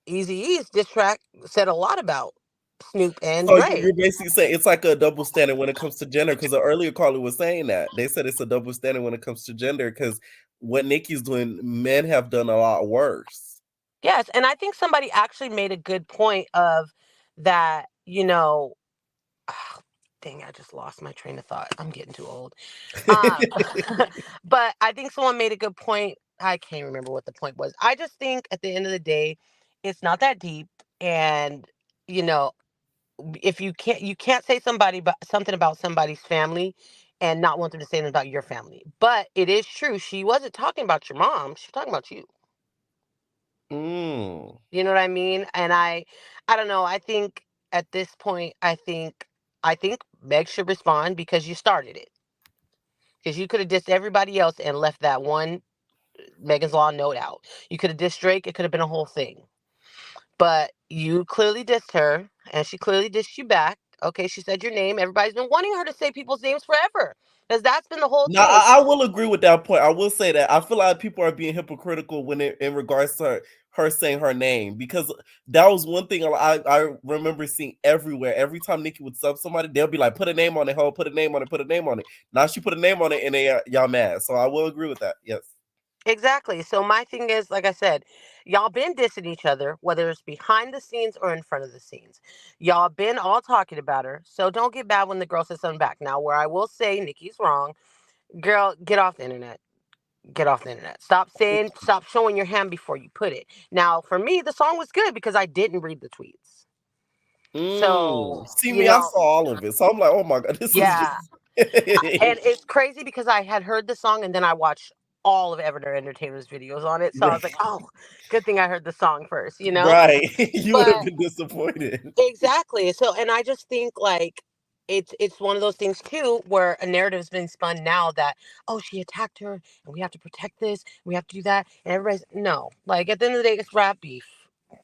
Eazy-E's diss track said a lot about Snoop and So Dre. you're basically saying it's like a double standard when it comes to gender, because the earlier caller was saying that they said it's a double standard when it comes to gender, because what Nicki's doing, men have done a lot worse. Yes, and I think somebody actually made a good point of that, dang, I just lost my train of thought. I'm getting too old. Um, but I think someone made a good point. I can't remember what the point was. I just think at the end of the day, it's not that deep. And, you know, if you can't say something about somebody's family and not want them to say anything about your family. But it is true. She wasn't talking about your mom. She was talking about you. Mm. You know what I mean? And I don't know. I think at this point, I think Meg should respond because you started it. Because you could have dissed everybody else and left that one Megan's Law note out. You could have dissed Drake. It could have been a whole thing. But you clearly dissed her, and she clearly dissed you back. Okay, she said your name. Everybody's been wanting her to say people's names forever, because that's been the whole Now, thing. I will agree with that point. I will say that I feel like people are being hypocritical when in regards to her saying her name, because that was one thing I remember seeing everywhere. Every time Nicki would sub somebody, they'll be like, "Put a name on it, ho! Put a name on it. Put a name on it." Now she put a name on it, and y'all mad. So I will agree with that. Yes. Exactly. So my thing is, like I said, y'all been dissing each other, whether it's behind the scenes or in front of the scenes. Y'all been all talking about her. So don't get mad when the girl says something back. Now, where I will say Nikki's wrong, girl, get off the internet. Get off the internet. Stop showing your hand before you put it. Now, for me, the song was good because I didn't read the tweets. So, See me, I saw all of it, so I'm like, oh my god, this is just. yeah. And it's crazy because I had heard the song and then I watched all of Everett Entertainment's videos on it. So I was like, oh, good thing I heard the song first. Right, you would have But been disappointed. exactly. So, and I just think like it's one of those things too where a narrative's been spun now that, oh, she attacked her and we have to protect this, we have to do that, and everybody's no. Like, at the end of the day, it's rap beef.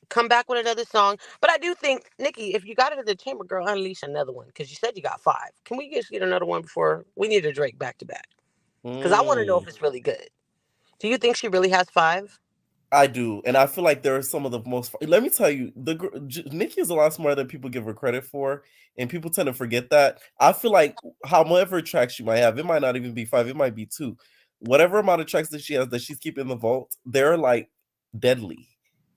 Come back with another song. But I do think, Nikki, if you got it in the chamber, girl, unleash another one, because you said you got five. Can we just get another one before we need a Drake back to back? Because I want to know Mm. if it's really good. Do you think she really has five? I do, and I feel like there are some of the most. Let me tell you, Nicki is a lot smarter than people give her credit for, and people tend to forget that. I feel like however tracks she might have, it might not even be five, it might be two. Whatever amount of tracks that she has that she's keeping in the vault, they're like deadly.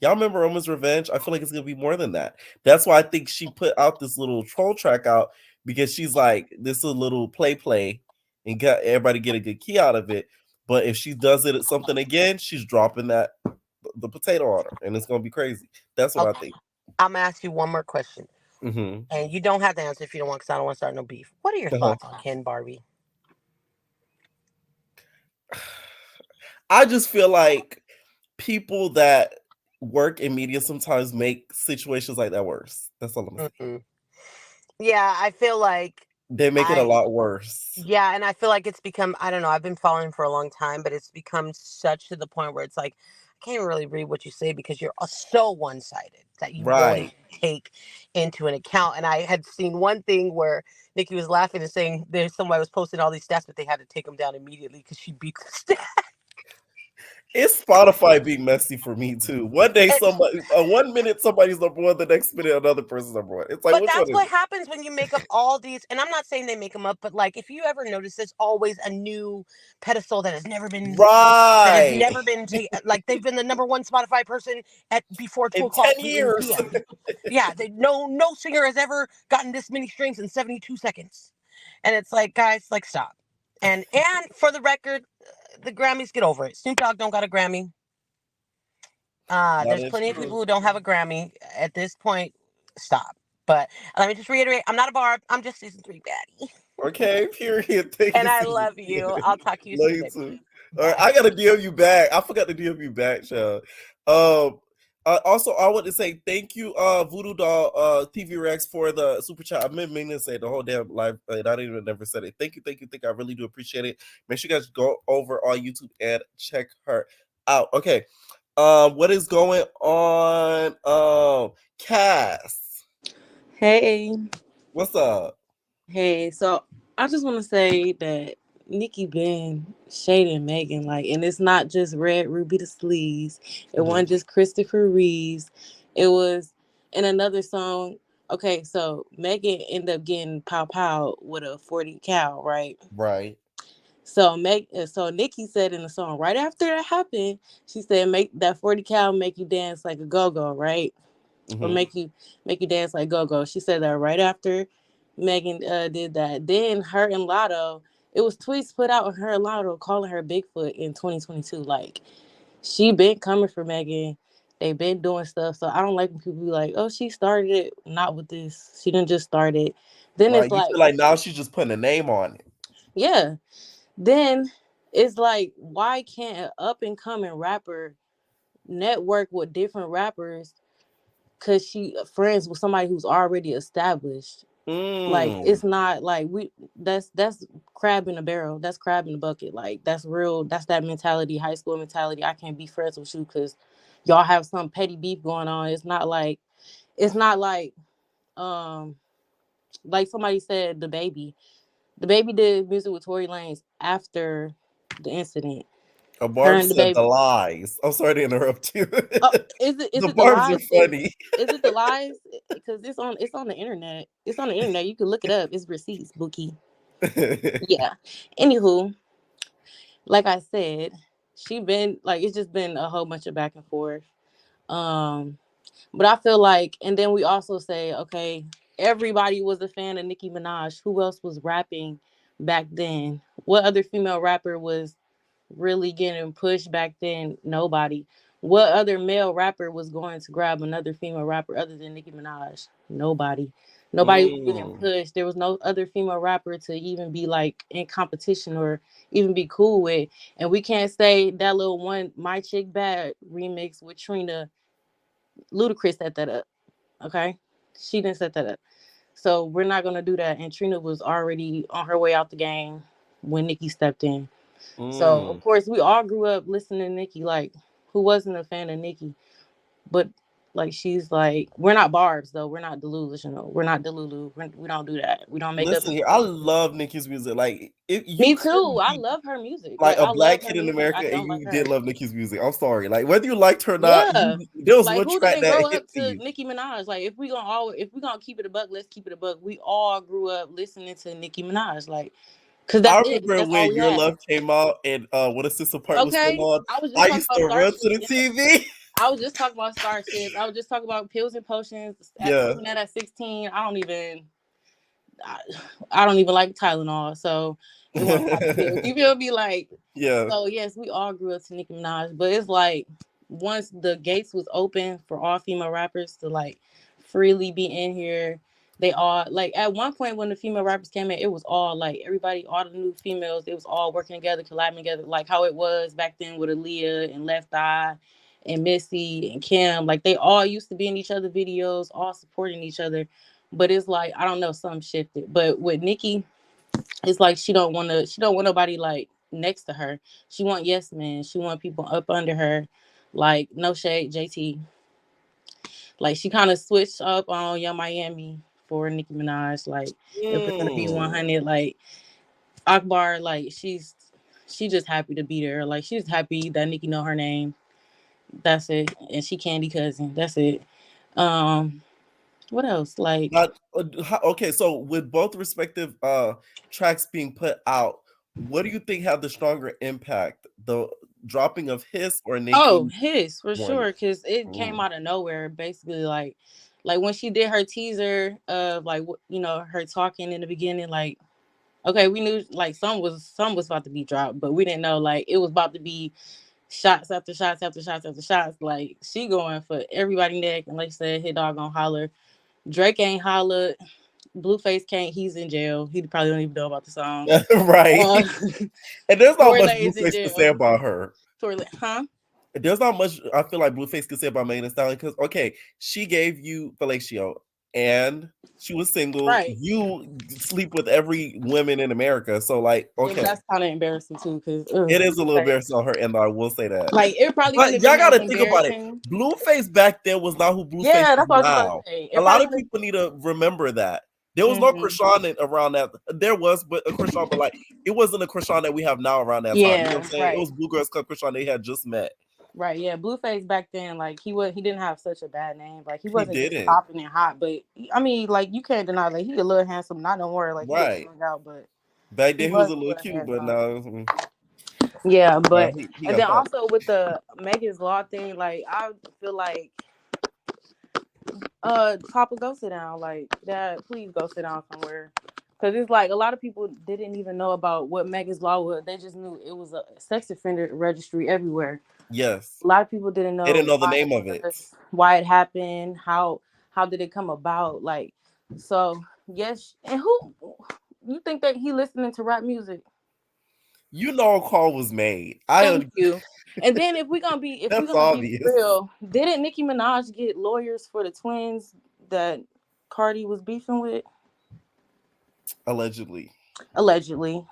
Y'all remember Roman's Revenge? I feel like it's gonna be more than that. That's why I think she put out this little troll track out, because she's like, this is a little play, and got everybody get a good key out of it. But if she does it at something again, she's dropping the potato on her, and it's gonna be crazy. That's what I Okay. think. I'm going to ask you one more question. Hmm. And you don't have to answer if you don't want, because I don't want to start no beef. What are your Uh-huh. thoughts on Ken Barbie? I just feel like people that work in media sometimes make situations like that worse. That's all I'm gonna say. Mm-mm. Yeah, I feel like They make it a I lot worse. yeah, and I feel like it's become, I don't know, I've been following for a long time, but it's become such to the point where it's like I can't really read what you say because you're so one-sided that you won't Right. even take into an account. And I had seen one thing where Nikki was laughing and saying there's somebody was posting all these stats, but they had to take them down immediately because she beat the stats. It's Spotify being messy for me too. One day somebody, 1 minute somebody's number one, the next minute another person's number one. It's like, But which one that's is what happens when you make up all these. And I'm not saying they make them up, but like if you ever notice, there's always a new pedestal that has never it? been Right. like they've been the number one Spotify person at before two In o'clock 10 years. p.m. Yeah, no singer has ever gotten this many streams in 72 seconds, and it's like, guys, like stop. And for the record, the Grammys, get over it. Snoop Dogg don't got a Grammy. That There's is plenty of people true. who don't have a Grammy at this point. Stop. But let me just reiterate, I'm not a Barb. I'm just season 3 baddie. Okay, period. Thank And you, I Susan. love you. I'll talk to you Love soon, you baby. too. All right, Bye. I gotta DM you back. I forgot to DM you back, child. Um, also, I want to say thank you, Voodoo Doll, TV Rex, for the super chat. I've been meaning to say the whole damn live, and I didn't even never said it. Thank you, thank you, thank you. I really do appreciate it. Make sure you guys go over on YouTube and check her out. Okay, what is going on? Cass, Hey, what's up? hey. So I just want to say that Nicki been shading Megan, like, and it's not just Red Ruby the Sleaze. It wasn't just Christopher Reeves. It was in another song. Okay, so Megan ended up getting pow pow with a 40 cal, right? Right. So Nicki said in the song right after that happened, she said, "Make that 40 cal make you dance like a go go, right?" Or Mm-hmm. make you dance like go go. She said that right after Megan did that. Then her and Lotto, it was tweets put out of her and Lotto calling her Bigfoot in 2022. Like she been coming for Megan. They been doing stuff. So I don't like when people be like, "Oh, she started it." Not with this. She didn't just start it. Then it's Right. You like, feel like now she's just putting a name on it. yeah. Then it's like, why can't an up and coming rapper network with different rappers because she friends with somebody who's already established? Like Mm. it's not like that's crab in a barrel. That's crab in a bucket. Like that's real. That's that mentality, high school mentality. I can't be friends with you because y'all have some petty beef going on. It's not like um like somebody said the baby did music with Tory Lanez after the incident. A Her Barb and the said the baby. lies. I'm sorry to interrupt you. Oh, is The it the Barbs are lies? funny. Is it the lies? Because it's on the internet. It's on the internet. You can look it up. It's receipts, Bookie. Yeah. Anywho, like I said, she been like it's just been a whole bunch of back and forth. Um, but I feel like, and then we also say, okay, everybody was a fan of Nicki Minaj. Who else was rapping back then? What other female rapper was really getting pushed back then? Nobody. What other male rapper was going to grab another female rapper other than Nicki Minaj? Nobody. Nobody was getting Mm. pushed. There was no other female rapper to even be like in competition or even be cool with. And we can't say that little one My Chick Bad remix with Trina. Ludacris set that up. Okay. She didn't set that up. So we're not gonna do that. And Trina was already on her way out the game when Nicki stepped in. So of Mm. course we all grew up listening to Nicki. Like, who wasn't a fan of Nicki? But like she's like, we're not Barbs though. We're not delusional. We're not Delulu. We don't do that. We don't make up. Listen here, I love Nicki's music. Like, if you Me too. couldn't I be love her music. like Like a I love black her kid in music. I America and don't like you did her. love Nicki's music, I'm sorry. Like, whether you liked her or not, Yeah. there was Like one who track didn't that grow hit up to to you. Nicki Minaj? Like if we gonna keep it a buck, let's keep it a buck. We all grew up listening to Nicki Minaj. Like, cause I that's it. remember That's all when we Your had. Love came out and when a sister part was still Okay. on. I was just I talking used about to run to Starship. the Yeah. TV. I was just talking about Starship. I was just talking about pills and potions. Yeah. Taking that at 16. I, I don't even like Tylenol, so it wasn't popping pills. You feel me? Like, Yeah. so yes, we all grew up to Nicki Minaj, but it's like once the gates was open for all female rappers to like freely be in here, they all like at one point when the female rappers came in, it was all like everybody, all the new females, it was all working together, collabing together, like how it was back then with Aaliyah and Left Eye and Missy and Kim. Like they all used to be in each other videos, all supporting each other. But it's like I don't know, something shifted. But with Nicki, it's like she don't want nobody like next to her. She want yes men. She want people up under her. Like no shade, JT. Like she kind of switched up on Young Miami for Nicki Minaj. Like if we're gonna be Mm. 100, like Akbar, like she just happy to be there. Like she's happy that Nicki know her name. That's it. And she Candy cousin. That's it. Um, what else? Like, Not okay. So with both respective tracks being put out, what do you think had the stronger impact? The dropping of Hiss or oh, Nicki his for one? sure, because it came Mm. out of nowhere. Basically, like when she did her teaser of like you know her talking in the beginning, like okay, we knew like some was about to be dropped, but we didn't know like it was about to be shots after shots after shots after shots. Like she going for everybody neck, and like I said, hit dog gonna holler. Drake ain't hollered. Blueface can't. He's in jail. He probably don't even know about the song. Right. Uh, And there's not Tory much Lane is in Blueface to say jail. about her. Tory Lane, huh? There's not much I feel like Blueface could say about Megan Thee Stallion because okay, she gave you fellatio and she was single. Right. You sleep with every woman in America, so like Yeah, but okay, that's kind of embarrassing too, because it is a little like, embarrassing on her end. I will say that, like it probably would but have y'all been got as to think about it. embarrassing. Blueface back then was not who Blueface Yeah, is that's what I was about to now. say. A It lot probably of would people need to remember that. There was no have. Krishan around that. There was, but a Krishan, but like it wasn't a Krishan that we have now around that time. You know what Yeah, I'm saying? It right. was Blue Girls Club Krishan they had just met. Right, yeah. Blueface back then, like he didn't have such a bad name. Like he He wasn't just didn't. popping and hot, but I mean, like you can't deny like he a little handsome, not no more. Like he looked Right. strung out, but Back he then he was was a a little little cute, but handsome. now Yeah, nah, but he and got then that. also with the Megan's Law thing, like I feel like Papa, go sit down. Like Dad, please go sit down somewhere. Cause it's like a lot of people didn't even know about what Megan's Law was. They just knew it was a sex offender registry everywhere. Yes. A lot of people didn't They didn't know know the why name it of it. was, why it happened, how did it come about. Like, so yes, and who you think that he listening to rap music? You know a call was made. Thank you. And then if we're gonna That's be obvious. real, didn't Nicki Minaj get lawyers for the twins that Cardi was beefing with? Allegedly. Allegedly.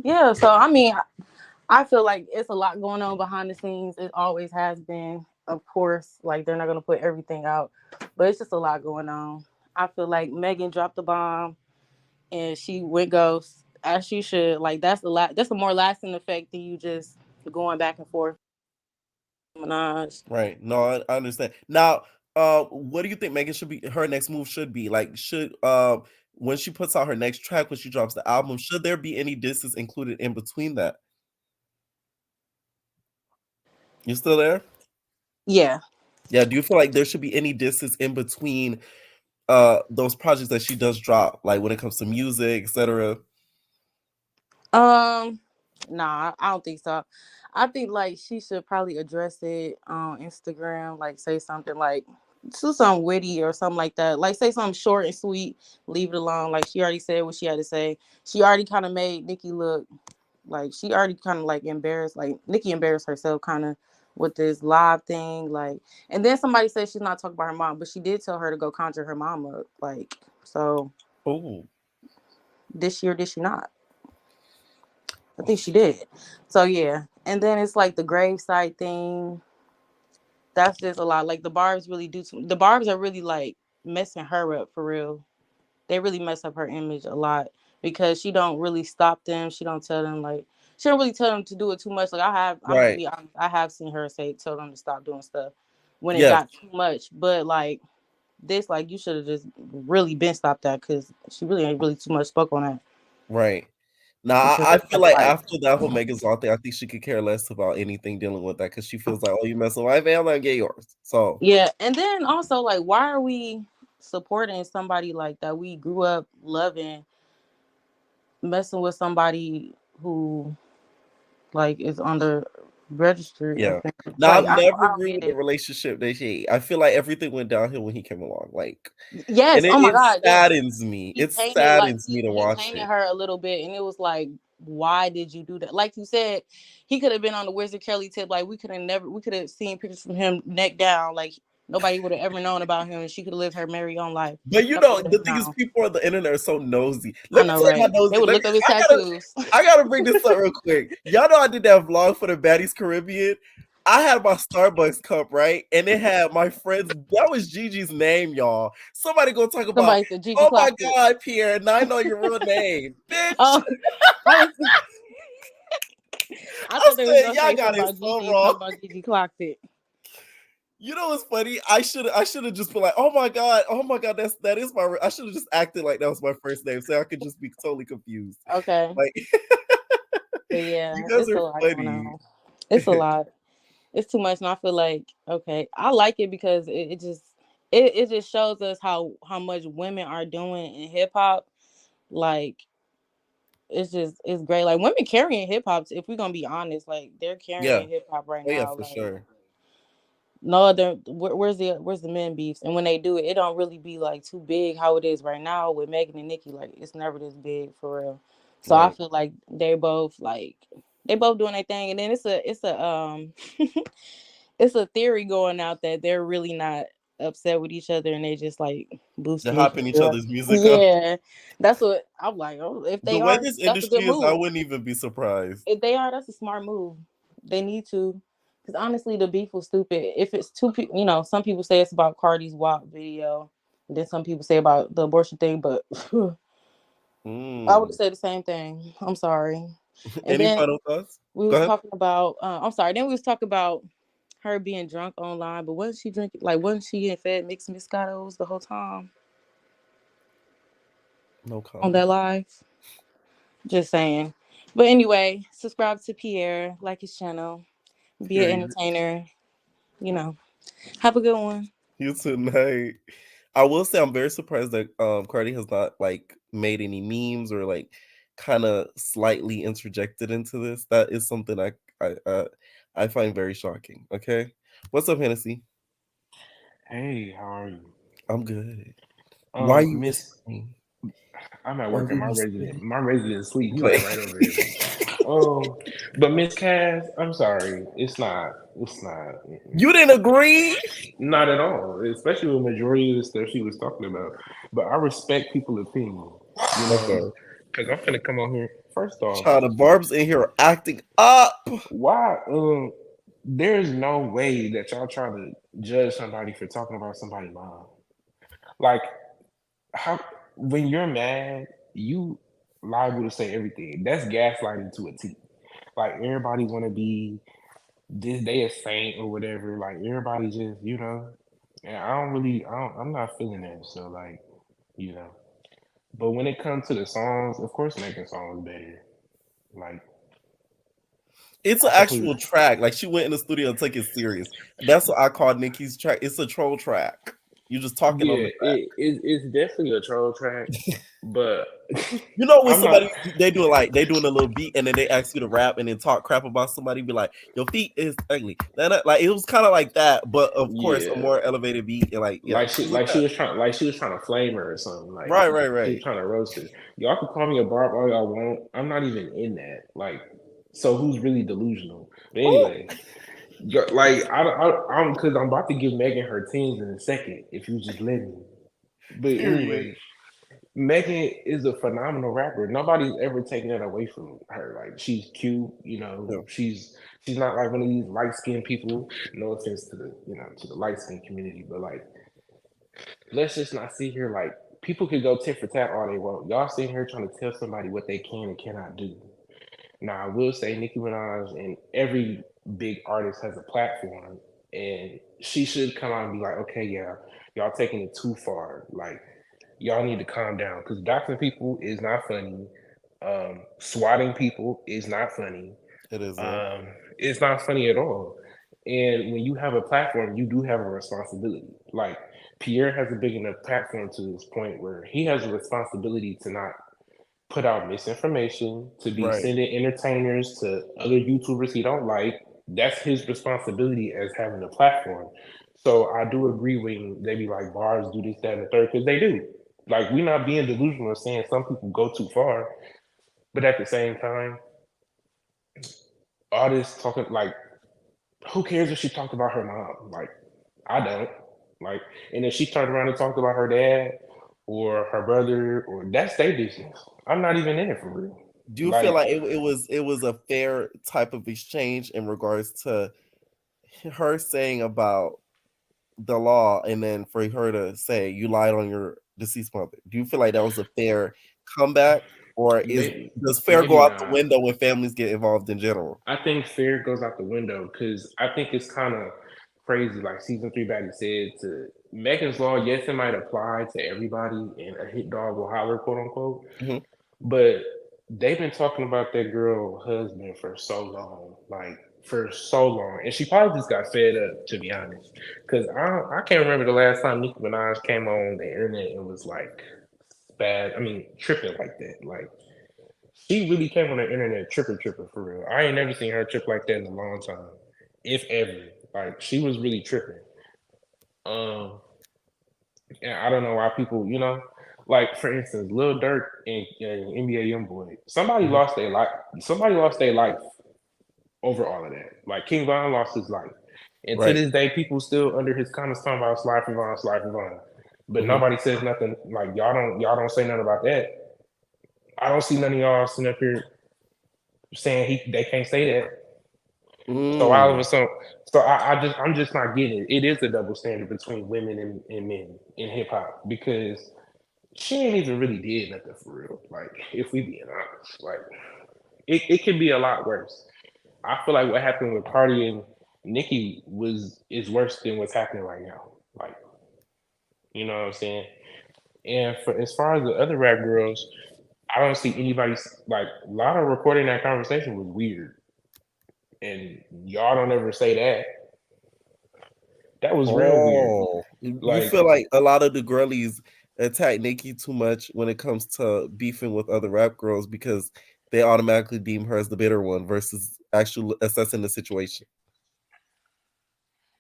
Yeah, so I mean I feel like it's a lot going on behind the scenes. It always has been. Of course, like they're not gonna put everything out, but it's just a lot going on. I feel like Megan dropped the bomb and she went ghost as she should. Like that's a lot. That's a more lasting effect than you just going back and forth. Minaj. Right. No, I understand. Now, what do you think Megan should be her next move should be? Like should when she puts out her next track, when she drops the album, should there be any disses included in between that? You still there? Yeah. Yeah, do you feel like there should be any disses in between those projects that she does drop, like when it comes to music, etc.? Nah, I don't think so. I think like she should probably address it on Instagram, like say something like do something witty or something like that. Like say something short and sweet, leave it alone. Like she already said what she had to say. She already kind of made Nicki look like she already kind of like embarrassed, like Nicki embarrassed herself kind of with this live thing. Like, and then somebody said she's not talking about her mom, but she did tell her to go conjure her mom up. Like, so Oh, this year, did she not? I think she did. So yeah, and then it's like the gravesite thing. That's just a lot. Like the Barbs really do. The Barbs are really like messing her up for real. They really mess up her image a lot because she don't really stop them. She don't tell them like she don't really tell them to do it too much. Like I'm gonna right. be honest, I have seen her say tell them to stop doing stuff when it Yes, got too much. But like this, like you should have just really been stopped that because she really ain't really too much spoke on that. right. Now, Because I it's feel like like after that whole Megan's Law thing, I think she could care less about anything dealing with that because she feels like, oh, you messing with my family, I get yours. So, yeah, and then also like why are we supporting somebody like that we grew up loving messing with somebody who like is on the registry of yeah. things. Now, Like I've never I don't agreed get with the it. relationship that she. I feel like everything went downhill when he came along. Like, Yes, and it, oh my it god, yes. saddens me. He It painted like saddens me to he watch painted it. her a little bit, and it was like, why did you do that? Like you said, he could have been on the Wizard Kelly tip. Like we could have seen pictures from him neck down. Like nobody would have ever known about him, and she could have lived her merry own life. But you Nobody know, would the have thing is, known. people on the internet are so nosy. I Let me know, tell you how right? They nosy. would have looked up his I gotta, tattoos. I gotta bring this up real quick. Y'all know I did that vlog for the Baddies Caribbean. I had my Starbucks cup, right? And it had my friend's, that was Gigi's name, y'all. Somebody gonna talk about, Somebody said Gigi oh my clocked it. God, Pierre, now I know your real name. Bitch. Oh, I was. I I thought they was said, gonna y'all say something got it about so Gigi. wrong. Talk about Gigi clocked it. You know what's funny? I should have just been like, oh my god, that is my. I should have just acted like that was my first name, so I could just be totally confused. Okay, Like, but you yeah, guys it's a are lot going funny. on. It's a lot. It's too much, and I feel like okay, I like it because it just shows us how much women are doing in hip hop. Like it's great. Like women carrying hip hop. If we're gonna be honest, like they're Yeah. carrying hip hop right Oh yeah, now. for Like sure. no other. Where's the men beefs? And when they do it, it don't really be like too big how it is right now with Megan and Nicki. Like it's never this big for real. So I Right. feel like they both doing their thing. And then it's a it's a theory going out that they're really not upset with each other and they just like They're boosting each hopping each other up. other's music up. Yeah, that's what I'm like. Oh, if The they way are, this that's a good industry is, I move. wouldn't even be surprised. If they are, that's a smart move. They need to, because honestly, the beef was stupid. If it's two people, some people say it's about Cardi's WAP video, and then some people say about the abortion thing. But I would Mm. say the same thing. I'm sorry. And Any then final thoughts? we Go was ahead. talking about. I'm sorry. Then we was talking about her being drunk online, but wasn't she drinking? Like, wasn't she getting fed mixed Moscatos the whole time No on comment. that live? Just saying. But anyway, subscribe to Pierre, like his channel, be an Period. entertainer. You know, have a good one. You tonight. I will say I'm very surprised that Cardi has not like made any memes or like kind of slightly interjected into this. That is something I find very shocking. Okay, what's up, Hennessy? Hey, how are you? I'm good. Why are you Miss, whispering? I'm at Why work and were my you resident, spitting? my resident sleep. I'm He playing. like right over here. Um, but Miss Cass, I'm sorry, it's not, You didn't agree? not at all. Especially with majority of the stuff she was talking about. But I respect people's opinion, you know, Okay. because I'm finna come on here. First off, Child, the Barbs in here are acting up. why? There's no way that y'all trying to judge somebody for talking about somebody's mom. Like how when you're mad, you liable to say everything. That's gaslighting to a T. Like everybody want to be this day a saint or whatever. Like everybody just and I'm not feeling that. So like you know. But when it comes to the songs, of course, making songs better. Like It's I an completely. actual track. Like she went in the studio and took it serious. That's what I call Nicki's track. It's a troll track. You just talking on Yeah, the track. it's definitely a troll track, but You know when I'm not. somebody they do it like they doing a little beat and then they ask you to rap and then talk crap about somebody, be like, your feet is ugly. Like it was kind of like that, but of course a Yeah, more elevated beat and like yeah, like it she was like like she that. was trying like she was trying to flame her or something. Like Right, right, she was right. trying to roast her. Y'all can call me a barb all y'all want. I'm not even in that. Like, so who's really delusional? But Ooh, anyway, like I'm because I'm about to give Megan her tens in a second. If you just let me. But period. anyway, Megan is a phenomenal rapper. Nobody's ever taken that away from her. Like she's cute, Yeah. she's not like one of these light skinned people. No offense to the to the light skinned community, but like let's just not sit here like people could go tit for tat all they want. Y'all sitting here trying to tell somebody what they can and cannot do. Now I will say Nicki Minaj and every big artist has a platform and she should come out and be like, okay, yeah, y'all taking it too far. Like y'all need to calm down because doxing people is not funny. Swatting people is not funny. It isn't. Um, it's not funny at all. And when you have a platform, you do have a responsibility. Like Pierre has a big enough platform to this point where he has a responsibility to not put out misinformation, to be Right. sending entertainers to other YouTubers he don't like. That's his responsibility as having a platform. So I do agree when they be like bars do this, that, and the third, because they do. Like we're not being delusional saying some people go too far, but at the same time, all this talking like who cares if she talked about her mom? Like, I don't. Like, and if she turned around and talked about her dad or her brother, or that's their business. I'm not even in it for real. Do you feel Like, like it was a fair type of exchange in regards to her saying about the law, and then for her to say you lied on your deceased mother? Do you feel like that was a fair comeback, or does fair Maybe go out the not. window when families get involved in general? I think fair goes out the window because I think it's kind of crazy. Like season three baddie said, to Megan's Law, yes, it might apply to everybody, and a hit dog will holler, quote unquote. Mm-hmm. But they've been talking about that girl husband for so long, like for so long, and she probably just got fed up, to be honest. Because I can't remember the last time Nicki Minaj came on the internet and was like bad. I mean, tripping like that. Like she really came on the internet tripping for real. I ain't never seen her trip like that in a long time, if ever. Like she was really tripping. Um, and I don't know why people, like for instance, Lil Durk and NBA YoungBoy, somebody Mm-hmm. lost their life. Somebody lost their life over all of that. Like King Von lost his life, and to Right. this day, people still under his comments talking about Sly for Von, Sly for Von. But Mm-hmm. nobody says nothing. Like y'all don't say nothing about that. I don't see none of y'all sitting up here saying they can't say that. So all of a Mm. sudden, I'm just not getting it. It is a double standard between women and men in hip hop because she ain't even really did nothing for real. Like if we being honest, like it could be a lot worse. I feel like what happened with Cardi and Nicki is worse than what's happening right now. Like you know what I'm saying? And for as far as the other rap girls, I don't see anybody like a lot of recording that conversation was weird, and y'all don't ever say that. That was real weird. Oh, you Like, feel like a lot of the girlies attack Nicki too much when it comes to beefing with other rap girls because they automatically deem her as the bitter one versus actually assessing the situation.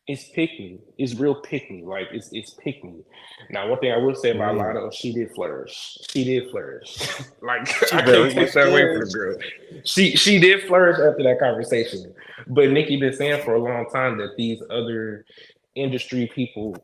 it's pick me. It's real pick me. Like it's pick me. Now, one thing I will say about Mm. Lotto, she did flourish. She did flourish. Like She I can't very take much that away from did. the girl. She did flourish after that conversation. But Nikki been saying for a long time that these other industry people,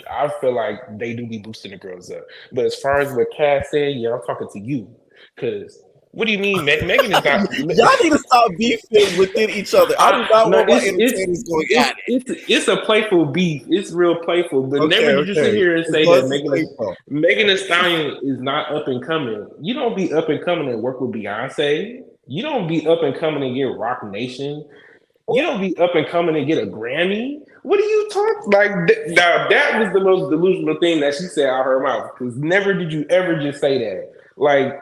I feel like they do be boosting the girls up. But as far as what Cass said, yeah, I'm talking to you. Cause what do you mean, Megan is not? Y'all need to stop beefing within each other. I do not No, want my entertainers going at it. it's a playful beef. It's real playful. But never Okay, did you sit okay. here and As say long that as it's playful. Megan Thee Stallion is not up and coming. You don't be up and coming and work with Beyonce. You don't be up and coming and get Rock Nation. You don't be up and coming and get a Grammy. What are you talking like? Now that was the most delusional thing that she said out of her mouth. Because never did you ever just say that. Like,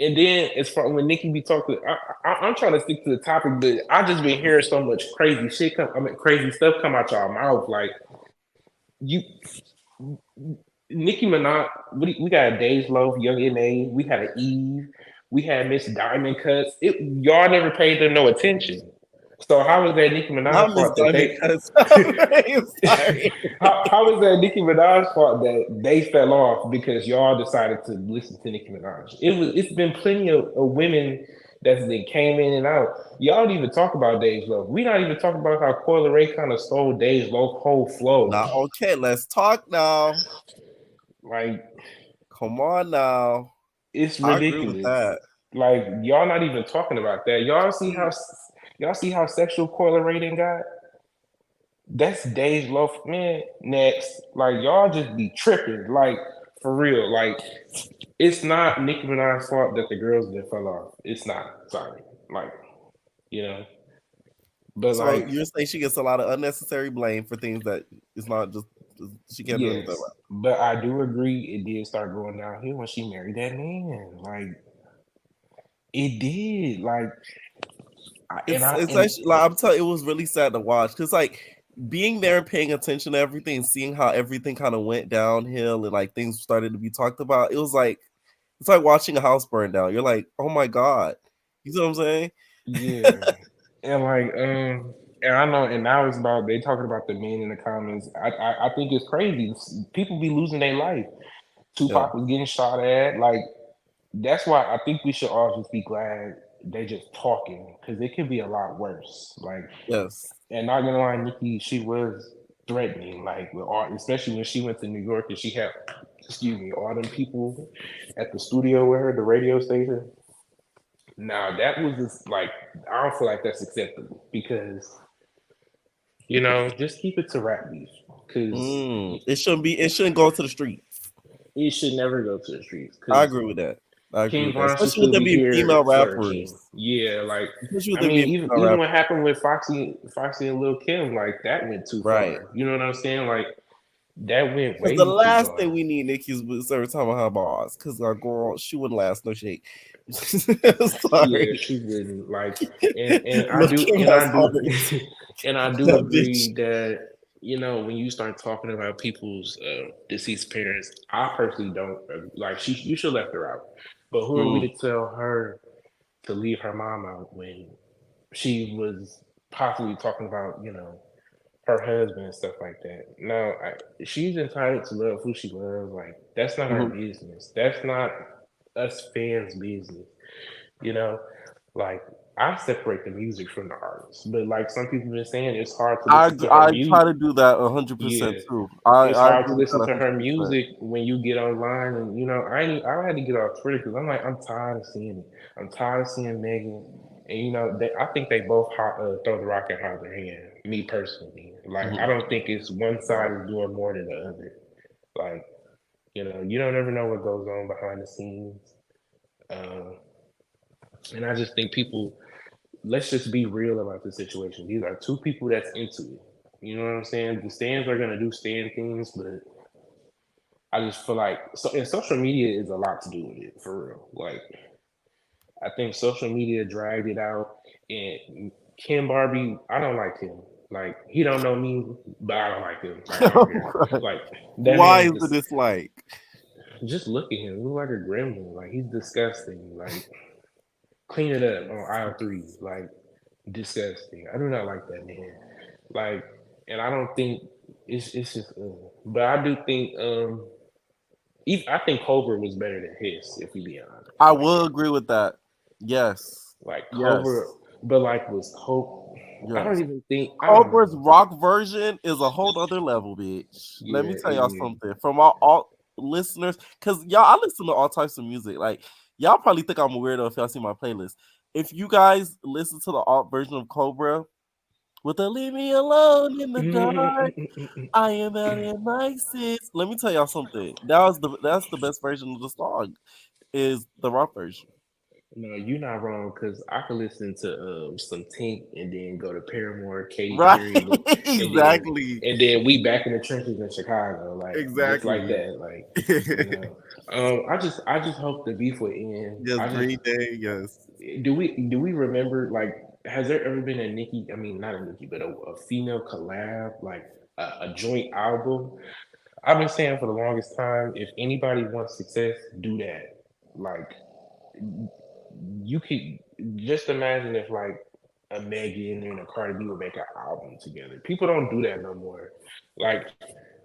and then as far when Nikki be talking, I'm trying to stick to the topic, but I just been hearing so much crazy shit crazy stuff come out y'all mouth. Like you, Nicki Minaj, we got a Days Loaf, Young M.A., we had an Eve, we had Miss Diamond Cuts. Y'all never paid them no attention. So how is that Nicki Not Minaj's Miss fault that Diamond they? Cuts. I'm sorry. how is that Nicki Minaj's fault that they fell off because y'all decided to listen to Nicki Minaj? It's been plenty of women that's been came in and out. Y'all don't even talk about Dave's Love. We not even talking about how Coyle Ray kind of stole Dave's Love whole flow. Not okay. Let's talk now. Like Come on now. it's I agree with ridiculous. that. Like y'all not even talking about that. Y'all see how sexual Coyle Ray done got? That's Dave's Love, man. Next, like y'all just be tripping, like for real. Like it's not Nicki Minaj's fault that the girls that fell off. It's not. Sorry, like you know. But So like you're saying she gets a lot of unnecessary blame for things that it's not just she can't do anything yes, about. but I do agree it did start going downhill when she married that man. Like it did. Like It's actually like I'm telling. It was really sad to watch because like being there and paying attention to everything, seeing how everything kind of went downhill and like things started to be talked about. It was like it's like watching a house burn down. You're like, oh my god, you see what I'm saying? yeah, and like and I know, and now it's about they talking about the men in the comments. I think it's crazy. People be losing their life. Yeah. Tupac was getting shot at. Like that's why I think we should all just be glad they just talking because it could be a lot worse. Like, Yes. and not gonna lie, Nikki, she was threatening. Like with all, especially when she went to New York and she had, excuse me, all them people at the studio with her, the radio station. Now that was just like I don't feel like that's acceptable because you know just keep it to rap beef because It shouldn't be. It shouldn't go to the streets. it should never go to the streets I because agree with that. I agree King with that. Von should Especially with still them be being female here flourishing. rappers. Yeah, like Especially with I them mean, being even female even what rappers. happened with Foxy and Lil Kim, like that went too Right. far. You know what I'm saying? Like that went Because the way too last thing far. we need, Nikki, is every time I have bars. Because our girl, she wouldn't last no shake. Sorry. Yeah, she wouldn't like, and I Look, do, Kim and has I do, heart. and I do That bitch. agree that you know when you start talking about people's deceased parents, I personally don't like. You should left her out, but who are we Mm, to tell her to leave her mom out when she was possibly talking about her husband and stuff like that? No, she's entitled to love who she loves. Like that's not our mhm. business. That's not us fans' business. You know, like I separate the music from the artist, but like some people have been saying, it's hard to listen to her I music. try to do that 100% Yeah, too. it's I hard agree to with listen that to her 100%. music when you get online, and I had to get off Twitter because I'm like I'm tired of seeing it. I'm tired of seeing Megan, and I think they both throw the rock and hide their hand. Me personally, like I Mhm. don't think it's one side is doing more than the other. Like you don't ever know what goes on behind the scenes, uh, and I just think people let's just be real about the situation. These are two people that's into it. You know what I'm saying? The stands are gonna do stand things, but I just feel like and social media is a lot to do with it for real. Like I think social media dragged it out and Kim Barbie, I don't like him. Like he don't know me, but I don't like him. Like I don't care. Like that Why man is is it dislike? just look at him. He look like a gremlin. Like he's disgusting. Like clean it up on aisle three. Like disgusting. I do not like that man. Like, and I don't think it's just. But I do think I think Cobra was better than his. If we be honest, I will agree with that. Yes. like Cobra, Yes. but like was Cobra. I don't Yes. even think I don't Cobra's know. rock version is a whole other level, bitch. Let me Yeah, tell it y'all is. something. From all listeners, because y'all, I listen to all types of music. Like, y'all probably think I'm a weirdo if y'all see my playlist. If you guys listen to the alt version of Cobra with the Leave Me Alone in the Dark, I am out in my sins. Let me tell y'all something. That's the best version of the song, is the rock version. No, you're not wrong because I could listen to some Tink and then go to Paramore, Katy Right. Perry, and then Exactly. we back in the trenches in Chicago, like just like Exactly. that, like you know. I just hope the beef will end. Yes, Green Day, yes. Do we remember like has there ever been a Nicki? I mean, not a Nicki, but a female collab like a joint album? I've been saying for the longest time, if anybody wants success, do that. Like you could just imagine if like a Megan and a Cardi B would make an album together. People don't do that no more. Like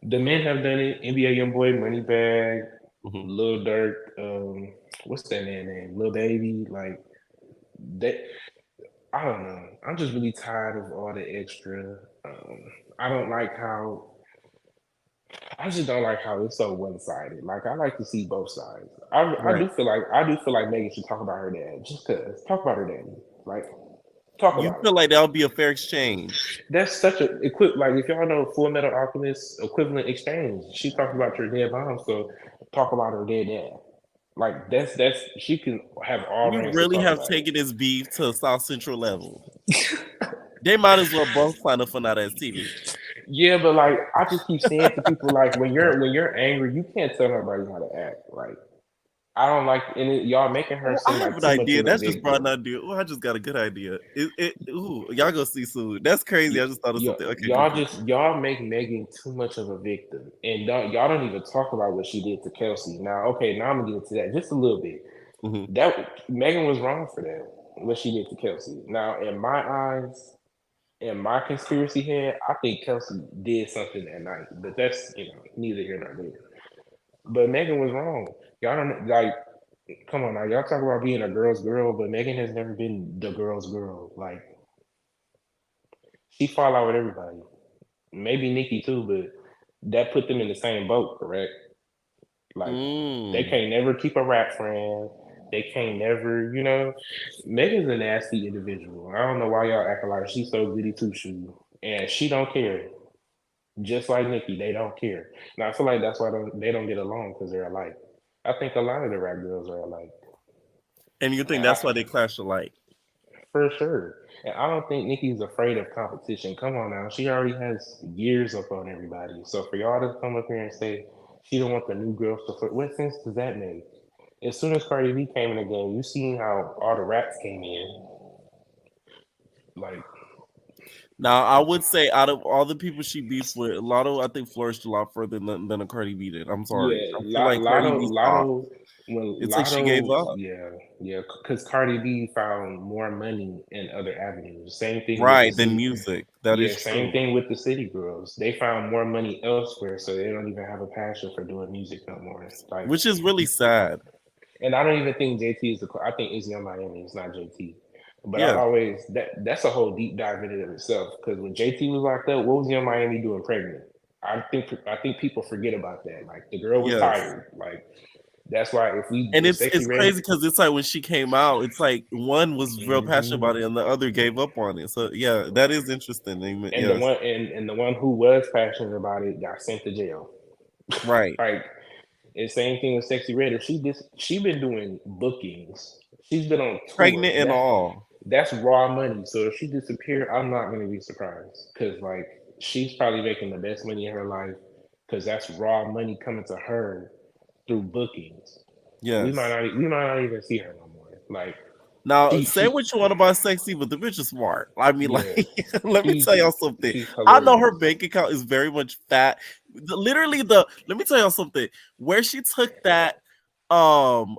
the men have done it. NBA YoungBoy, Moneybag, Mhm. Lil Durk, what's that man name? Lil Baby. Like that. I don't know. I'm just really tired of all the extra. I don't like how. I just don't like how it's so one sided. Like I like to see both sides. I Right. do feel like Megan should talk about her dad. Just cause talk about her daddy. Like talk You about feel it. like that would be a fair exchange. That's such a like if y'all know Full Metal Alchemist equivalent exchange. She talked about your dead mom, so talk about her dead dad. Like that's she can have all You ranks to really talk have about it. taken this beef to South Central level. They might as well both sign up for Not As TV. Yeah, but like I just keep saying to people like when you're angry, you can't tell nobody how to act. Like I don't like y'all making her Oh, I seem have like an too much idea. of a That's just brought victim. an idea. Oh, I just got a good idea. Ooh, y'all go see soon. That's crazy. I just thought of something. Okay, cool, cool, cool. Y'all make Megan too much of a victim, and y'all don't even talk about what she did to Kelsey. Now, okay, now I'm gonna get into that just a little bit. Mhm. That Megan was wrong for that. What she did to Kelsey. Now, in my eyes, in my conspiracy head, I think Kelsey did something that night, but that's neither here nor there. But Megan was wrong. Y'all don't like. Come on now, y'all talk about being a girl's girl, but Megan has never been the girl's girl. Like she fall out with everybody. Maybe Nicki too, but that put them in the same boat, correct? Like they Mm. can't never keep a rap friend. they can't never, Megan's a nasty individual. I don't know why y'all acting like she's so goody two shoe, and she don't care. Just like Nicki, they don't care. And I feel like that's why they don't get along because they're alike. I think a lot of the rap girls are alike. And you think And I, that's why they clash alike? for sure. And I don't think Nicki's afraid of competition. Come on now, she already has years up on everybody. So for y'all to come up here and say she don't want the new girls to flirt, what sense does that make? As soon as Cardi B came in the game, you seen how all the raps came in. Like, Now, I would say out of all the people she beefs with, Lotto, I think flourished a lot further than a Cardi B did. I'm sorry. yeah, I feel like Cardi B stopped. When It's like she gave up. yeah, because Cardi B found more money in other avenues. Same thing with the Right, than city, music. That yeah, is same true. thing with the city girls. They found more money elsewhere, so they don't even have a passion for doing music no more. Like, Which is really sad. and I don't even think JT is the. I think Izzy on Miami is not JT. But I Yeah, always that's a whole deep dive in it of itself. Because when JT was locked up, what was Young Miami doing pregnant? I think people forget about that. Like, the girl was yes. tired. Like, that's why And if it's Sexy crazy Red, because it's like when she came out, it's like one was real passionate hmm about it and the other gave up on it. So yeah, that is interesting. and the Yes. one and the one who was passionate about it got sent to jail. Right. Like, and same thing with Sexy Red. If she been doing bookings, she's been on tour. Pregnant and all. That's raw money. So if she disappeared, I'm not gonna be surprised because, like, she's probably making the best money in her life because that's raw money coming to her through bookings. Yes. We might not even see her no more. Like, Now, say she what you want about Sexy, but the bitch is smart. I mean, like, yeah, let me she tell y'all something. she's I know her hilarious. bank account is very much fat. Literally, let me tell y'all something. Where she took um,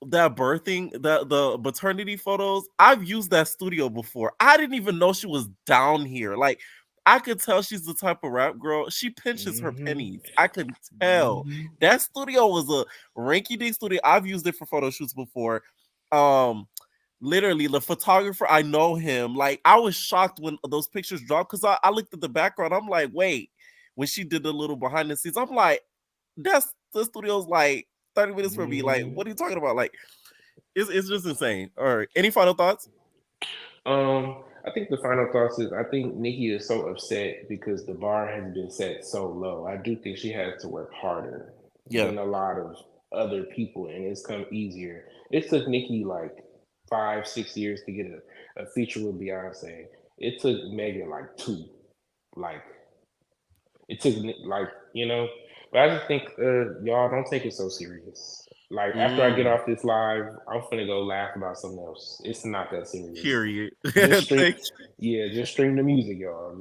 that birthing, the maternity photos, I've used that studio before. I didn't even know she was down here. Like, I could tell she's the type of rap girl. She pinches her Hmm. pennies. I could tell. Hmm. That studio was a rinky dink studio. I've used it for photo shoots before. Um, Literally, the photographer, I know him. Like, I was shocked when those pictures dropped because I looked at the background. I'm like, wait, when she did the little behind the scenes, I'm like, that's the studio's like 30 minutes from me. Like, Hmm. what are you talking about? Like, it's just insane. All right. Any final thoughts? I think the final thoughts is I think Nikki is so upset because the bar has been set so low. I do think she has to work harder Yeah. than a lot of other people, and it's come easier. It took Nikki like 5, 6 years to get a feature with Beyonce. It took Megan like two. Like, it took like, but I just think y'all don't take it so serious. Like, after I get Mm, off this live, I'm finna go laugh about something else. It's not that serious. period. Just stream, Thank yeah, just stream the music, y'all.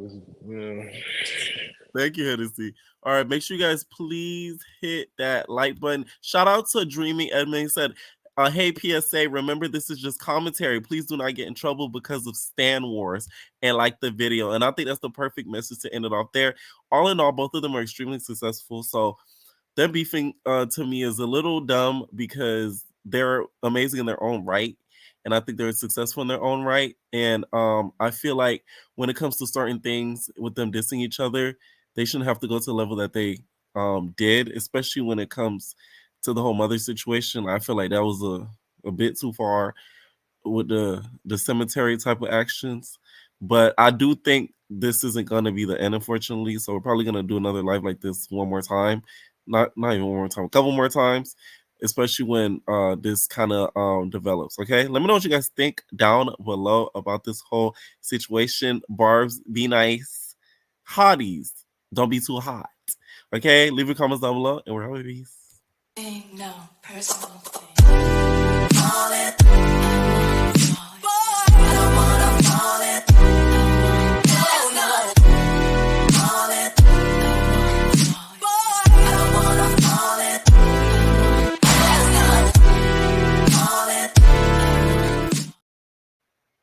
Thank you, Hennessy. All right, make sure you guys please hit that like button. Shout out to Dreaming Edmund. He said, hey, PSA, remember this is just commentary. Please do not get in trouble because of Stan Wars and like the video. And I think that's the perfect message to end it off there. All in all, both of them are extremely successful. So them beefing to me is a little dumb because they're amazing in their own right. And I think they're successful in their own right. And I feel like when it comes to certain things with them dissing each other, they shouldn't have to go to the level that they did, especially when it comes to the whole mother situation. I feel like that was a bit too far with the cemetery type of actions. But I do think this isn't gonna be the end, unfortunately. So we're probably gonna do another live like this one more time. Not even one more time, a couple more times, especially when this kind of develops. Okay. Let me know what you guys think down below about this whole situation. Barbs, be nice. Hotties, don't be too hot. Okay, leave your comments down below and we're out of peace. No personal thing.